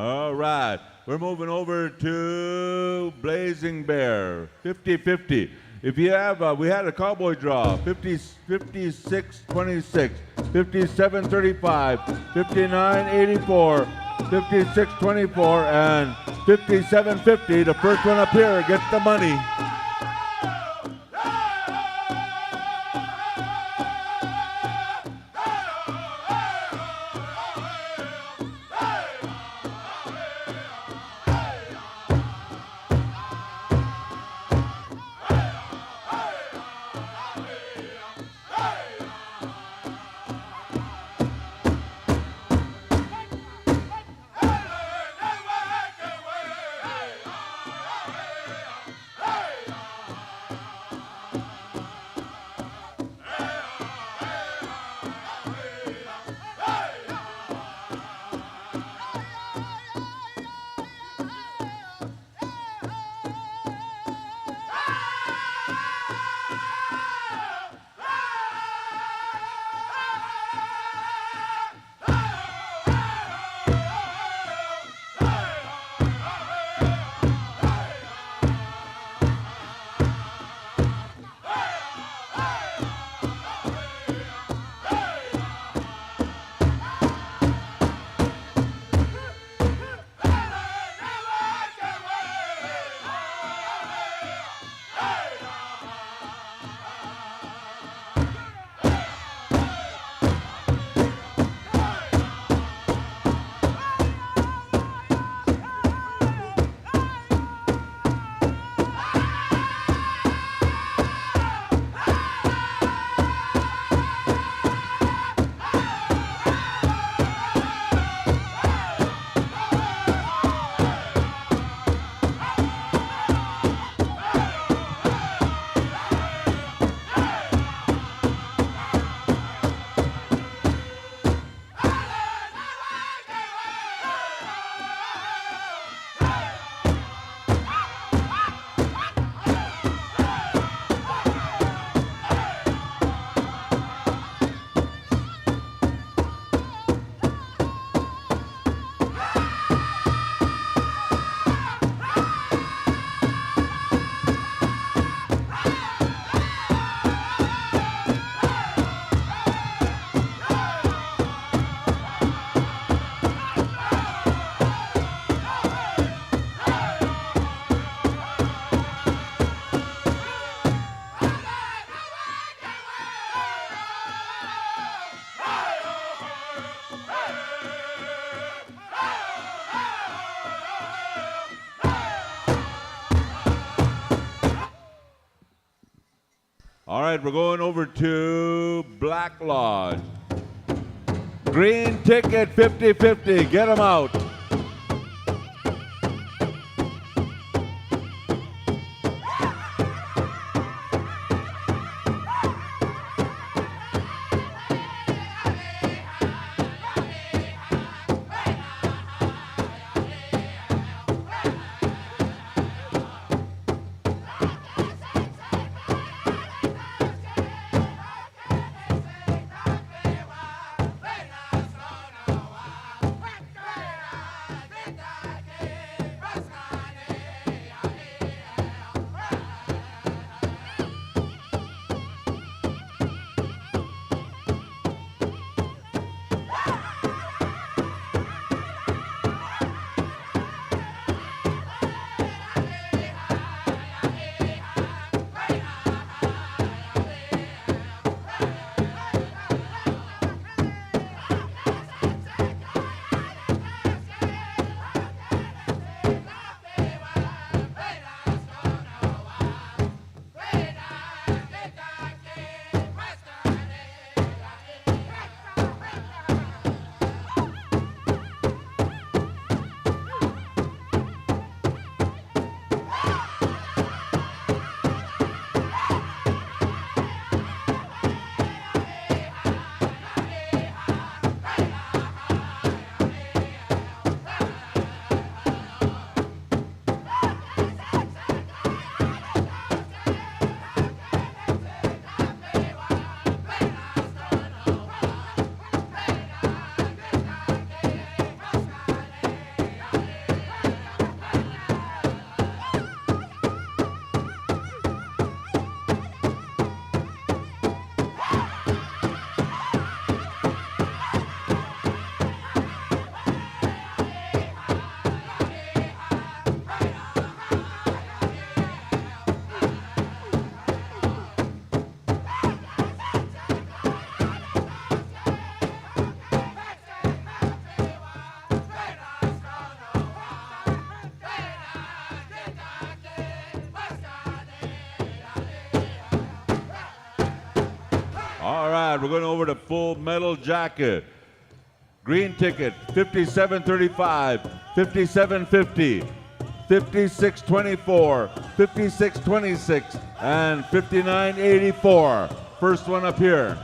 All right. We're moving over to Blazing Bear, 50-50. If you have, we had a cowboy draw, 56-26, 57-35, 59-84, 56-24, and 57-50. The first one up here gets the money. All right, we're going over to Black Lodge. Green ticket, 50-50. Get them out. All right, we're going over to Full Metal Jacket. Green ticket, 57.35, 57.50, 56.24, 56.26, and 59.84. First one up here.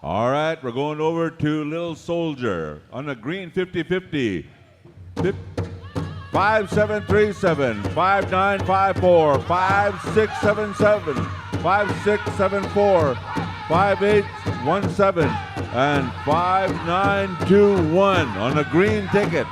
All right, we're going over to Little Soldier on the green 50-50. 5737, 5954, 5677, 5674, 5817, and 5921 on the green ticket.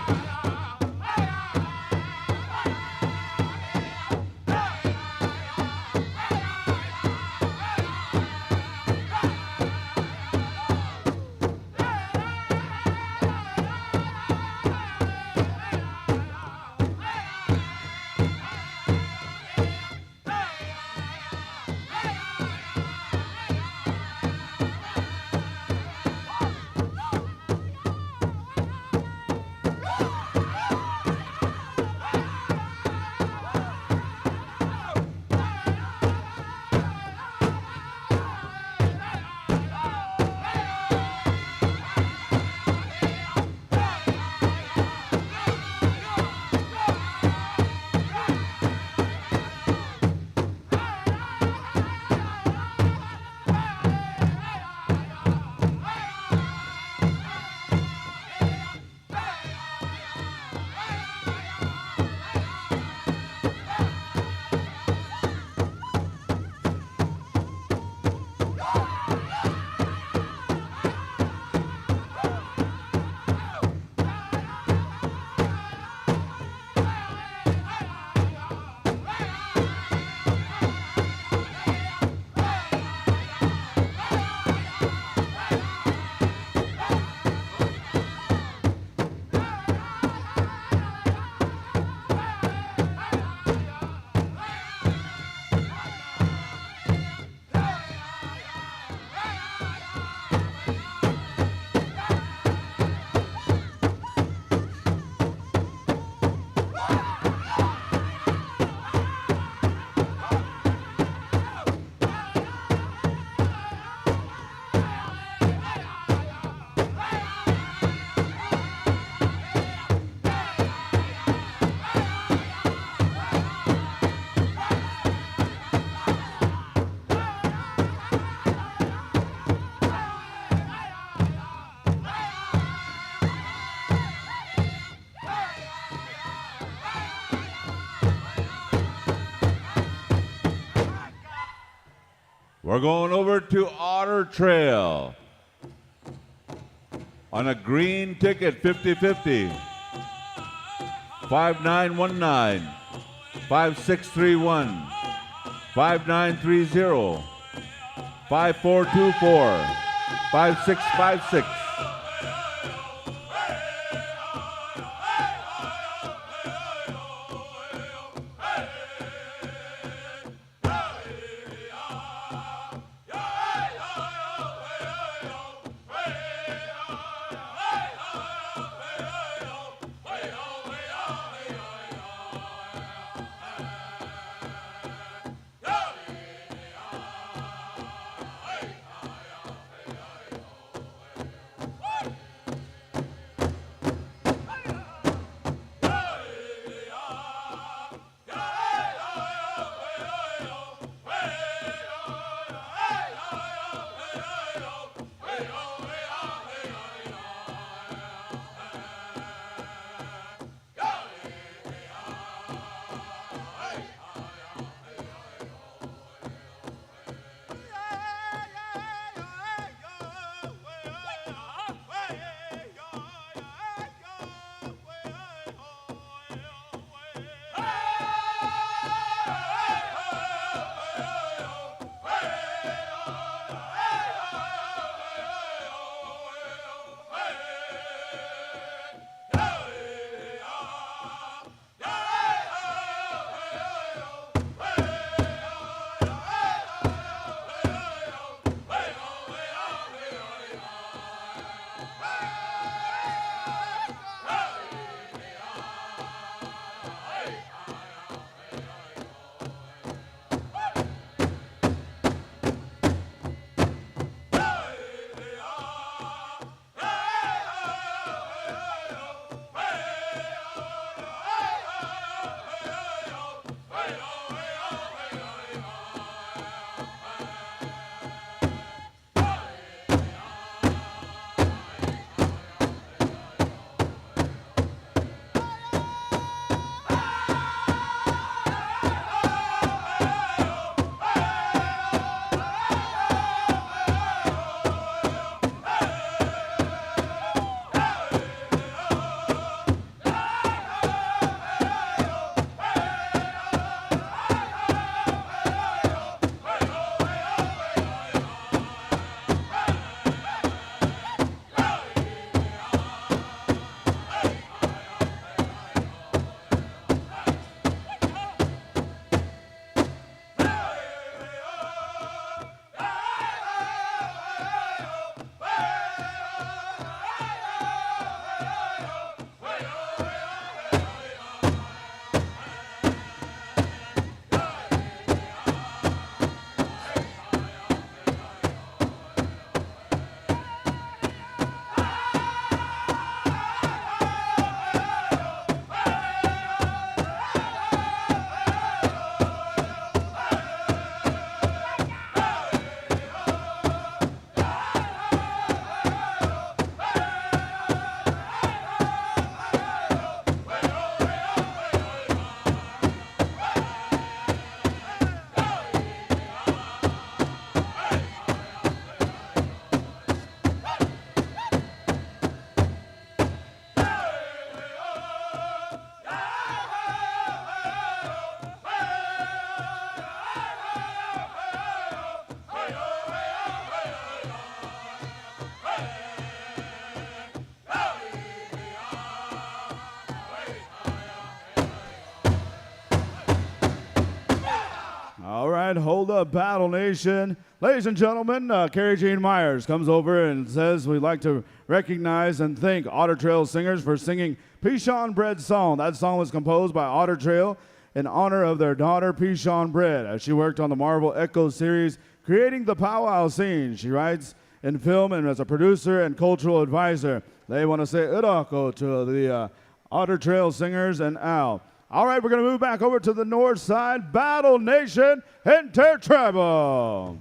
We're going over to Otter Trail. On a green ticket, 50-50. 5919, 5631, 5930, 5424, 5656. All right, hold up, Battle Nation. Ladies and gentlemen, Carrie Jean Myers comes over and says we'd like to recognize and thank Otter Trail singers for singing Peashon Bread Song. That song was composed by Otter Trail in honor of their daughter, Peashon Bread, as she worked on the Marvel Echo series, creating the Pow Wow scene. She writes in film and as a producer and cultural advisor. They want to say Irako to the Otter Trail singers and Al. All right, we're going to move back over to the north side. Battle Nation Intertribal.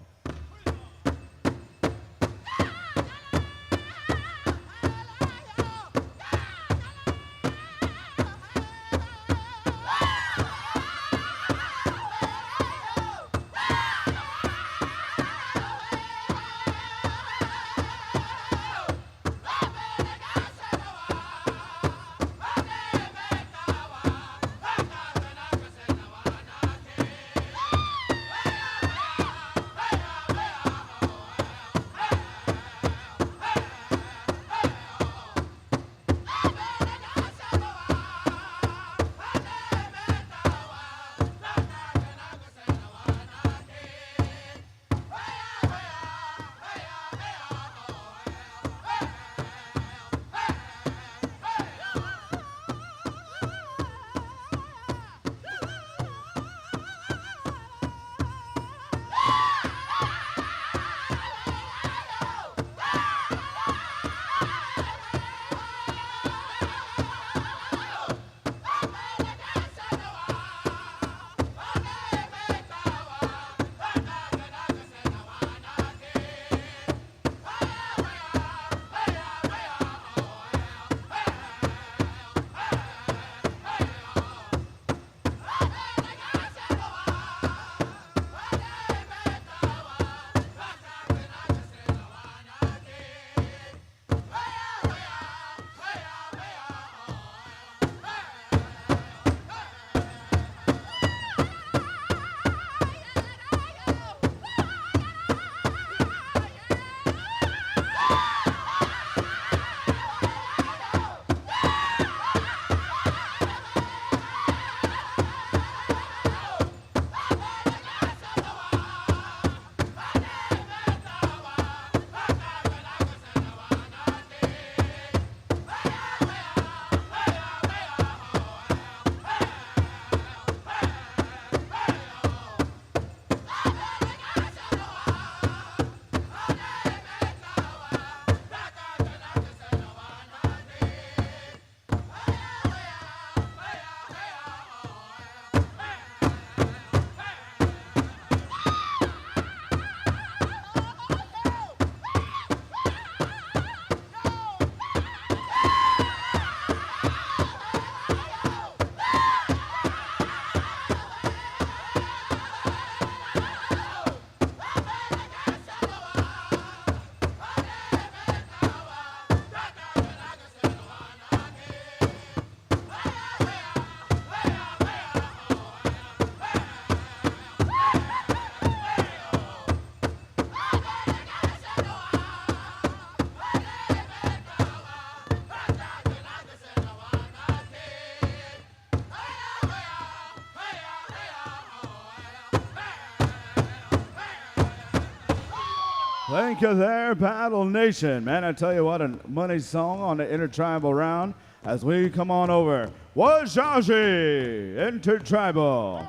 Thank you there, Battle Nation. Man, I tell you what, a money song on the intertribal round as we come on over. Wajaji, intertribal.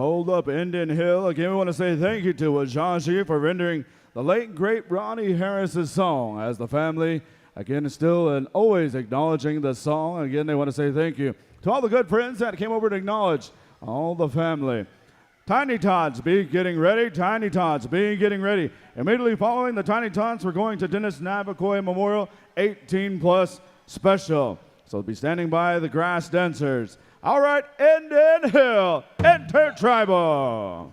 Hold up, Indian Hill. Again, we want to say thank you to Wajaji for rendering the late, great Ronnie Harris's song. As the family, again, still and always acknowledging the song. Again, they want to say thank you to all the good friends that came over to acknowledge all the family. Tiny Tots, be getting ready. Tiny Tots, be getting ready. Immediately following the Tiny Tots, we're going to Dennis Naoya Memorial 18+ special. So be standing by the grass dancers. All right, Indian Hill, intertribal.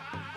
Yeah!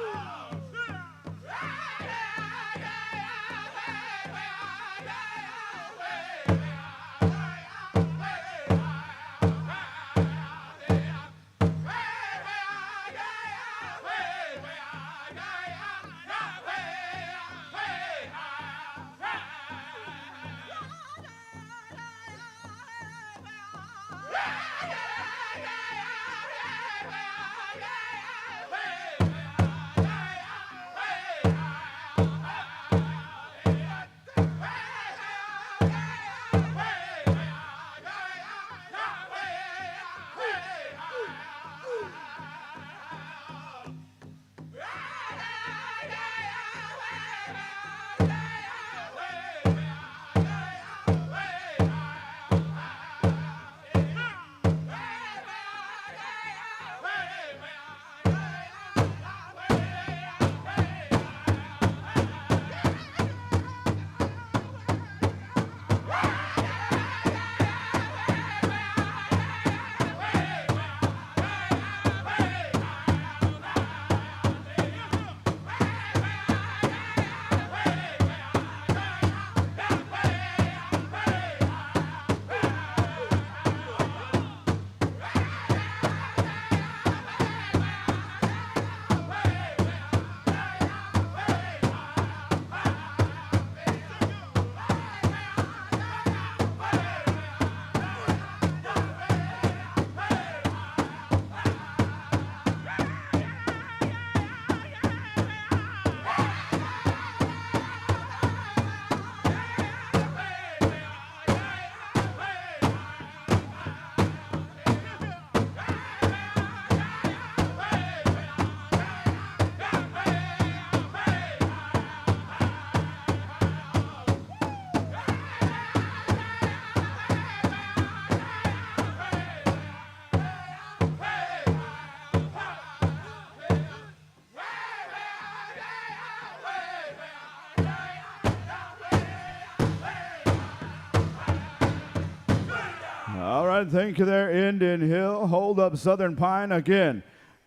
right, thank you there, Indian Hill. Hold up Southern Pine again.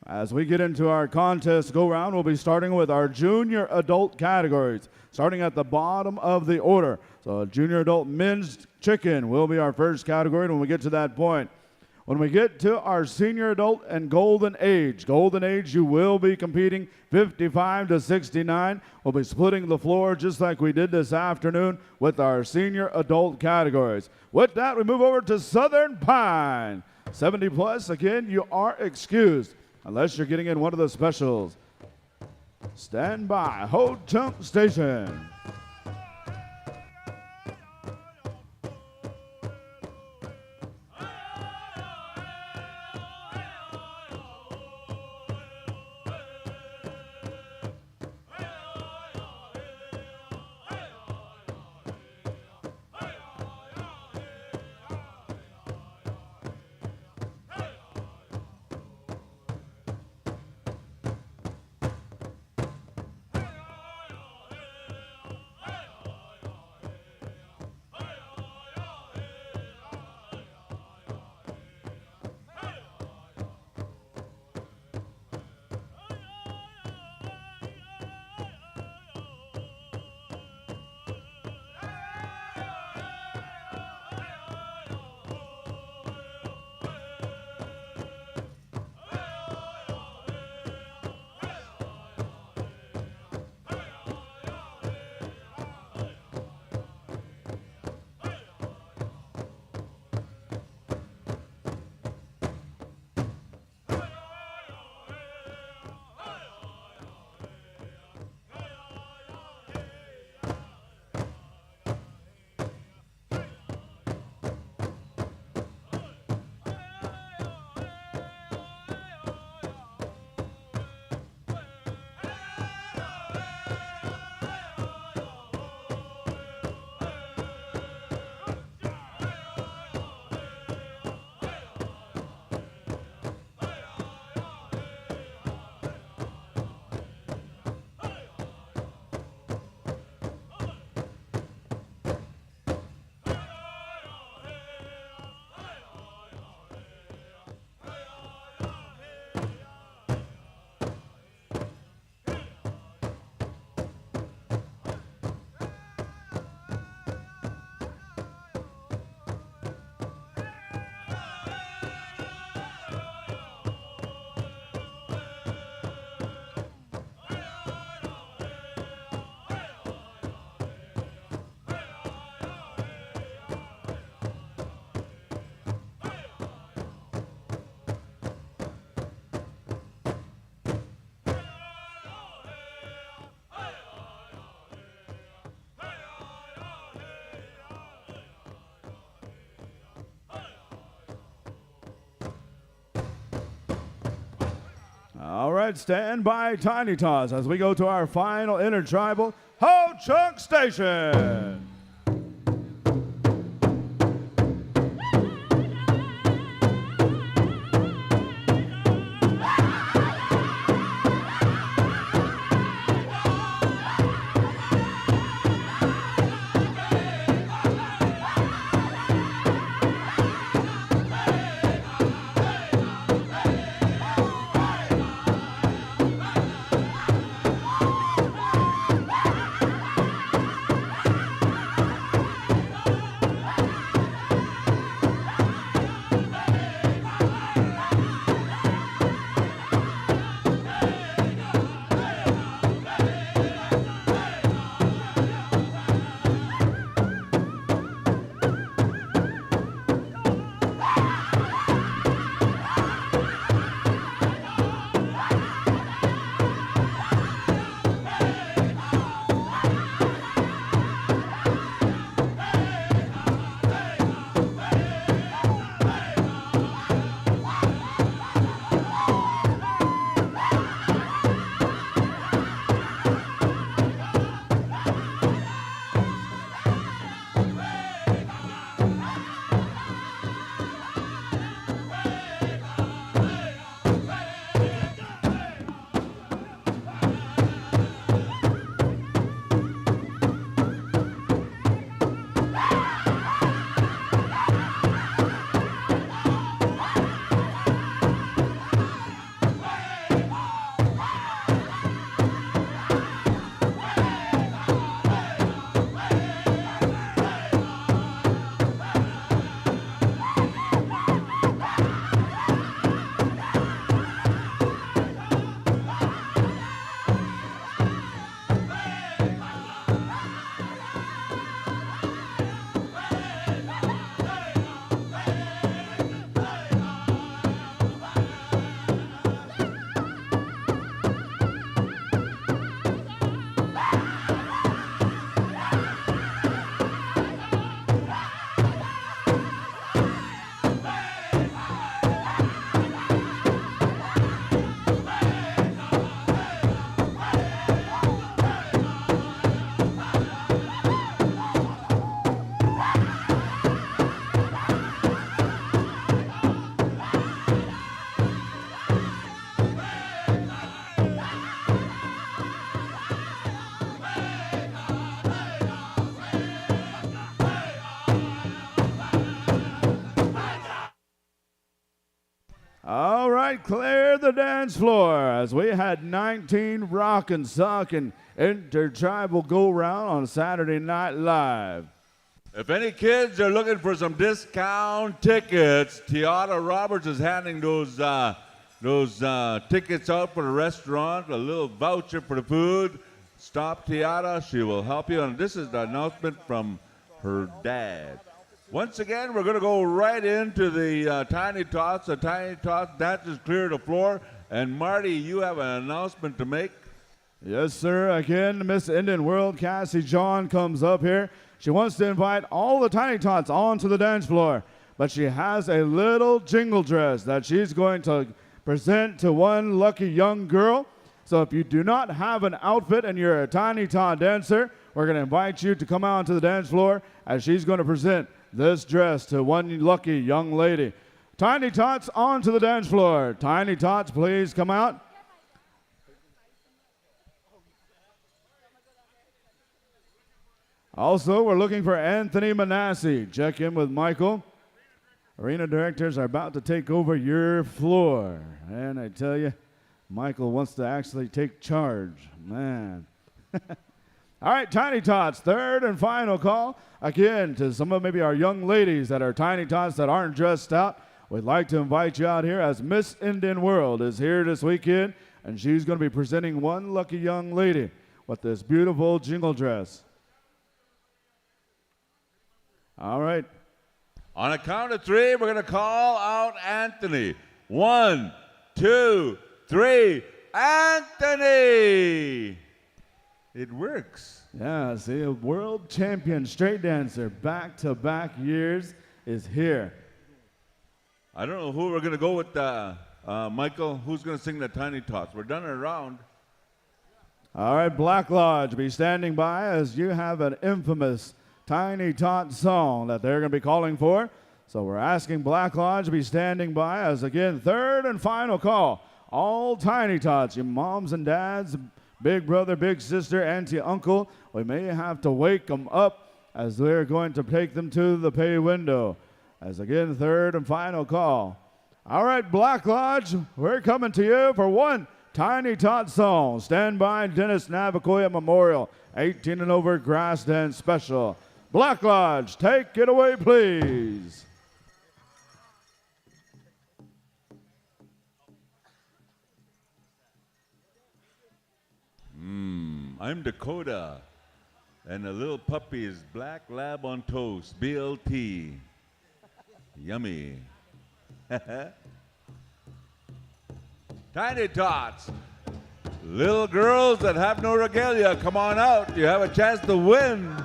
As we get into our contest go-round, we'll be starting with our junior adult categories, starting at the bottom of the order. So junior adult men's chicken will be our first category when we get to that point. When we get to our senior adult and golden age, you will be competing 55 to 69. We'll be splitting the floor just like we did this afternoon with our senior adult categories. With that, we move over to Southern Pine. 70 plus, again, you are excused unless you're getting in one of the specials. Stand by, Ho Chunk Station. All right, stand by, Tiny Tots, as we go to our final intertribal Ho Chunk Station. All right, clear the dance floor as we had 19 rockin' sockin' intertribal go round on Saturday Night Live. If any kids are looking for some discount tickets, Tiana Roberts is handing those tickets out for the restaurant, a little voucher for the food. Stop Tiana, she will help you. And this is the announcement from her dad. Once again, we're going to go right into the Tiny Tots. The Tiny Tots dancers clear the floor. And Marty, you have an announcement to make. Yes, sir. Again, Miss Indian World, Cassie John, comes up here. She wants to invite all the Tiny Tots onto the dance floor, but she has a little jingle dress that she's going to present to one lucky young girl. So if you do not have an outfit and you're a Tiny Tot dancer, we're going to invite you to come out to the dance floor as she's going to present this dress to one lucky young lady. Tiny Tots onto the dance floor. Tiny Tots, please come out. Also, we're looking for Anthony Manasseh. Check in with Michael. Arena directors are about to take over your floor. And I tell you, Michael wants to actually take charge. Man. All right, Tiny Tots, third and final call. Again, to some of maybe our young ladies that are Tiny Tots that aren't dressed out, we'd like to invite you out here as Miss Indian World is here this weekend, and she's going to be presenting one lucky young lady with this beautiful jingle dress. All right. On a count of three, we're going to call out Anthony. 1, 2, 3. Anthony! It works. Yeah, see, a world champion straight dancer, back-to-back years, is here. I don't know who we're going to go with, Michael. Who's going to sing the Tiny Tots? We're done around. All right, Black Lodge, be standing by as you have an infamous Tiny Tot song that they're going to be calling for. So we're asking Black Lodge to be standing by as, again, third and final call. All Tiny Tots, your moms and dads, big brother, big sister, auntie, uncle, we may have to wake them up as we're going to take them to the pay window. As again, third and final call. All right, Black Lodge, we're coming to you for one Tiny Tot song. Stand by, Dennis Naoya Memorial, 18 and over grass dance special. Black Lodge, take it away, please. I'm Dakota, and the little puppy is Black Lab on Toast, BLT. Yummy. Tiny Tots, little girls that have no regalia, come on out. You have a chance to win.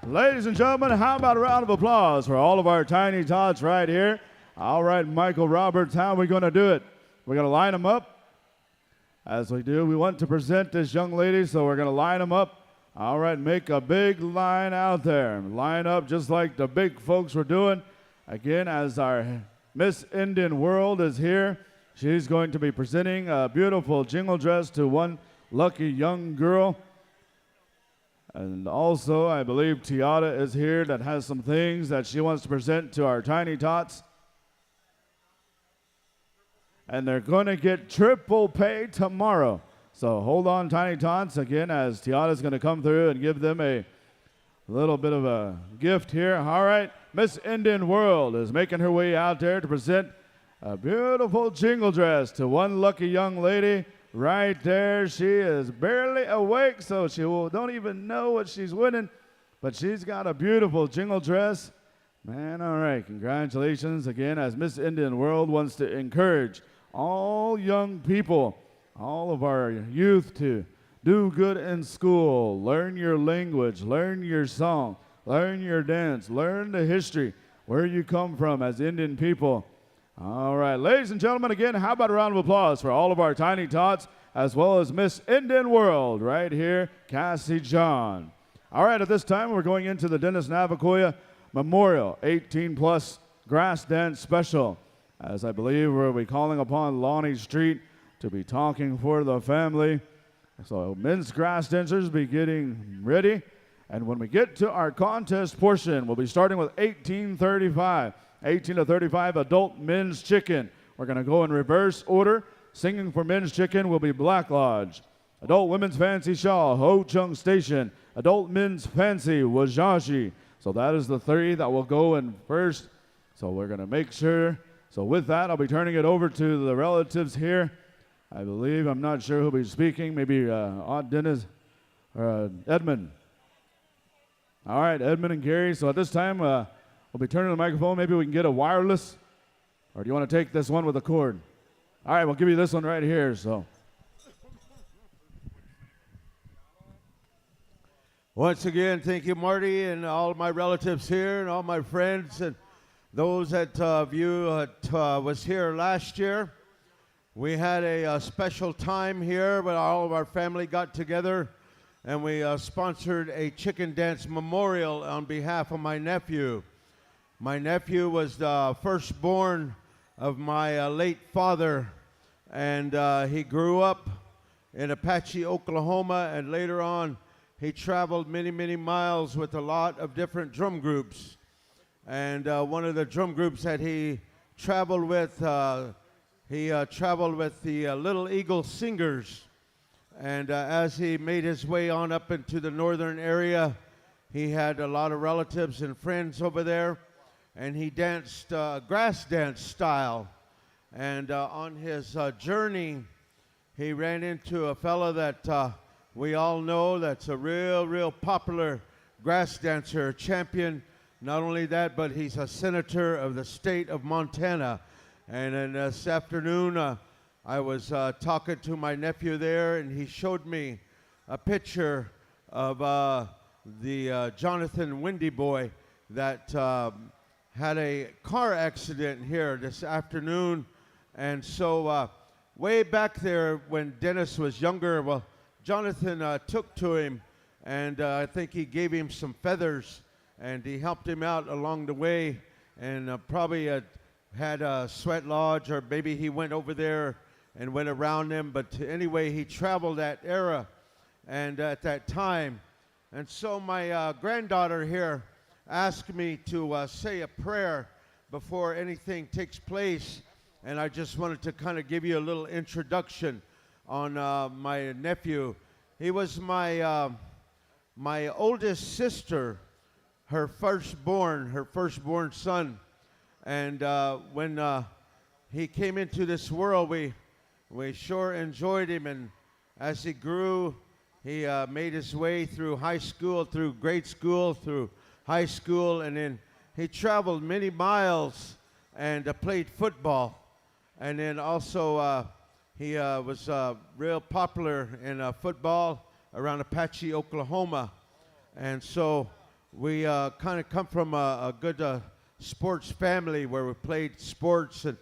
Ladies and gentlemen, how about a round of applause for all of our tiny tots right here? All right, Michael Roberts, how are we going to do it? We're going to line them up. As we do, we want to present this young lady, so we're going to line them up. All right, make a big line out there. Line up just like the big folks were doing. Again, as our Miss Indian World is here, she's going to be presenting a beautiful jingle dress to one lucky young girl. And also, I believe Tiara is here that has some things that she wants to present to our tiny tots. And they're going to get triple pay tomorrow. So hold on, tiny tots, again, as Tiara's going to come through and give them a little bit of a gift here. All right, Miss Indian World is making her way out there to present a beautiful jingle dress to one lucky young lady. Right there, she is barely awake, so she don't even know what she's winning, but she's got a beautiful jingle dress. Man, all right, congratulations again, as Miss Indian World wants to encourage all young people, all of our youth to do good in school, learn your language, learn your song, learn your dance, learn the history, where you come from as Indian people. All right, ladies and gentlemen, again, how about a round of applause for all of our tiny tots, as well as Miss Indian World right here, Cassie John. All right, at this time, we're going into the Dennis Navacoya Memorial 18-plus grass dance special, as I believe we'll be calling upon Lonnie Street to be talking for the family. So men's grass dancers be getting ready. And when we get to our contest portion, we'll be starting with 1835. 18 to 35 adult men's chicken. We're going to go in reverse order. Singing for men's chicken will be Black Lodge. Adult women's fancy shawl, Ho Chung Station. Adult men's fancy, Wajaji. So that is the three that will go in first. So we're going to make sure. So with that, I'll be turning it over to the relatives here. I believe, I'm not sure who'll be speaking. Maybe Aunt Dennis or Edmund. All right, Edmund and Gary. So at this time, we'll be turning the microphone. Maybe we can get a wireless. Or do you want to take this one with a cord? All right, we'll give you this one right here. So, once again, thank you, Marty, and all my relatives here, and all my friends, and those that was here last year. We had a special time here where all of our family got together, and we sponsored a chicken dance memorial on behalf of my nephew. My nephew was the firstborn of my late father, and he grew up in Apache, Oklahoma, and later on he traveled many, many miles with a lot of different drum groups. And one of the drum groups that he traveled with, traveled with the Little Eagle Singers. And as he made his way on up into the northern area, he had a lot of relatives and friends over there. And he danced grass dance style. And on his journey, he ran into a fella that we all know that's a real popular grass dancer, champion. Not only that, but he's a senator of the state of Montana. And then this afternoon, I was talking to my nephew there, and he showed me a picture of the Jonathan Windy Boy that had a car accident here this afternoon. And so way back there when Dennis was younger, well, Jonathan took to him, and I think he gave him some feathers, and he helped him out along the way, and probably had a sweat lodge, or maybe he went over there and went around him. But anyway, he traveled that era and at that time. And so my granddaughter here asked me to say a prayer before anything takes place. And I just wanted to kind of give you a little introduction on my nephew. He was my oldest sister, her firstborn son. And when he came into this world, we sure enjoyed him. And as he grew, he made his way through high school, through grade school, through high school, and then he traveled many miles and played football. And then also he was real popular in football around Apache, Oklahoma. And so we kind of come from a good sports family where we played sports and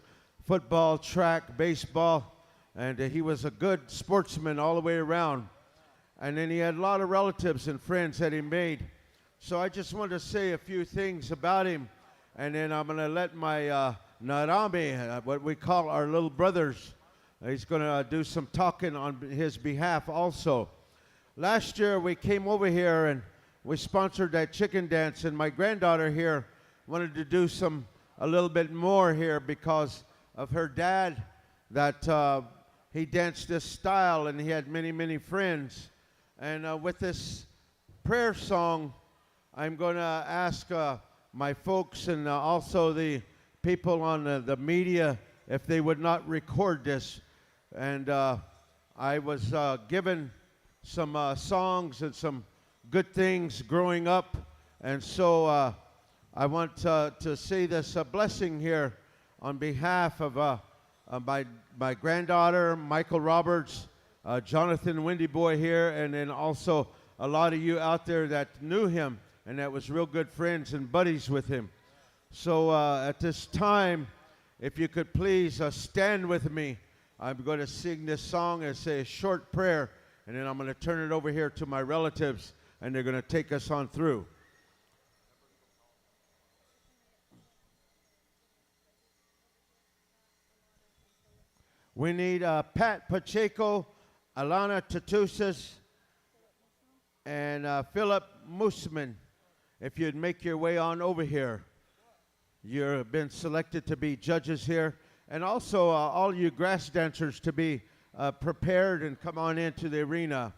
football, track, baseball, and he was a good sportsman all the way around. And then he had a lot of relatives and friends that he made. So I just wanted to say a few things about him, and then I'm going to let my Narame, what we call our little brothers, he's going to do some talking on his behalf also. Last year we came over here and we sponsored that chicken dance, and my granddaughter here wanted to do a little bit more here because of her dad, that he danced this style and he had many, many friends. And with this prayer song, I'm going to ask my folks and also the people on the media if they would not record this. And I was given some songs and some good things growing up. And so I want to say this blessing here on behalf of my granddaughter, Michael Roberts, Jonathan Windy Boy here, and then also a lot of you out there that knew him and that was real good friends and buddies with him. So at this time, if you could please stand with me, I'm going to sing this song and say a short prayer, and then I'm going to turn it over here to my relatives, and they're going to take us on through. We need Pat Pacheco, Alana Tatusas, and Philip Moosman. If you'd make your way on over here. You've been selected to be judges here. And also all you grass dancers to be prepared and come on into the arena.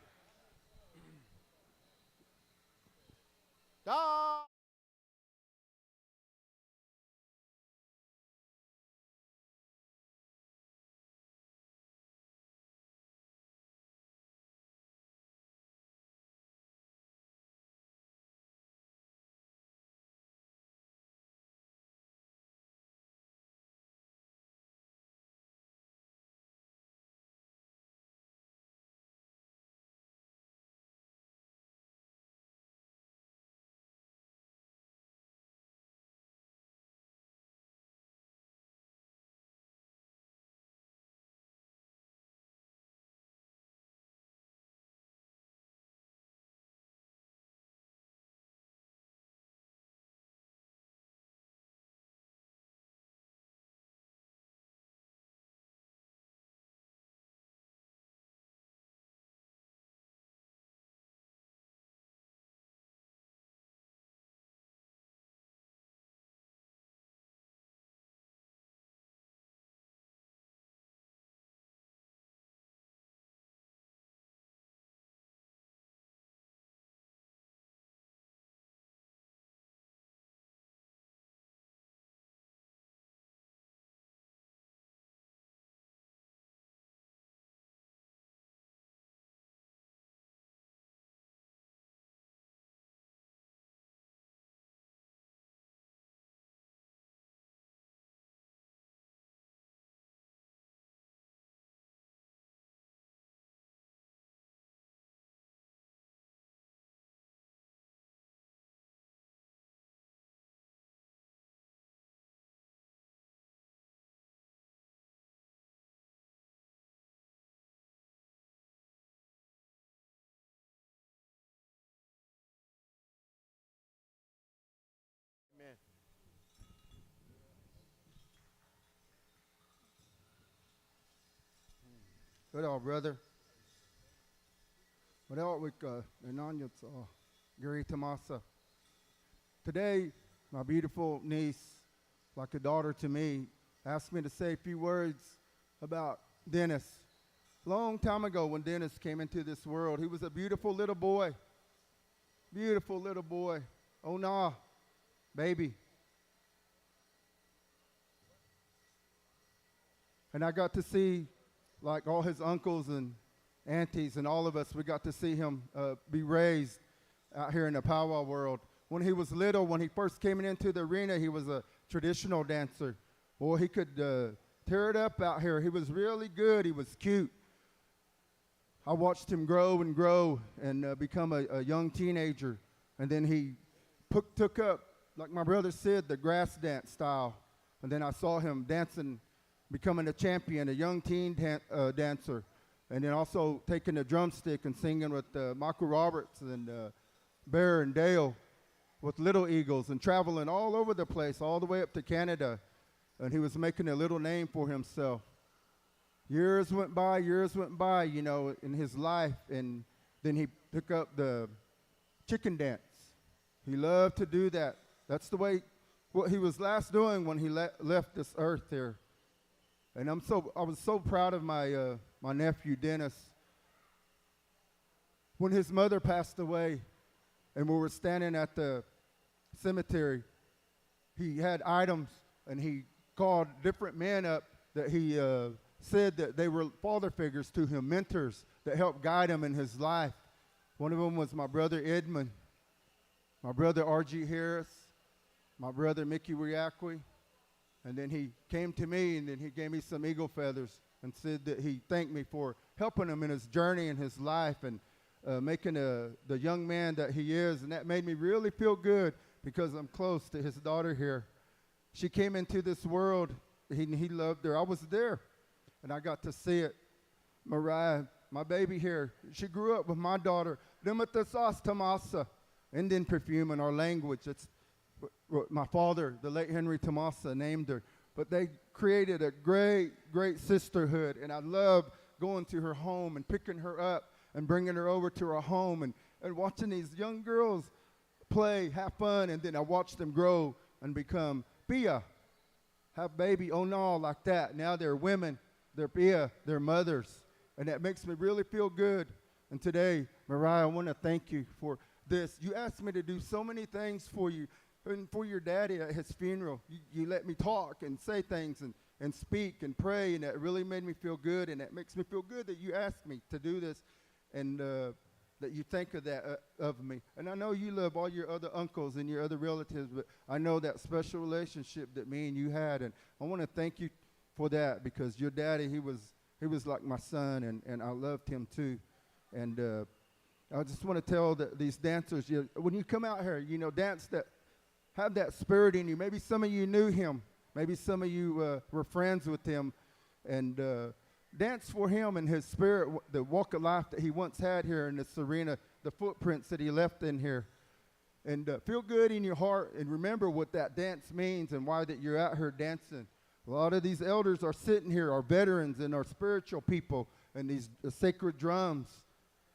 Good old brother. Without with Nananya Gary Tamasa. Today, my beautiful niece, like a daughter to me, asked me to say a few words about Dennis. Long time ago when Dennis came into this world, he was a beautiful little boy. Beautiful little boy. Oh, nah, baby. And I got to see, like all his uncles and aunties and all of us, we got to see him be raised out here in the Pow Wow world. When he was little, when he first came into the arena, he was a traditional dancer. Boy, he could tear it up out here. He was really good. He was cute. I watched him grow and become a young teenager. And then he took up, like my brother said, the grass dance style. And then I saw him dancing, becoming a champion, a young teen dancer. And then also taking the drumstick and singing with Michael Roberts and Bear and Dale with Little Eagles and traveling all over the place, all the way up to Canada. And he was making a little name for himself. Years went by, you know, in his life. And then he took up the chicken dance. He loved to do that. That's the way, what he was last doing when he left this earth here. And I was so proud of my my nephew Dennis. When his mother passed away, and we were standing at the cemetery, he had items, and he called different men up that he said that they were father figures to him, mentors that helped guide him in his life. One of them was my brother Edmund, my brother R.G. Harris, my brother Mickey Riacqui. And then he came to me, and then he gave me some eagle feathers and said that he thanked me for helping him in his journey in his life and making the young man that he is. And that made me really feel good because I'm close to his daughter here. She came into this world. He loved her. I was there, and I got to see it. Mariah, my baby here, she grew up with my daughter. Limatasas Tamasa, Indian perfume in our language. It's my father, the late Henry Tamasa, named her. But they created a great, great sisterhood, and I loved going to her home and picking her up and bringing her over to our home and watching these young girls play, have fun, and then I watched them grow and become Pia, have baby, oh no, like that. Now they're women, they're Pia, they're mothers, and that makes me really feel good. And today, Mariah, I want to thank you for this. You asked me to do so many things for you. And for your daddy at his funeral, you let me talk and say things and speak and pray, and that really made me feel good, and that makes me feel good that you asked me to do this and that you think of that of me. And I know you love all your other uncles and your other relatives, but I know that special relationship that me and you had, and I want to thank you for that because your daddy, he was like my son, and I loved him too. And I just want to tell these dancers, when you come out here, you know, dance that. Have that spirit in you. Maybe some of you knew him. Maybe some of you were friends with him. And dance for him and his spirit, the walk of life that he once had here in this arena, the footprints that he left in here. And feel good in your heart and remember what that dance means and why that you're out here dancing. A lot of these elders are sitting here, our veterans and our spiritual people and these sacred drums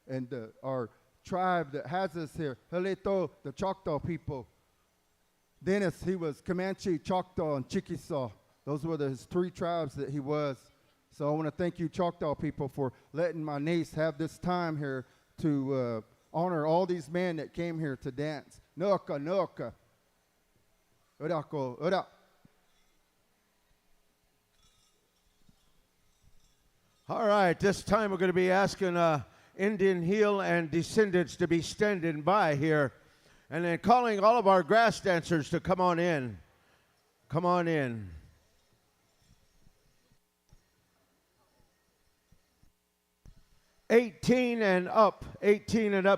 and our tribe that has us here. Heleto, the Choctaw people. Dennis, he was Comanche, Choctaw, and Chickasaw. Those were his three tribes that he was. So I want to thank you, Choctaw people, for letting my niece have this time here to honor all these men that came here to dance. Noka, noka. Urako, ura. All right, this time we're going to be asking Indian Heel and descendants to be standing by here. And then calling all of our grass dancers to come on in. Come on in. '18 and up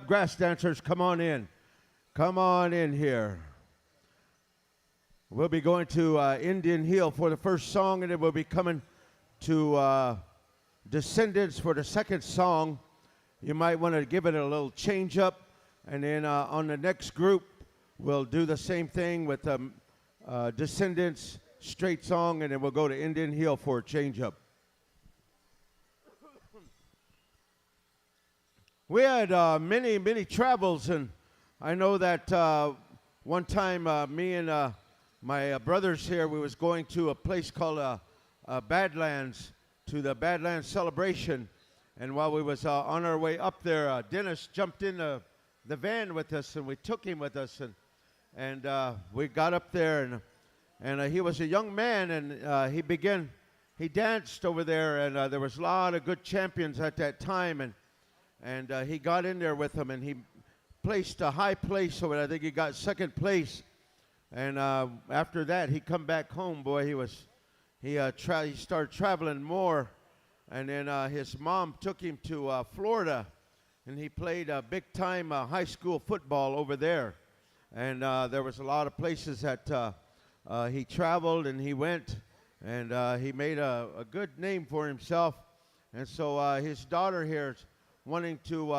grass dancers, come on in. Come on in here. We'll be going to Indian Heel for the first song, and then we'll be coming to Descendants for the second song. You might want to give it a little change up. And then on the next group, we'll do the same thing with Descendants, straight song, and then we'll go to Indian Heel for a change-up. We had many, many travels, and I know that one time me and my brothers here, we was going to a place called Badlands, to the Badlands celebration. And while we was on our way up there, Dennis jumped in the van with us, and we took him with us, and we got up there, and he was a young man, and he danced over there, and there was a lot of good champions at that time, and he got in there with them, and he placed a high place over there. I think he got second place, and after that, he come back home, boy. He started traveling more, and then his mom took him to Florida. And he played big-time high school football over there. And there was a lot of places that he traveled and he went, and he made a good name for himself. And so his daughter here is wanting to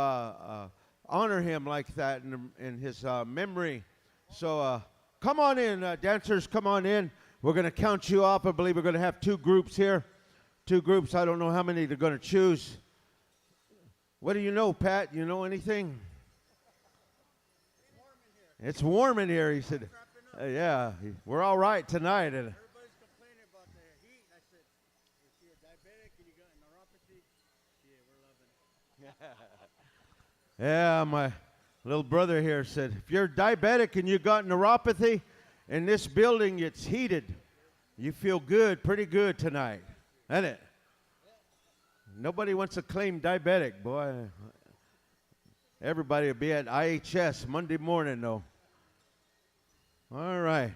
honor him like that in his memory. So come on in, dancers, come on in. We're going to count you off. I believe we're going to have 2 groups here. 2 groups. I don't know how many they're going to choose. What do you know, Pat? You know anything? It's warm in here, he said. Yeah, we're all right tonight. And Everybody's complaining about the heat. I said, if you're diabetic and you got neuropathy, yeah, we're loving it. yeah, my little brother here said, if you're diabetic and you got neuropathy, in this building it's heated. You feel good, pretty good tonight, isn't it? Nobody wants to claim diabetic, boy. Everybody will be at IHS Monday morning, though. All right.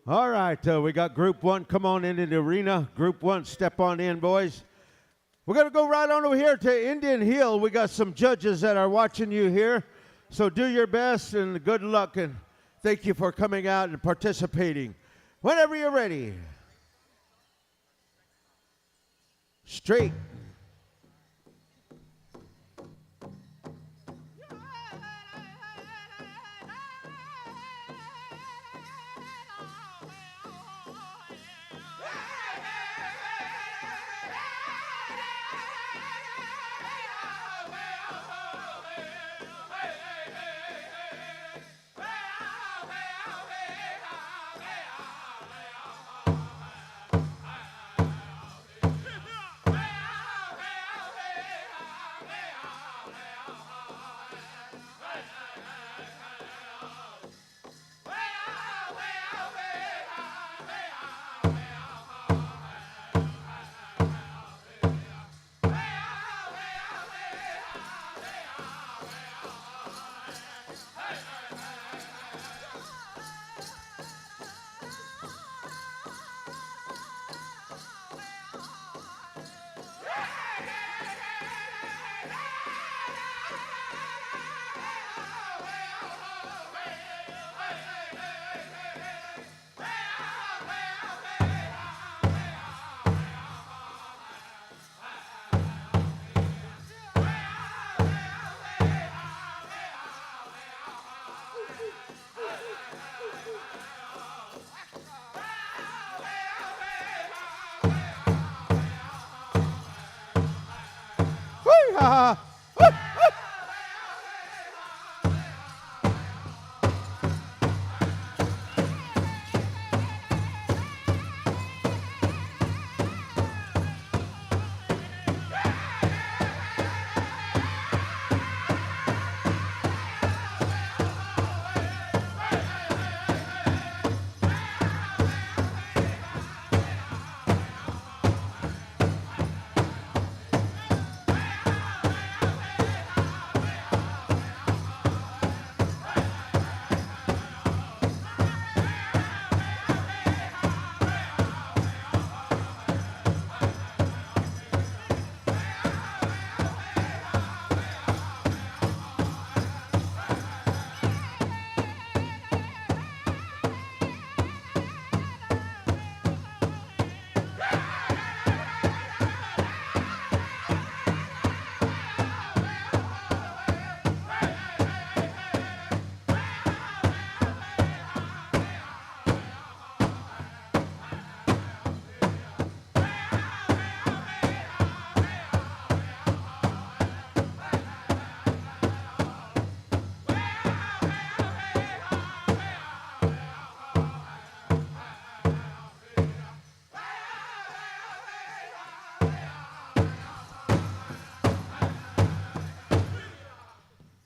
All right, we got Group 1. Come on into the arena. Group 1, step on in, boys. We're going to go right on over here to Indian Hill. We got some judges that are watching you here. So do your best and good luck, and thank you for coming out and participating. Whenever you're ready. Straight.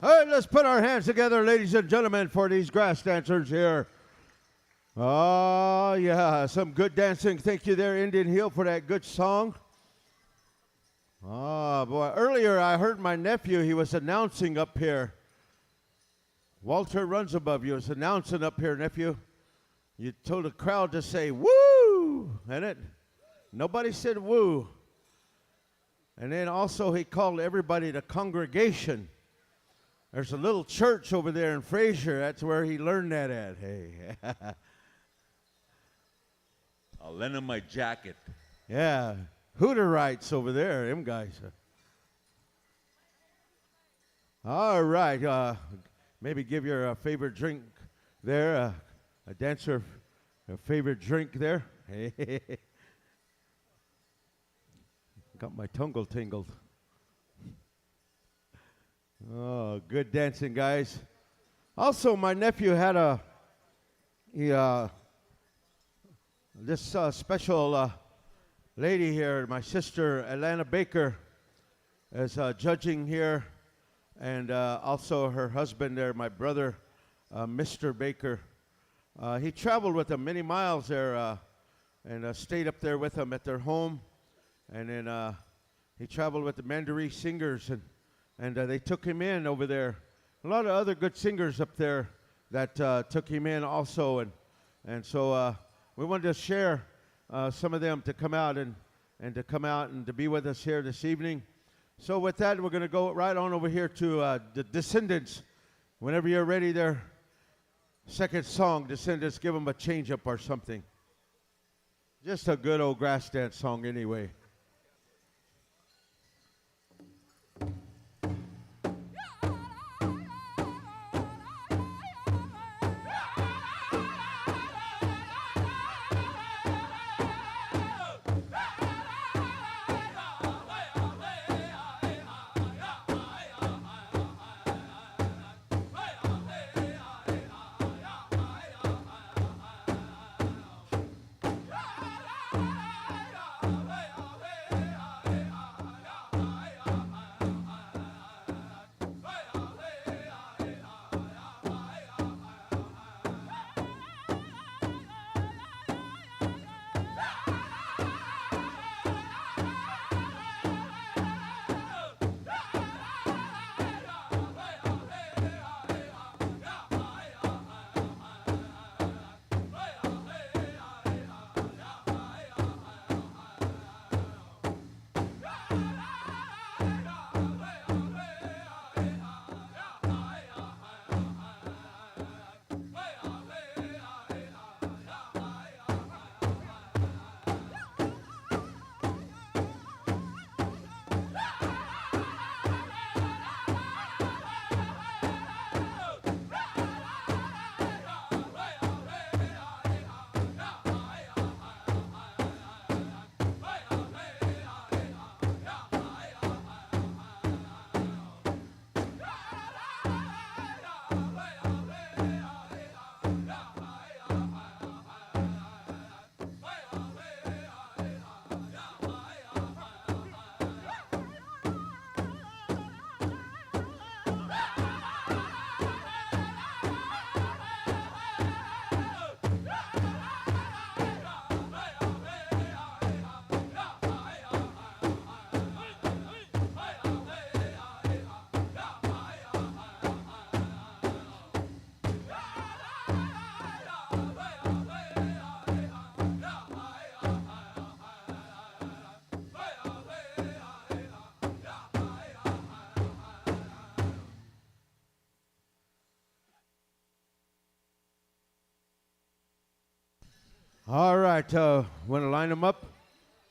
All right, let's put our hands together, ladies and gentlemen, for these grass dancers here. Oh, yeah, some good dancing. Thank you there, Indian Hill, for that good song. Oh, boy. Earlier, I heard my nephew. He was announcing up here. Walter runs above you. Was announcing up here, nephew. You told the crowd to say, woo, and it. Nobody said woo. And then also he called everybody the congregation. There's a little church over there in Fraser. That's where he learned that at. Hey. I'll lend him my jacket. Yeah. Hooterites over there, them guys. All right. Maybe give your favorite drink there. A dancer, a favorite drink there. Got my tongue tingled. Oh, good dancing, guys. Also, my nephew had this special lady here, my sister, Alana Baker, is judging here, and also her husband there, my brother, Mr. Baker. He traveled with them many miles there and stayed up there with them at their home. And then he traveled with the Mandaree singers, and they took him in over there. A lot of other good singers up there that took him in also. And so we wanted to share some of them to come out and to come out and to be with us here this evening. So with that, we're going to go right on over here to the Descendants. Whenever you're ready there, second song, Descendants, give them a change-up or something. Just a good old grass dance song anyway. All right, want to line them up?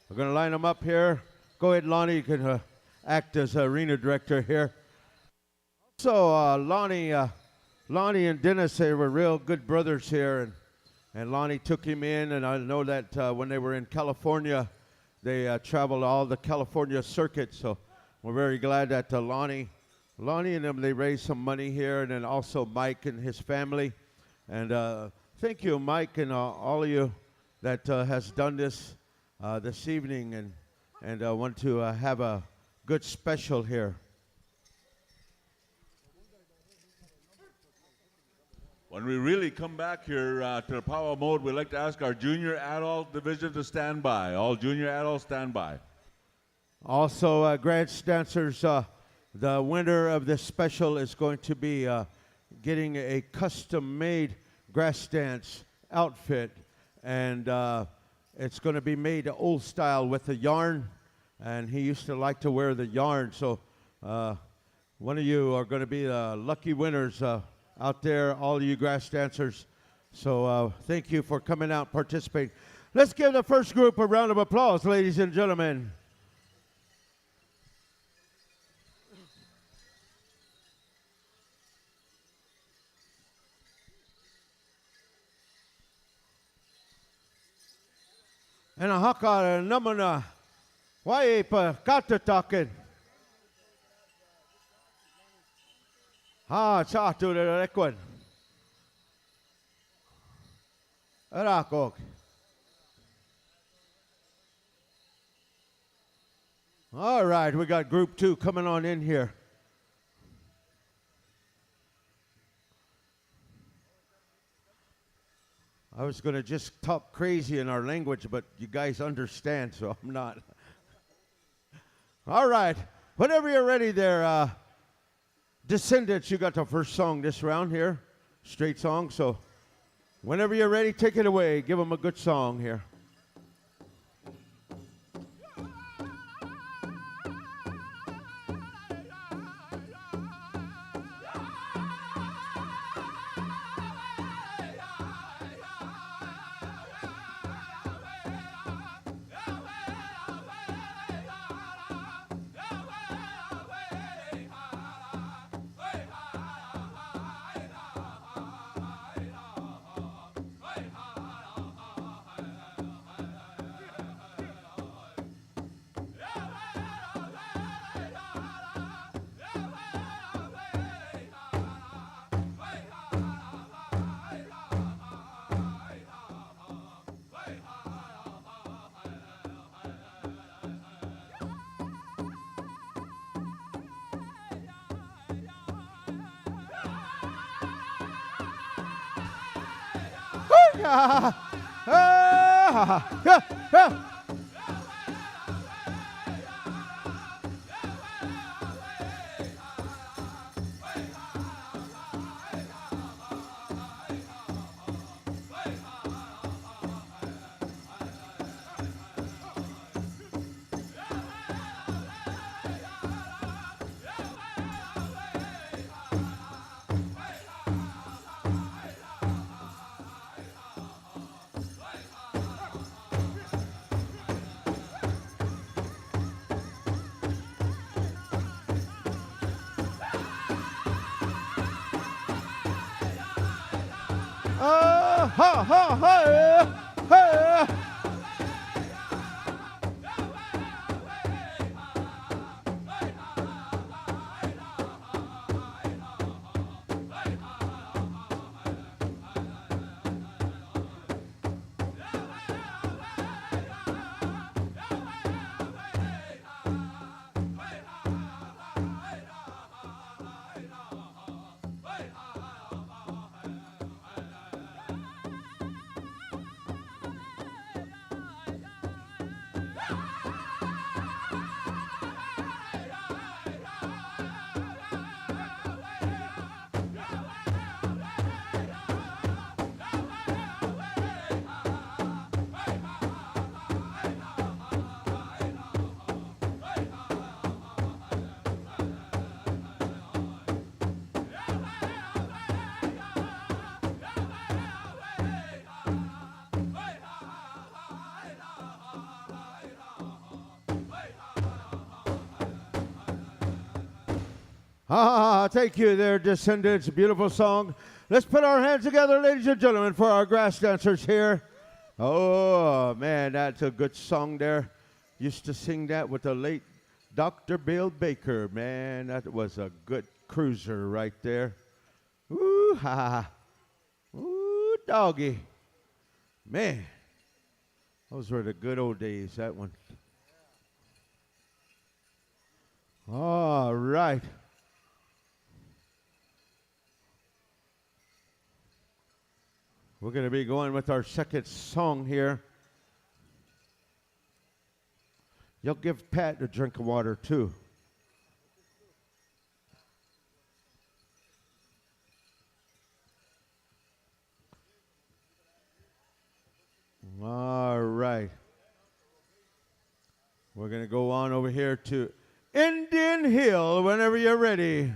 We're going to line them up here. Go ahead, Lonnie. You can act as arena director here. So, Lonnie and Dennis, they were real good brothers here, and Lonnie took him in, and I know that when they were in California, they traveled all the California circuit, so we're very glad that Lonnie and them, they raised some money here, and then also Mike and his family. And thank you, Mike, and all of you that has done this this evening, and want to have a good special here. When we really come back here to the Pow Wow mode, we'd like to ask our junior adult division to stand by. All junior adults stand by. Also, grants dancers, the winner of this special is going to be getting a custom-made grass dance outfit, and it's going to be made old style with the yarn, and he used to like to wear the yarn, so one of you are going to be the lucky winners out there, all of you grass dancers. So thank you for coming out and participating. Let's give the first group a round of applause, ladies and gentlemen. And a haka namana why pa katatakin. Ha chatu de rekwan. Arakok. All right, we got group 2 coming on in here. I was going to just talk crazy in our language, but you guys understand, so I'm not. All right. Whenever you're ready there, Descendants, you got the first song this round here. Straight song, so whenever you're ready, take it away. Give them a good song here. Ha ha ha ha. Thank you there, Descendants. Beautiful song. Let's put our hands together, ladies and gentlemen, for our grass dancers here. Oh, man, that's a good song there. Used to sing that with the late Dr. Bill Baker. Man, that was a good cruiser right there. Ooh, ha. Ooh, doggy. Man, those were the good old days, that one. All right. We're going to be going with our second song here. You'll give Pat a drink of water, too. All right. We're going to go on over here to Indian Hill whenever you're ready.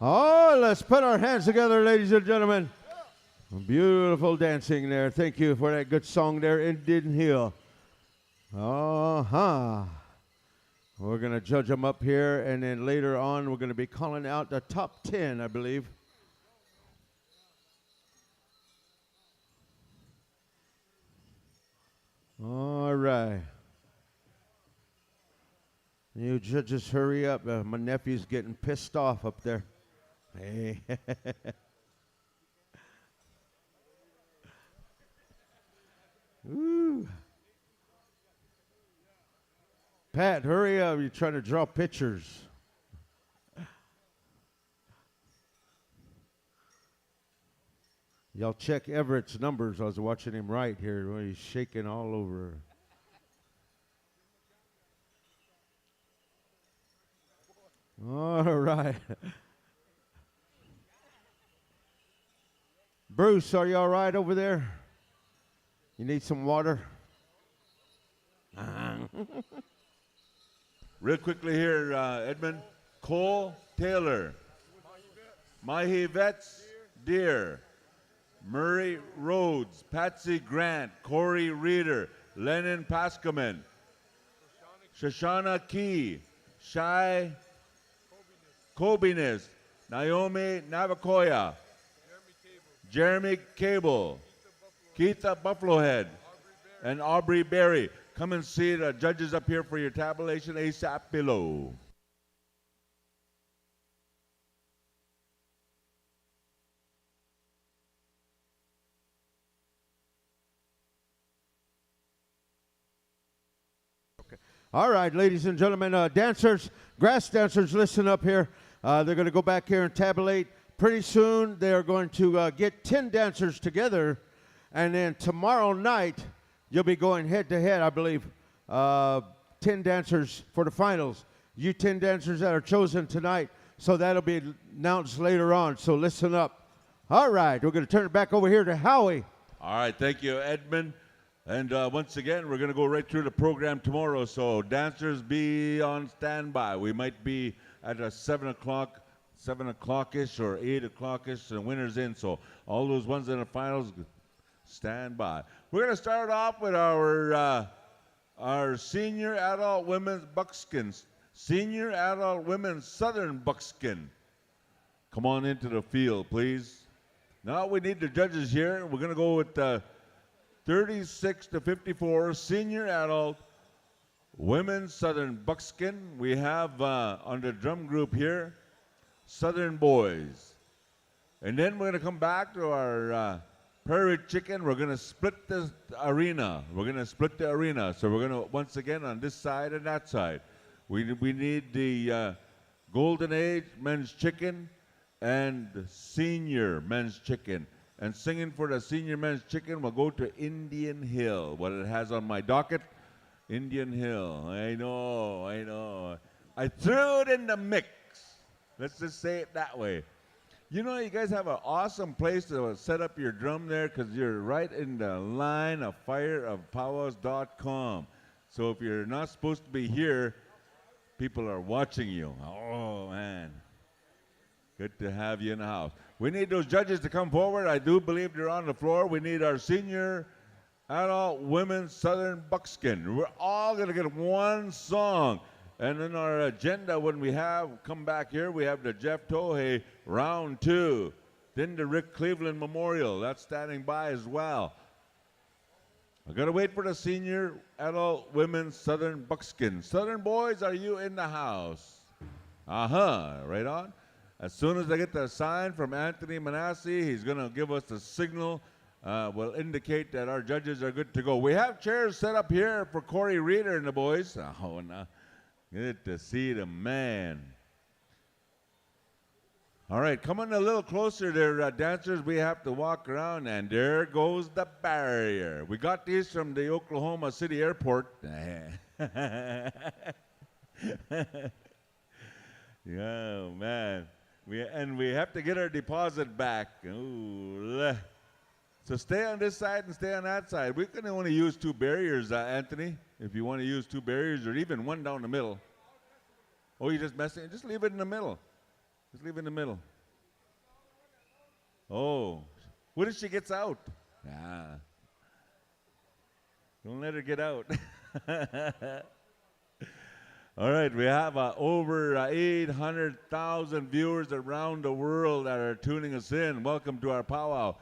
Oh, let's put our hands together, ladies and gentlemen. Beautiful dancing there. Thank you for that good song there, Indian Hill. Uh-huh. We're going to judge them up here, and then later on we're going to be calling out the top 10, I believe. All right. You judges, hurry up. My nephew's getting pissed off up there. Hey. Ooh. Pat, hurry up. You're trying to draw pictures. Y'all check Everett's numbers. I was watching him right here when he's shaking all over. All right. Bruce, are you all right over there? You need some water? Real quickly here, Edmund. Cole Taylor. Mahi Vets, Deer. Murray Rhodes, Patsy Grant, Corey Reeder, Lennon Paskaman, Shoshana Key, Shai Kobines, Naomi Navakoya, Jeremy Cable, Keitha Buffalohead, and Aubrey Berry. Come and see the judges up here for your tabulation ASAP below. All right, ladies and gentlemen, dancers, grass dancers, listen up here. They're going to go back here and tabulate. Pretty soon, they are going to get 10 dancers together, and then tomorrow night, you'll be going head-to-head, I believe, 10 dancers for the finals. You 10 dancers that are chosen tonight, so that'll be announced later on, so listen up. All right, we're going to turn it back over here to Howie. All right, thank you, Edmund. And once again, we're going to go right through the program tomorrow, so dancers be on standby. We might be at a 7 o'clock-ish or 8 o'clock-ish, and winners in, so all those ones in the finals, stand by. We're going to start off with our our senior adult women's buckskin, senior adult women's southern buckskin. Come on into the field, please. Now we need the judges here. We're going to go with 36 to 54 senior adult women's southern buckskin. We have on the drum group here, Southern Boys. And then we're going to come back to our prairie chicken. We're going to split the arena. We're going to split the arena. So we're going to, once again, on this side and that side. We need the Golden Age men's chicken and senior men's chicken. And singing for the senior men's chicken, we'll go to Indian Hill. What it has on my docket, Indian Hill. I know. I threw it in the mix. Let's just say it that way. You know, you guys have an awesome place to set up your drum there because you're right in the line of fire of PowWows.com. So if you're not supposed to be here, people are watching you. Oh, man. Good to have you in the house. We need those judges to come forward. I do believe they're on the floor. We need our senior adult women's southern buckskin. We're all going to get one song. And in our agenda, when we come back here, we have the Jeff Tohei round 2. Then the Rick Cleveland Memorial. That's standing by as well. I got to wait for the senior adult women's southern buckskin. Southern Boys, are you in the house? Right on. As soon as I get the sign from Anthony Manassi, he's going to give us the signal. Will indicate that our judges are good to go. We have chairs set up here for Corey Reeder and the boys. Oh, no. Good to see the man. All right, come on a little closer there, dancers. We have to walk around, and there goes the barrier. We got these from the Oklahoma City airport. Oh, man. We have to get our deposit back. Ooh. So stay on this side and stay on that side. We can only use 2 barriers, Anthony. If you want to use 2 barriers or even one down the middle. Oh, you're just messing? Just leave it in the middle. Just leave it in the middle. Oh. What if she gets out? Don't let her get out. All right, we have over 800,000 viewers around the world that are tuning us in. Welcome to our powwow.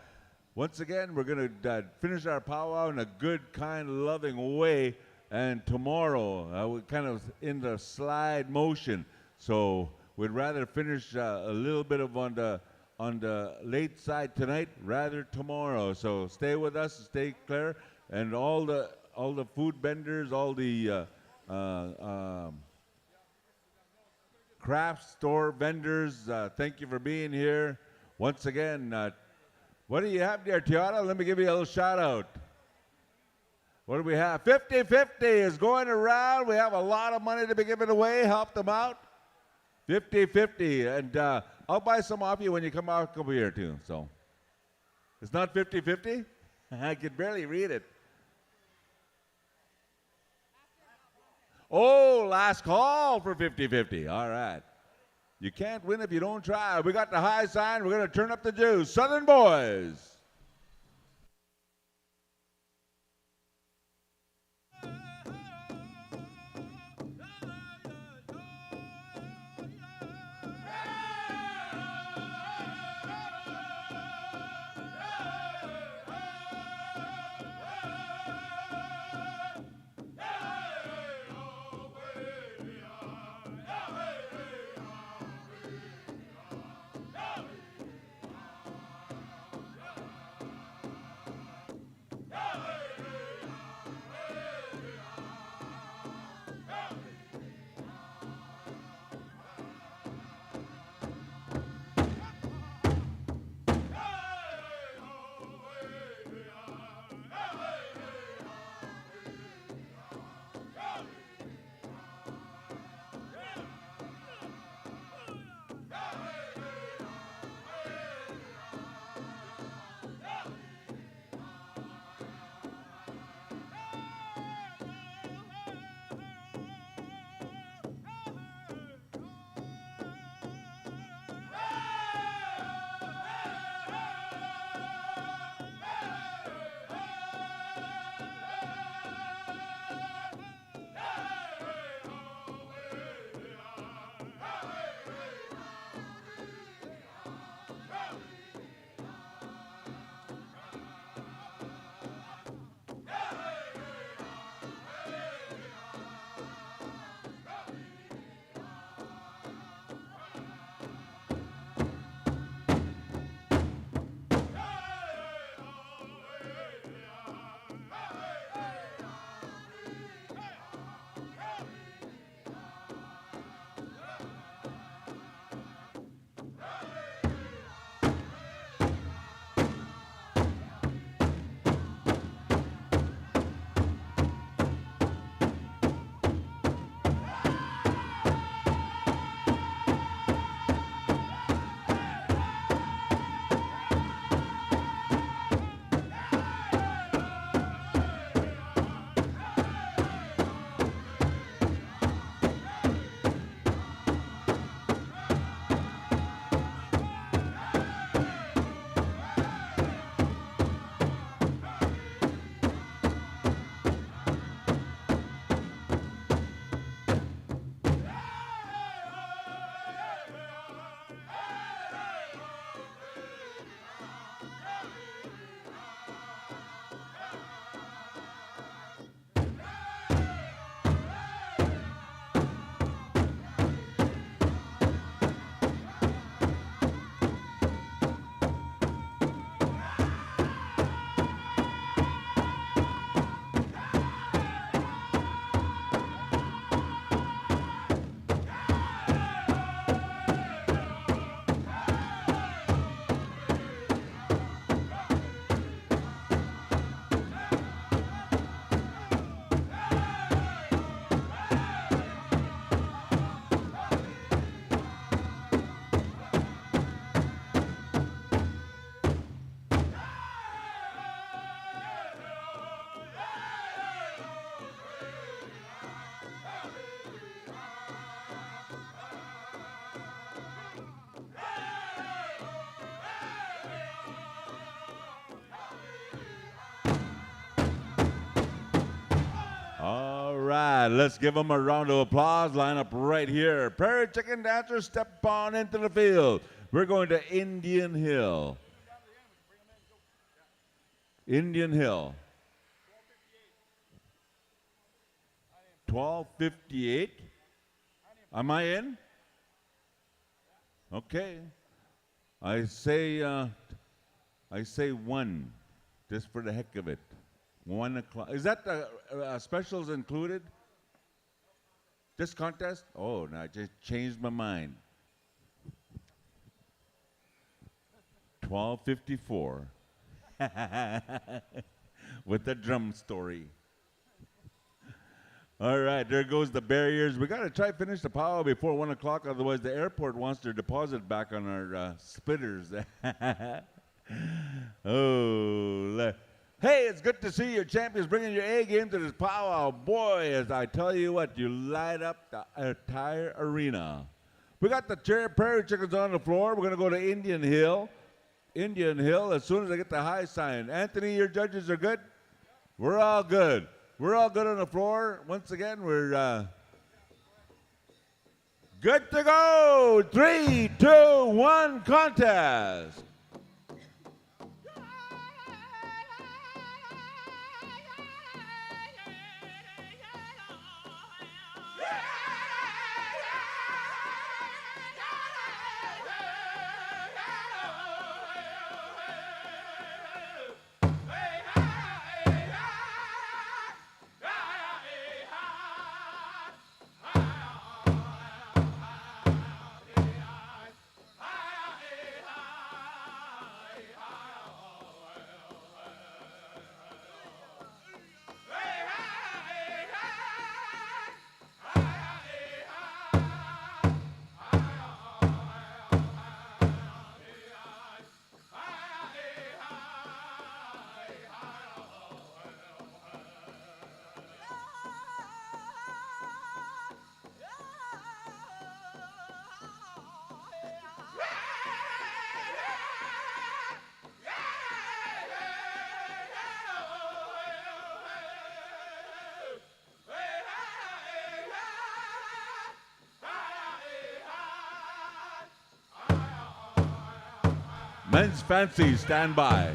Once again, we're going to finish our powwow in a good, kind, loving way. And tomorrow, we're kind of in the slide motion. So we'd rather finish a little bit of on the late side tonight, rather tomorrow. So stay with us, stay clear. And all the food vendors, all the craft store vendors, thank you for being here. Once again, what do you have there, Tiana? Let me give you a little shout out. What do we have? 50-50 is going around. We have a lot of money to be giving away. Help them out. 50-50. And I'll buy some off you when you come out over here, too. So it's not 50-50? I can barely read it. Oh, last call for 50-50. All right. You can't win if you don't try. We got the high sign. We're going to turn up the juice. Southern Boys. let's give them a round of applause. Line up right here. Prairie chicken dancers, step on into the field. We're going to Indian Hill. Indian Hill. 12:58. Am I in? Okay. I say 1, just for the heck of it. 1 o'clock. Is that specials included? This contest? Oh, no, I just changed my mind. 12:54. With the drum story. All right, there goes the barriers. We got to try to finish the powwow before 1 o'clock, otherwise the airport wants their deposit back on our splitters. Hey, it's good to see your champions bringing your A game to this powwow. Boy, as I tell you what, you light up the entire arena. We got the prairie chickens on the floor. We're going to go to Indian Hill. Indian Hill, as soon as I get the high sign. Anthony, your judges are good? We're all good. We're all good on the floor. Once again, we're good to go. 3, 2, 1, contest. Men's fancy, stand by.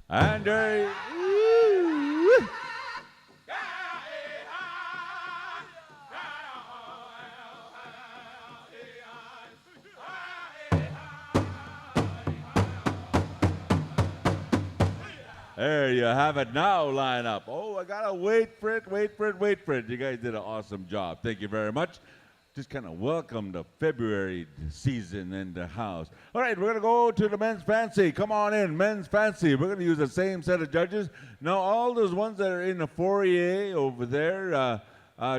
And there you have it. Now line up. Oh, I gotta wait for it. You guys did an awesome job. Thank you very much. just kind of welcome the February season in the house. All right, we're going to go to the men's fancy. Come on in, men's fancy. We're going to use the same set of judges. Now, all those ones that are in the foyer over there,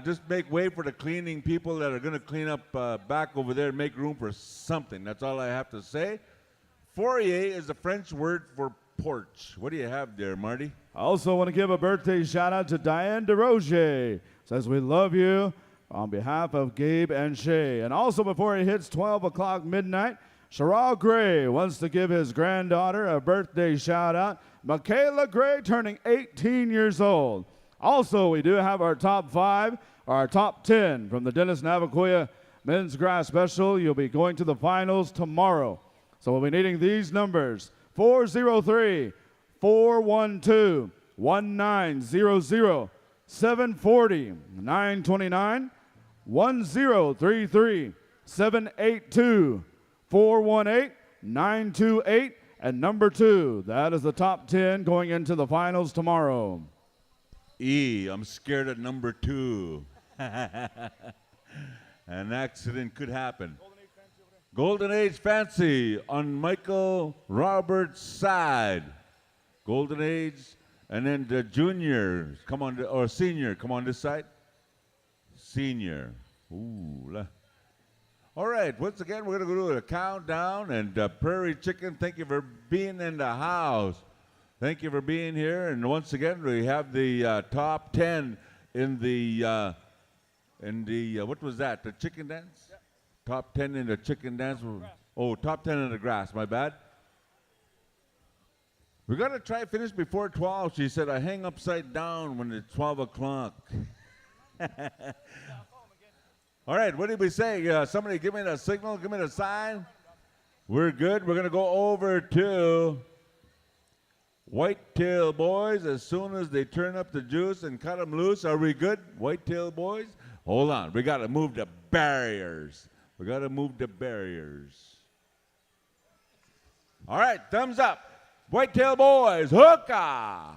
just make way for the cleaning people that are going to clean up back over there and make room for something. That's all I have to say. Foyer is the French word for porch. What do you have there, Marty? I also want to give a birthday shout out to Diane DeRozier. Says we love you on behalf of Gabe and Shay. And also before it hits 12 o'clock midnight, Sherrod Gray wants to give his granddaughter a birthday shout out. Michaela Gray turning 18 years old. Also, we do have our top 5, or our top 10 from the Dennis Navajoa Men's Grass Special. You'll be going to the finals tomorrow. So we'll be needing these numbers: 403 412 1900, 740 929, 1033 782 418 928, and number 2. That is the top 10 going into the finals tomorrow. I'm scared of number 2. An accident could happen. Golden Age Fancy on Michael Roberts' side. Golden Age, and then the juniors, come on, or senior, come on this side. Senior. Ooh. All right, once again, we're going to go to a countdown, and Prairie Chicken, thank you for being in the house. Thank you for being here, and once again, we have the top 10 in the, what was that, the chicken dance? Yep. Top 10 in the chicken dance? Oh, top 10 in the grass, my bad. We're going to try to finish before 12. She said, I hang upside down when it's 12 o'clock. All right, what did we say? Somebody give me the signal, give me the sign. We're good. We're going to go over to Whitetail Boys as soon as they turn up the juice and cut them loose. Are we good, Whitetail Boys? Hold on. We got to move the barriers. We got to move the barriers. All right, thumbs up. Whitetail Boys, hookah!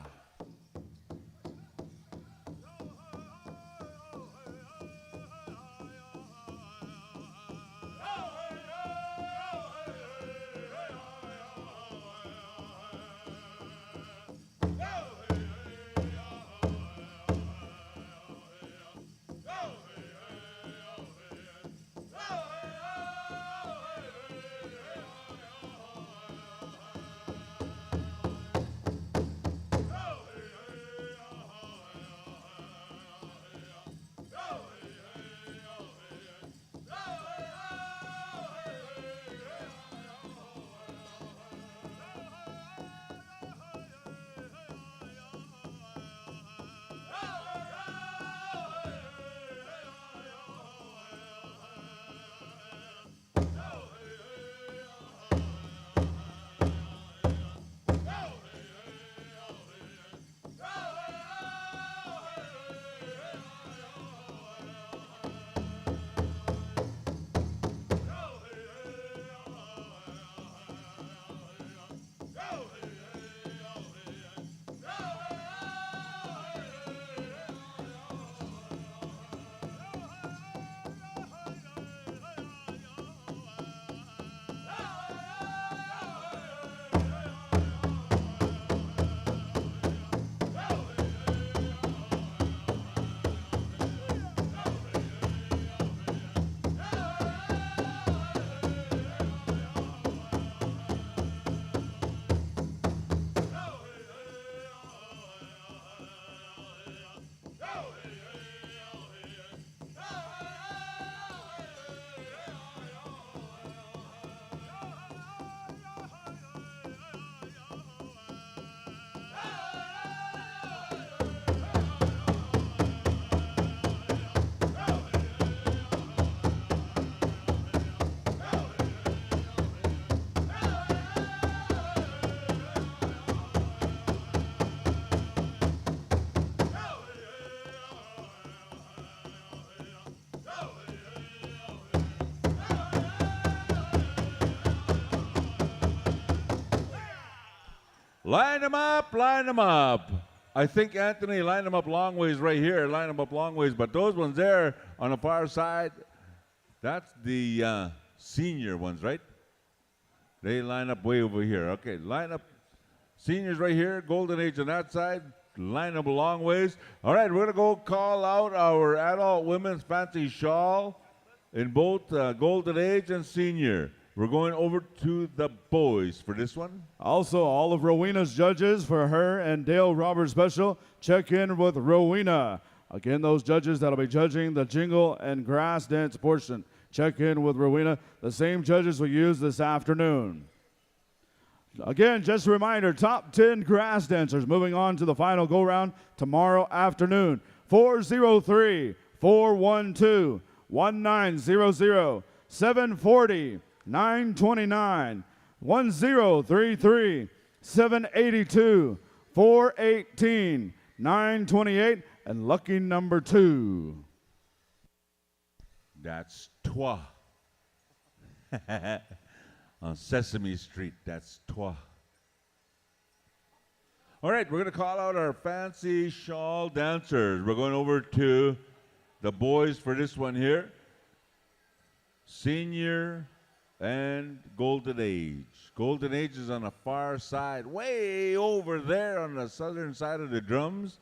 Line them up, line them up. I think Anthony lined them up long ways right here, line them up long ways, but those ones there on the far side, That's the senior ones, right? They line up way over here. Okay, line up. Seniors right here, Golden Age on that side. Line up a long ways. All right, we're going to go call out our adult women's fancy shawl in both Golden Age and Senior. We're going over to the boys for this one. Also, all of Rowena's judges for her and Dale Roberts special, check in with Rowena. Again, those judges that'll be judging the jingle and grass dance portion. Check in with Rowena. The same judges we use this afternoon. Again, just a reminder, top 10 grass dancers moving on to the final go-round tomorrow afternoon. 403-412-1900, 740-929, 1033-782, 418, 928, and lucky number 2. That's toi. On Sesame Street, that's toi. All right, we're going to call out our fancy shawl dancers. We're going over to the boys for this one here. Senior and Golden Age. Golden Age is on the far side, way over there on the southern side of the drums.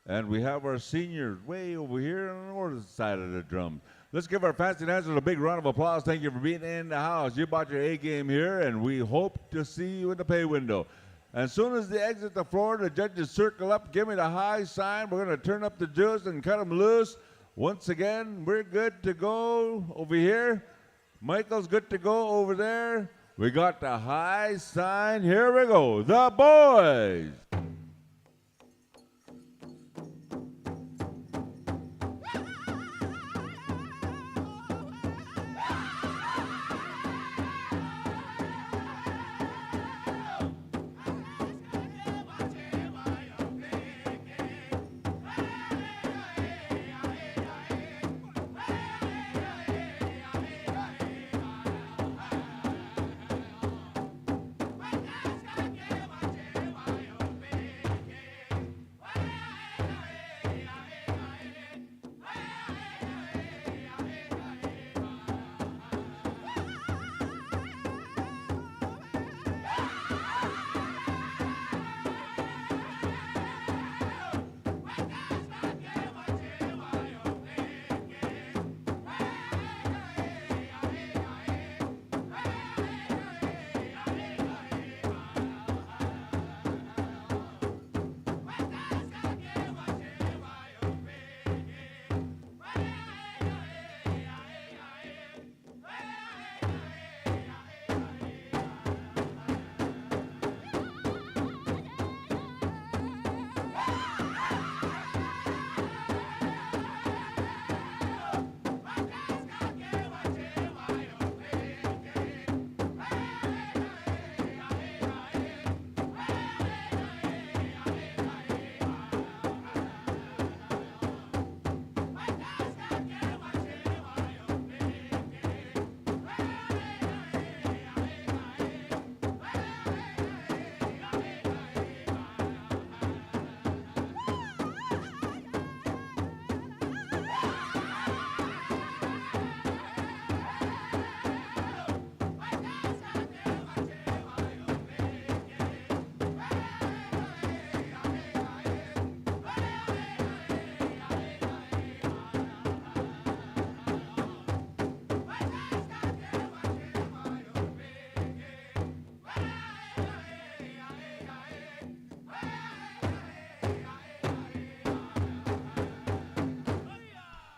And we have our seniors way over here on the northern side of the drums. Let's give our fancy dancers a big round of applause. Thank you for being in the house. You bought your A game here, and we hope to see you in the pay window. As soon as they exit the floor, the judges circle up, give me the high sign. We're going to turn up the juice and cut them loose. Once again, we're good to go over here. Michael's good to go over there. We got the high sign. Here we go. The boys.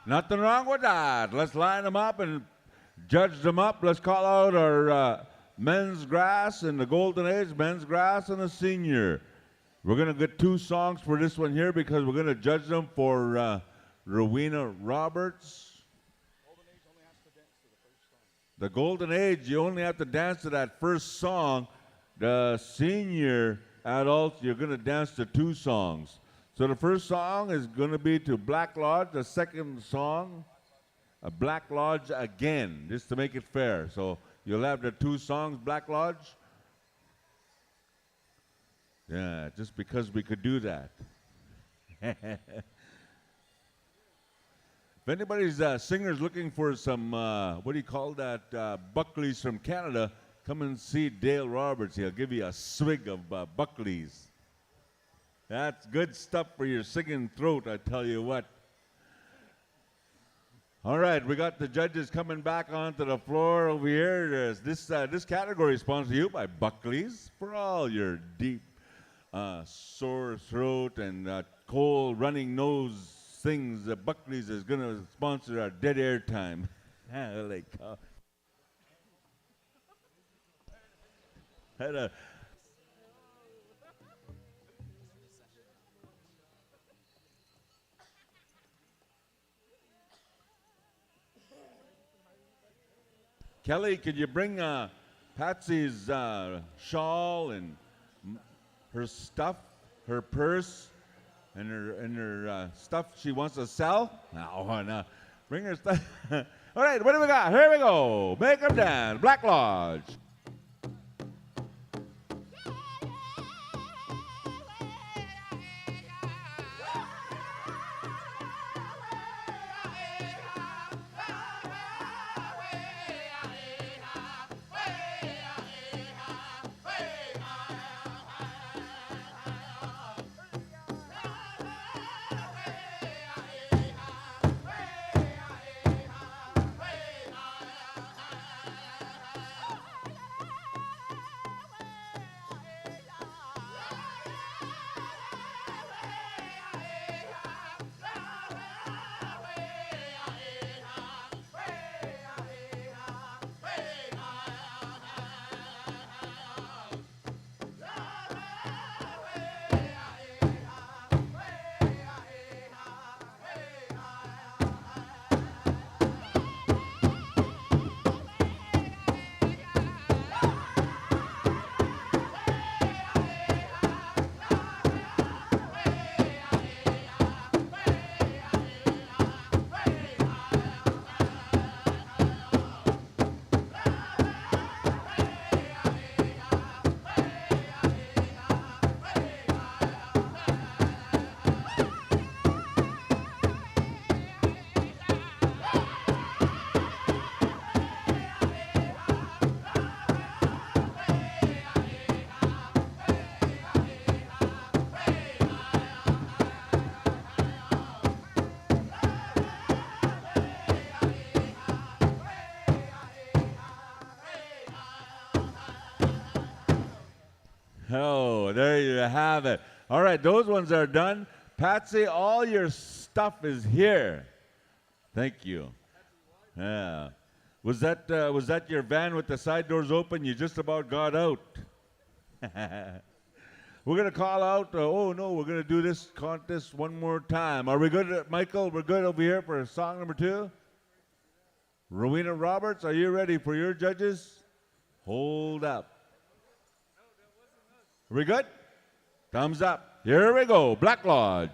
Nothing wrong with that. Let's line them up and judge them up. Let's call out our men's grass and the Golden Age, men's grass and the senior. We're going to get 2 songs for this one here because we're going to judge them for Rowena Roberts. The Golden Age, you only have to dance to that first song. The senior adults, you're going to dance to 2 songs. So the first song is going to be to Black Lodge. The second song, Black Lodge again, just to make it fair. So you'll have the 2 songs, Black Lodge. Yeah, just because we could do that. If anybody's singers looking for some, what do you call that, Buckleys from Canada, come and see Dale Roberts. He'll give you a swig of Buckleys. That's good stuff for your singing throat, I tell you what. All right, we got the judges coming back onto the floor over here. This category is sponsored to you by Buckley's for all your deep sore throat and cold running nose things. Buckley's is going to sponsor our dead air time. Holy cow. Had a Kelly, could you bring Patsy's shawl and her stuff, her purse, and her stuff she wants to sell? No. Bring her stuff. All right, what do we got? Here we go. Make 'em dance. Black Lodge. Oh, there you have it. All right, those ones are done. Patsy, all your stuff is here. Thank you. Yeah. Was that your van with the side doors open? You just about got out. We're going to call out, we're going to do this contest one more time. Are we good, Michael? We're good over here for song number 2? Rowena Roberts, are you ready for your judges? Hold up. Are we good? Thumbs up. Here we go. Black Lodge.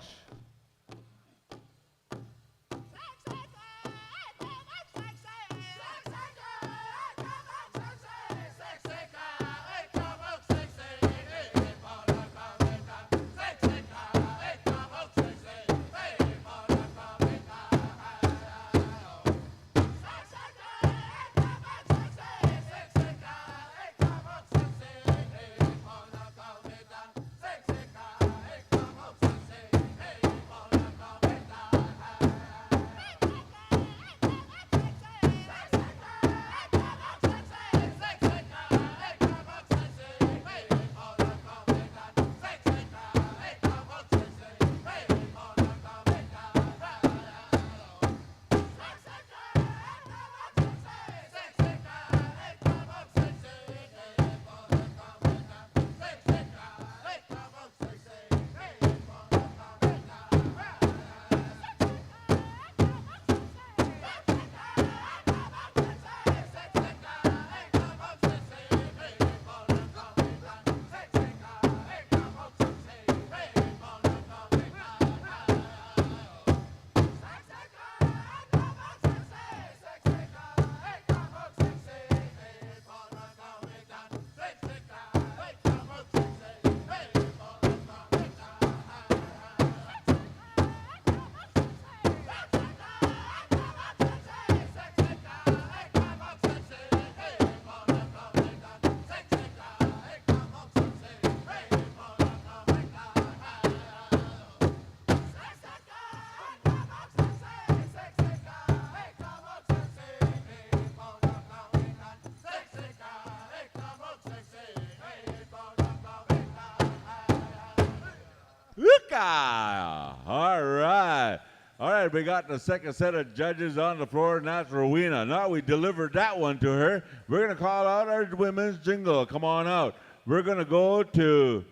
Booyah! All right. All right, we got the second set of judges on the floor, and that's Rowena. Now we delivered that one to her. We're going to call out our women's jingle. Come on out. We're going to go to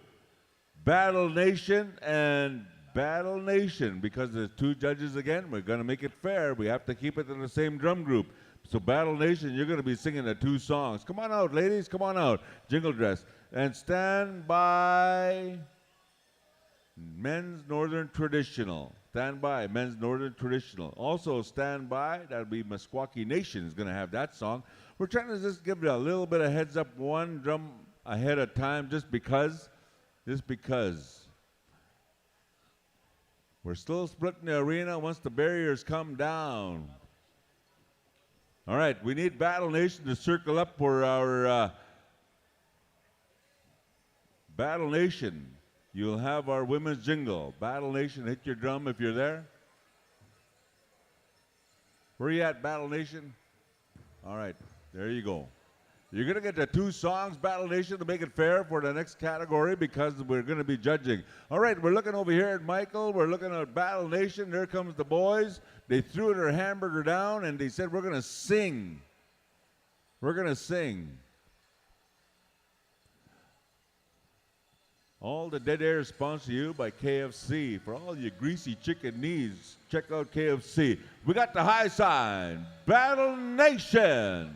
Battle Nation and Battle Nation because there's two judges again. We're going to make it fair. We have to keep it in the same drum group. So Battle Nation, you're going to be singing the two songs. Come on out, ladies. Come on out. Jingle dress. And stand by Men's Northern Traditional. Stand by, Men's Northern Traditional. Also stand by, that'll be Meskwaki Nation is going to have that song. We're trying to just give it a little bit of heads up, one drum ahead of time, just because. We're still splitting the arena once the barriers come down. All right, we need Battle Nation to circle up for our Battle Nation. You'll have our women's jingle. Battle Nation, hit your drum if you're there. Where are you at, Battle Nation? All right, there you go. You're going to get the two songs, Battle Nation, to make it fair for the next category because we're going to be judging. All right, we're looking over here at Michael. We're looking at Battle Nation. There comes the boys. They threw their hamburger down, and they said, we're going to sing. We're going to sing. All the dead air is sponsored to you by KFC. For all your greasy chicken needs, check out KFC. We got the high sign, Battle Nation.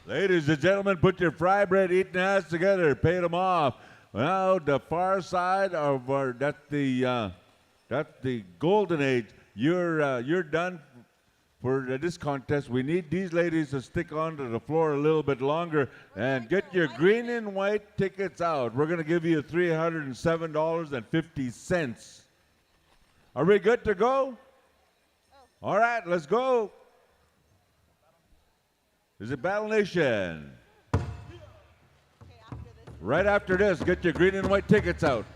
Ladies and gentlemen, put your fry bread eating ass together. Pay them off. Well, the far side of our, that's the golden age. You're done for this contest. We need these ladies to stick onto the floor a little bit longer and get your green and white tickets out. We're going to give you $307.50. Are we good to go? All right, let's go. Is it Battle Nation? Right after this, get your green and white tickets out.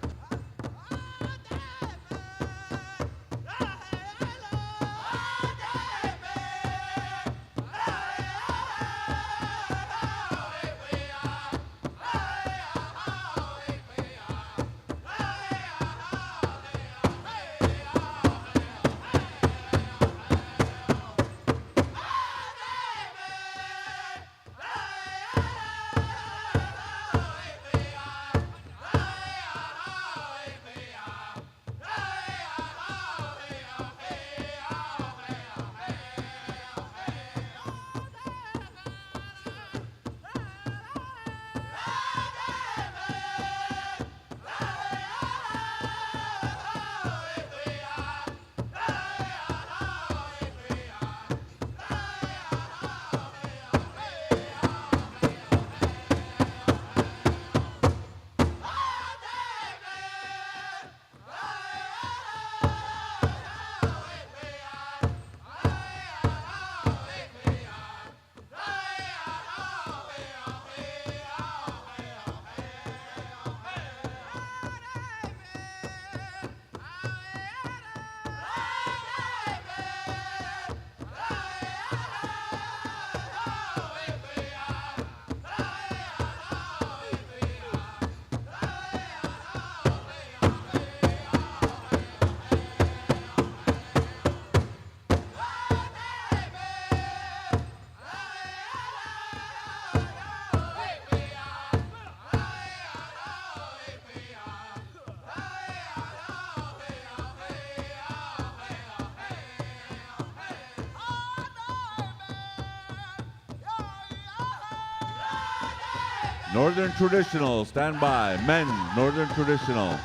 Northern Traditional, stand by. Men, Northern Traditional.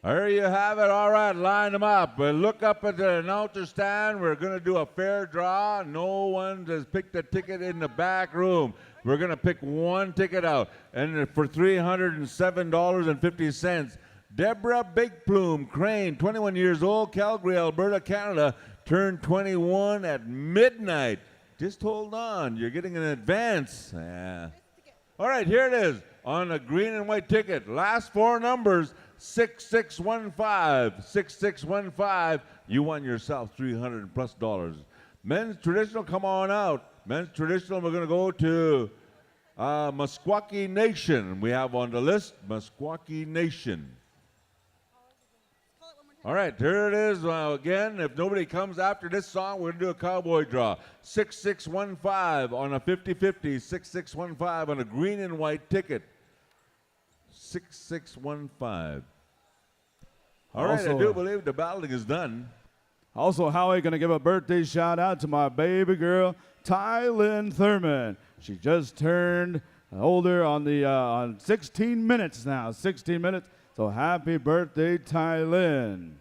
There you have it. All right, line them up. But look up at the announcer stand. We're going to do a fair draw. No one has picked a ticket in the back room. We're going to pick one ticket out. And for $307.50, Deborah Big Plume Crane, 21 years old, Calgary, Alberta, Canada, turned 21 at midnight. Just hold on. You're getting an advance. Yeah. All right, here it is on a green and white ticket. Last four numbers. 6615, 6615. You won yourself $300+ Men's Traditional, come on out. Men's Traditional, we're going to go to Meskwaki Nation. We have on the list Meskwaki Nation. All right, here it is. Again, if nobody comes after this song, we're going to do a cowboy draw. 6615 on a 50-50, 6615 on a green and white ticket. 6615. All right, I do believe the balloting is done. Also, Howie going to give a birthday shout out to my baby girl, Ty Lynn Thurman. She just turned older on 16 minutes now, 16 minutes. So happy birthday, Ty Lynn.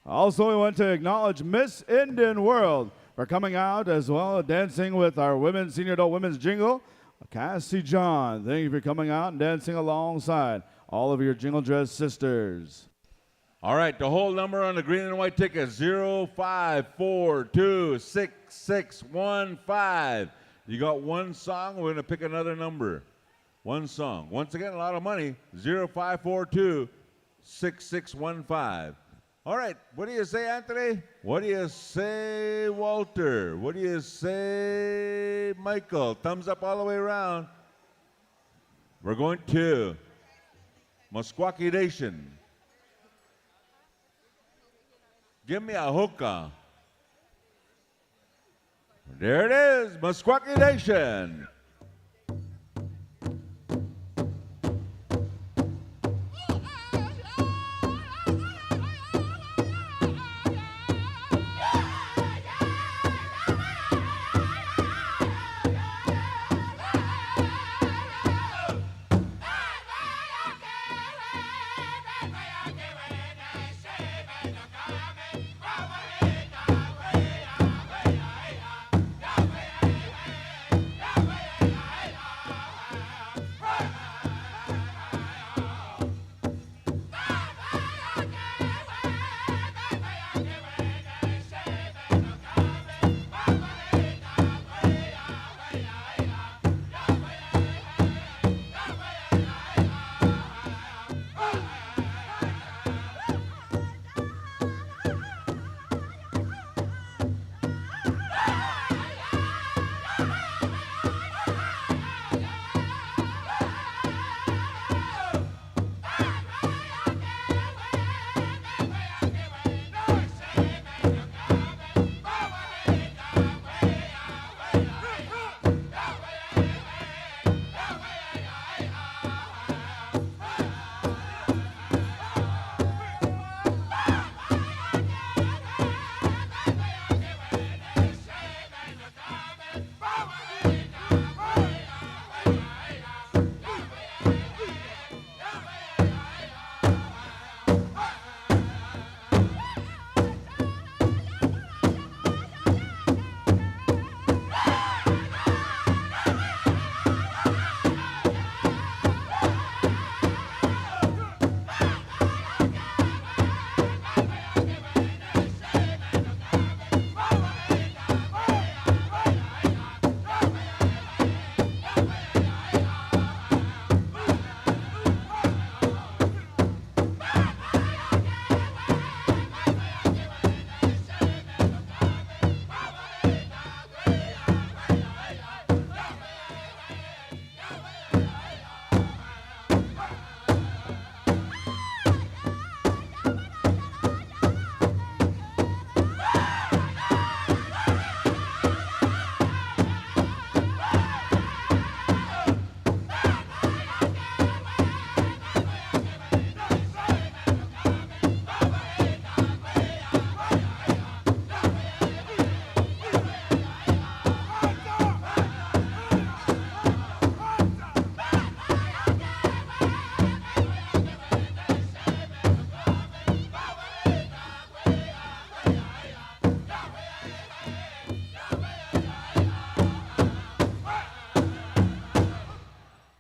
Also, we want to acknowledge Miss Indian World for coming out as well, dancing with our senior adult women's jingle. Cassie John, thank you for coming out and dancing alongside all of your jingle dress sisters. All right, the whole number on the green and white ticket, 05426615. You got one song, we're going to pick another number. One song. Once again, a lot of money, 05426615. All right, what do you say, Anthony? What do you say, Walter? What do you say, Michael? Thumbs up all the way around. We're going to Meskwaki Nation. Give me a hookah. There it is, Meskwaki Nation.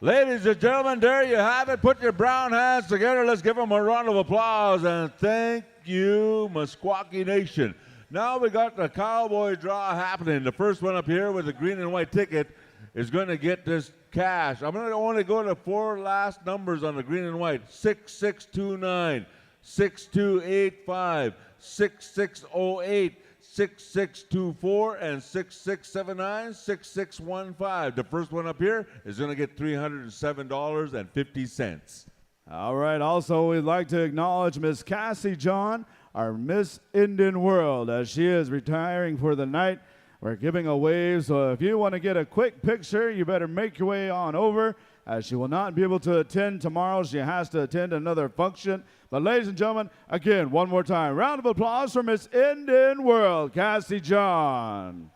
Ladies and gentlemen, there you have it. Put your brown hands together. Let's give them a round of applause. And thank you, Meskwaki Nation. Now we got the cowboy draw happening. The first one up here with the green and white ticket is going to get this cash. I'm going to only go to 4 last numbers on the green and white. 6629, 6285, 6608, 6624, and 6679, 6615. The first one up here is going to get $307.50. All right. Also, we'd like to acknowledge Miss Cassie John, our Miss Indian World, as she is retiring for the night. We're giving a wave, so if you want to get a quick picture, you better make your way on over, as she will not be able to attend tomorrow. She has to attend another function. But ladies and gentlemen, again, one more time, round of applause for Miss Indian World, Cassie John.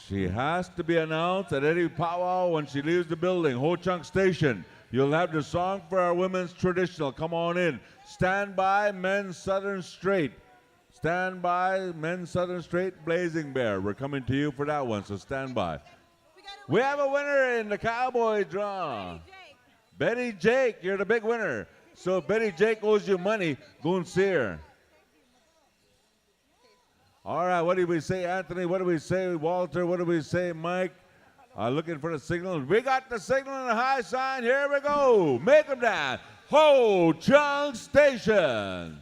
She has to be announced at any powwow when she leaves the building. Ho Chunk Station. You'll have the song for our women's traditional. Come on in. Stand by, men's Southern Straight. Stand by, men's Southern Straight, Blazing Bear. We're coming to you for that one, so stand by. We have a winner in the cowboy draw. Betty Jake, you're the big winner. So if Betty Jake owes you money, go and see her. All right, what do we say, Anthony? What do we say, Walter? What do we say, Mike? Looking for the signal. We got the signal and the high sign. Here we go. Make them down. Ho Chunk Station.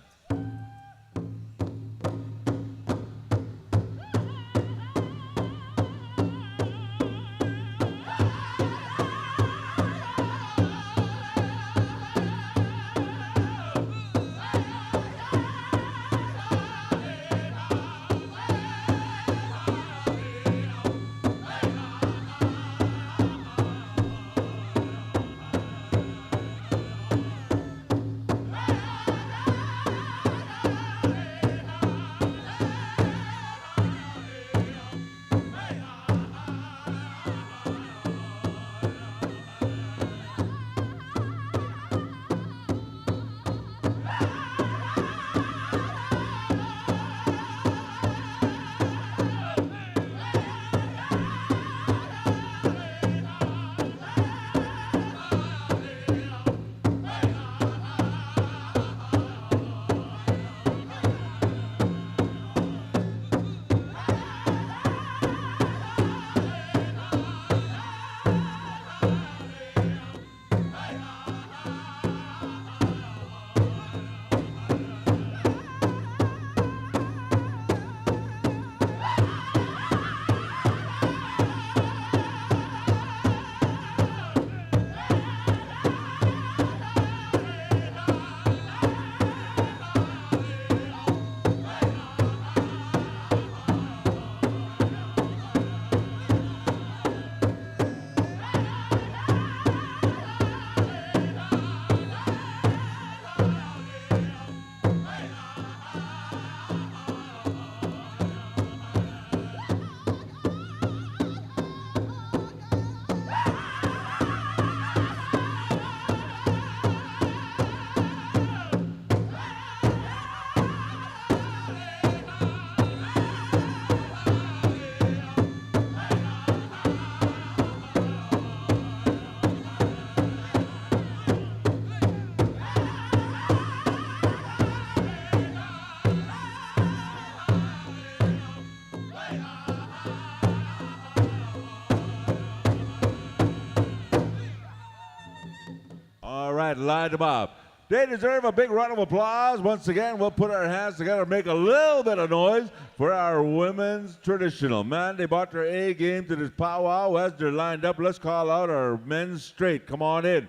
right, line them up. They deserve a big round of applause. Once again, we'll put our hands together and make a little bit of noise for our women's traditional. Man, they brought their A game to this powwow. As they're lined up, let's call out our men's straight. Come on in.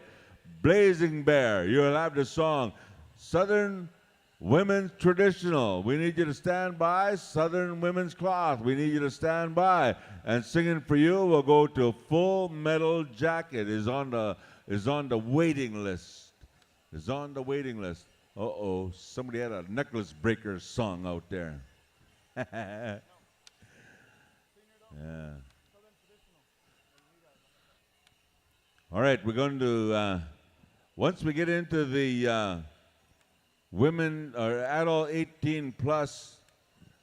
Blazing Bear, you'll have the song Southern Women's Traditional. We need you to stand by. Southern Women's Cloth, we need you to stand by. And singing for you, we'll go to Full Metal Jacket is on the waiting list. Is on the waiting list. Uh-oh, somebody had a necklace breaker song out there. Yeah. All right, we're going to, once we get into the women or adult 18 plus,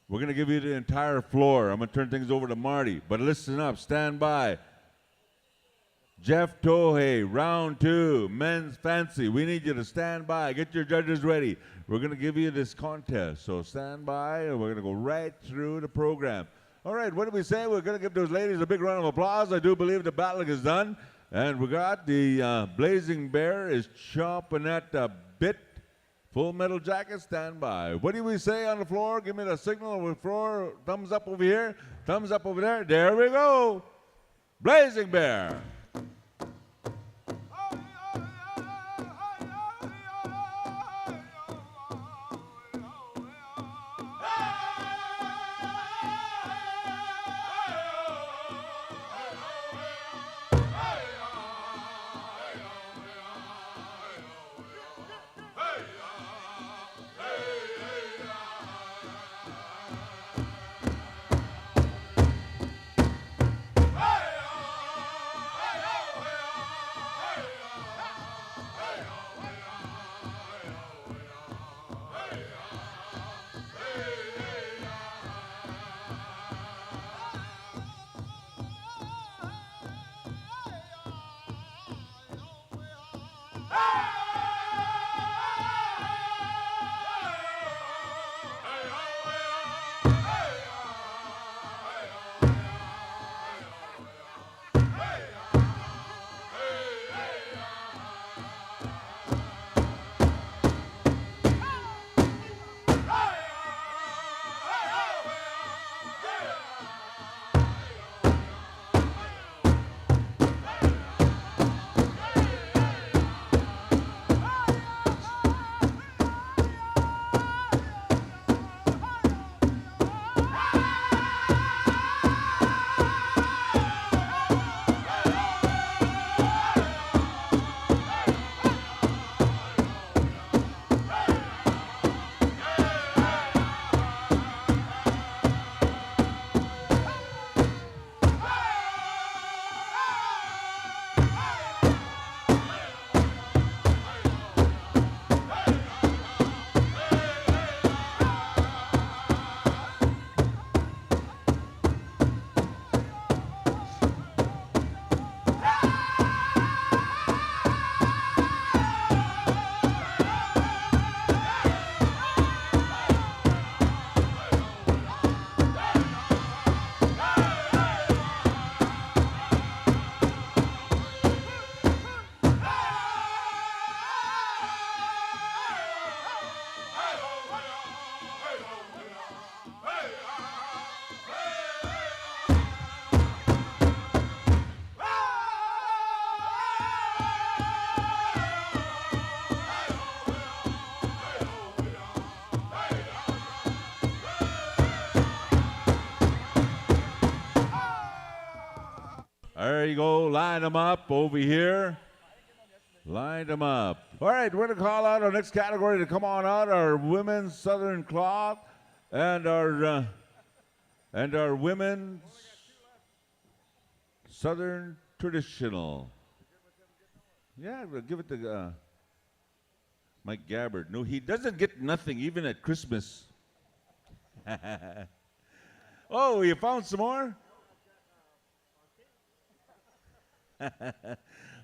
we're going to give you the entire floor. I'm going to turn things over to Marty. But listen up, stand by. Jeff Tohei, round 2, men's fancy. We need you to stand by. Get your judges ready. We're going to give you this contest. So stand by, and we're going to go right through the program. All right, what did we say? We're going to give those ladies a big round of applause. I do believe the battling is done. And we got the Blazing Bear is chomping at the bit. Full Metal Jacket, stand by. What do we say on the floor? Give me the signal on the floor. Thumbs up over here. Thumbs up over there. There we go. Blazing Bear. There you go. Line them up over here. Line them up. All right, we're going to call out our next category to come on out, our women's Southern Cloth and our women's Southern Traditional. Yeah, we'll give it to Mike Gabbard. No, he doesn't get nothing, even at Christmas. Oh, you found some more?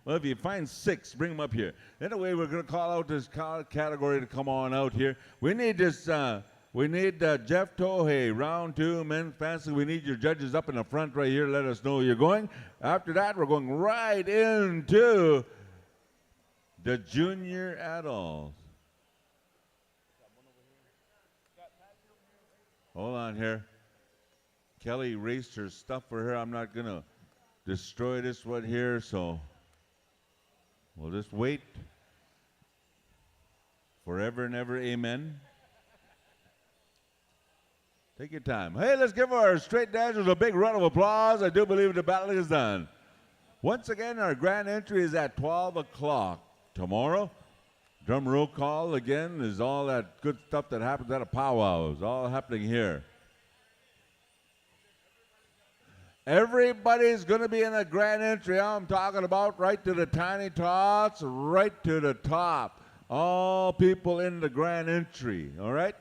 Well, if you find 6, bring them up here. Anyway, we're going to call out this category to come on out here. We need this. We need Jeff Tohei, round 2, men's fancy. We need your judges up in the front right here. Let us know you're going. After that, we're going right into the junior adults. Hold on here. Kelly erased her stuff for her. I'm not going to destroy this one here, so we'll just wait. Forever and ever, amen. Take your time. Hey, let's give our straight dancers a big round of applause. I do believe the battle is done. Once again, our grand entry is at 12 o'clock tomorrow. Drum roll call again is all that good stuff that happens at a powwow. It's all happening here. Everybody's going to be in a grand entry. I'm talking about right to the tiny tots, right to the top. All people in the grand entry, all right?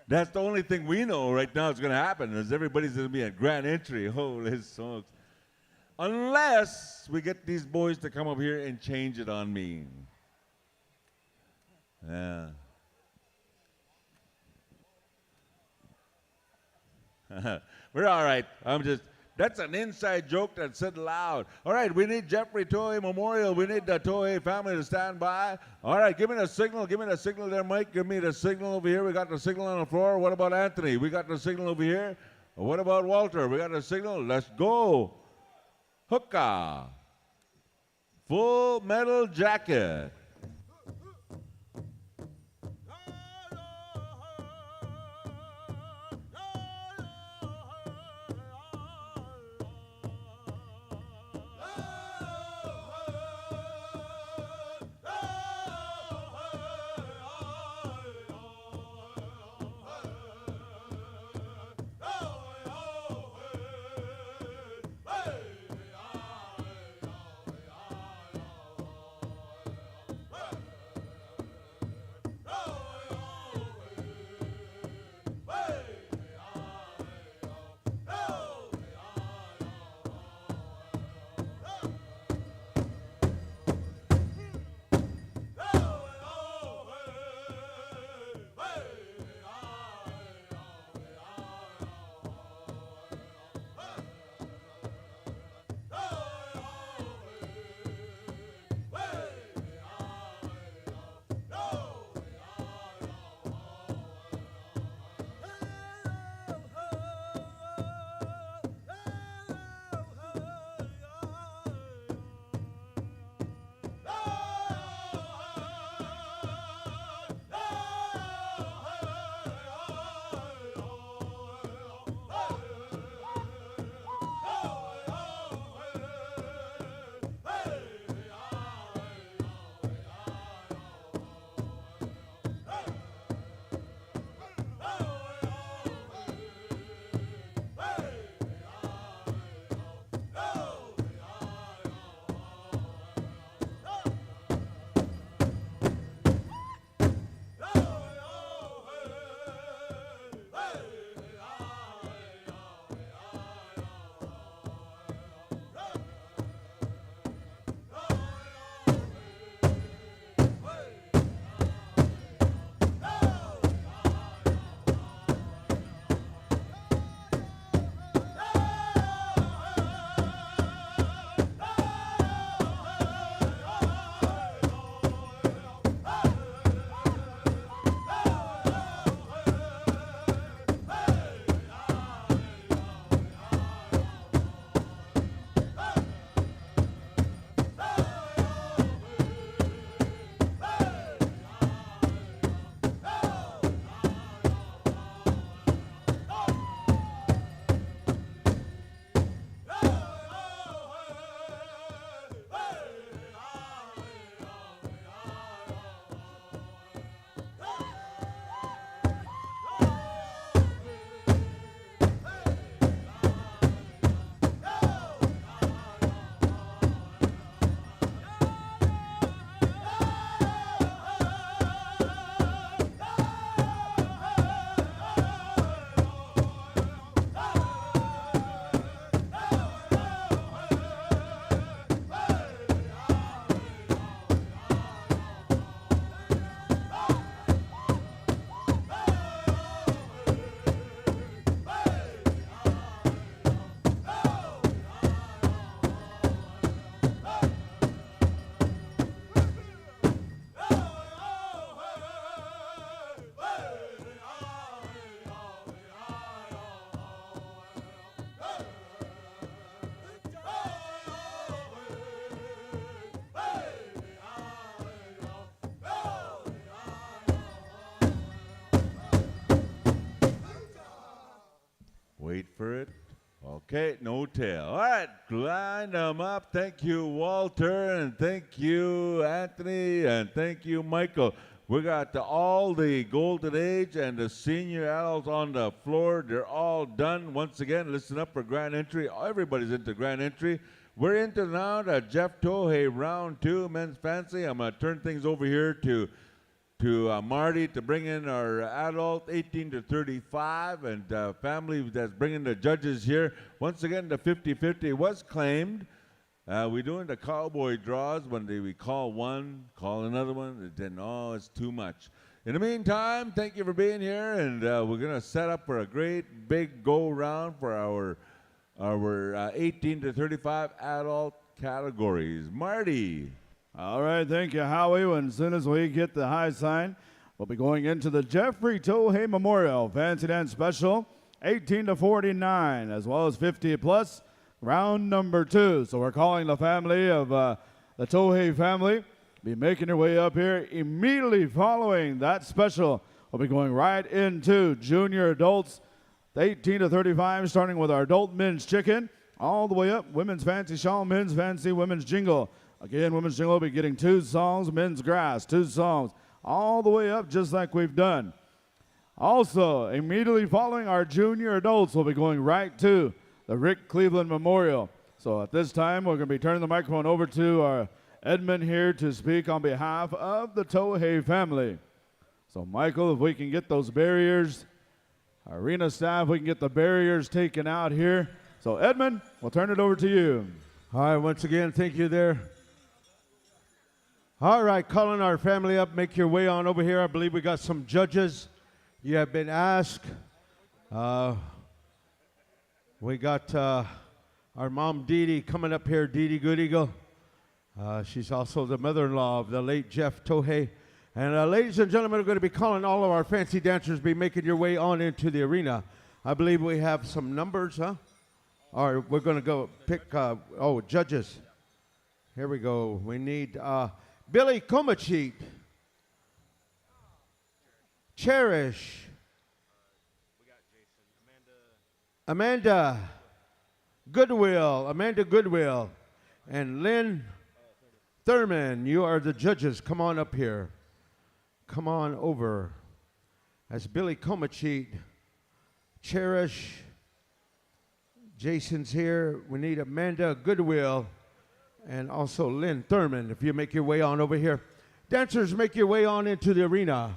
That's the only thing we know right now is going to happen is everybody's going to be at grand entry. Holy smokes. Unless we get these boys to come up here and change it on me. Yeah. We're all right. That's an inside joke that's said loud. All right, we need Jeffrey Toei Memorial. We need the Toei family to stand by. All right, give me the signal. Give me the signal there, Mike. Give me the signal over here. We got the signal on the floor. What about Anthony? We got the signal over here. What about Walter? We got the signal. Let's go. Hookah. Full Metal Jacket. Okay, no tail. All right, line them up. Thank you, Walter, and thank you, Anthony, and thank you, Michael. We got all the golden age and the senior adults on the floor. They're all done. Once again, listen up for grand entry. Everybody's into grand entry. We're into now the Jeff Tohei round 2 men's fancy. I'm going to turn things over here to Marty to bring in our adult 18 to 35 and family that's bringing the judges here. Once again, the 50-50 was claimed. We're doing the cowboy draws when we call one, call another one, then it's too much. In the meantime, thank you for being here, and we're going to set up for a great big go-round for our 18 to 35 adult categories. Marty. All right, thank you, Howie. And as soon as we get the high sign, we'll be going into the Jeffrey Tohei Memorial Fancy Dance Special, 18 to 49, as well as 50 plus, round number 2. So we're calling the family of the Tohei family. Be making your way up here immediately following that special. We'll be going right into junior adults, 18 to 35, starting with our adult men's chicken, all the way up women's fancy shawl, men's fancy, women's jingle. Again, women's jingle will be getting 2 songs, men's grass, 2 songs, all the way up just like we've done. Also, immediately following our junior adults, we'll be going right to the Rick Cleveland Memorial. So at this time, we're going to be turning the microphone over to our Edmund here to speak on behalf of the Tohei family. So Michael, if we can get those barriers, our arena staff, we can get the barriers taken out here. So Edmund, we'll turn it over to you. All right, once again, thank you there. All right, calling our family up, make your way on over here. I believe we got some judges. You have been asked. We got our mom, Dee Dee, coming up here, Dee Dee Good Eagle. She's also the mother-in-law of the late Jeff Tohei. And ladies and gentlemen, we're going to be calling all of our fancy dancers, be making your way on into the arena. I believe we have some numbers, huh? All right, we're going to go pick, judges. Here we go. We need Billy Komachit, Cherish, Amanda Goodwill, and Lynn Thurman. You are the judges. Come on up here. Come on over. That's Billy Komachit, Cherish, Jason's here. We need Amanda Goodwill and also Lynn Thurman, if you make your way on over here. Dancers, make your way on into the arena.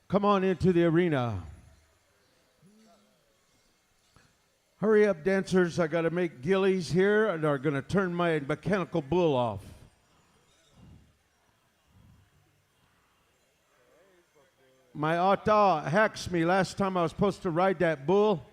Come on into the arena. Hurry up, dancers. I got to make gillies here, and are going to turn my mechanical bull off. My ata hacks me last time I was supposed to ride that bull.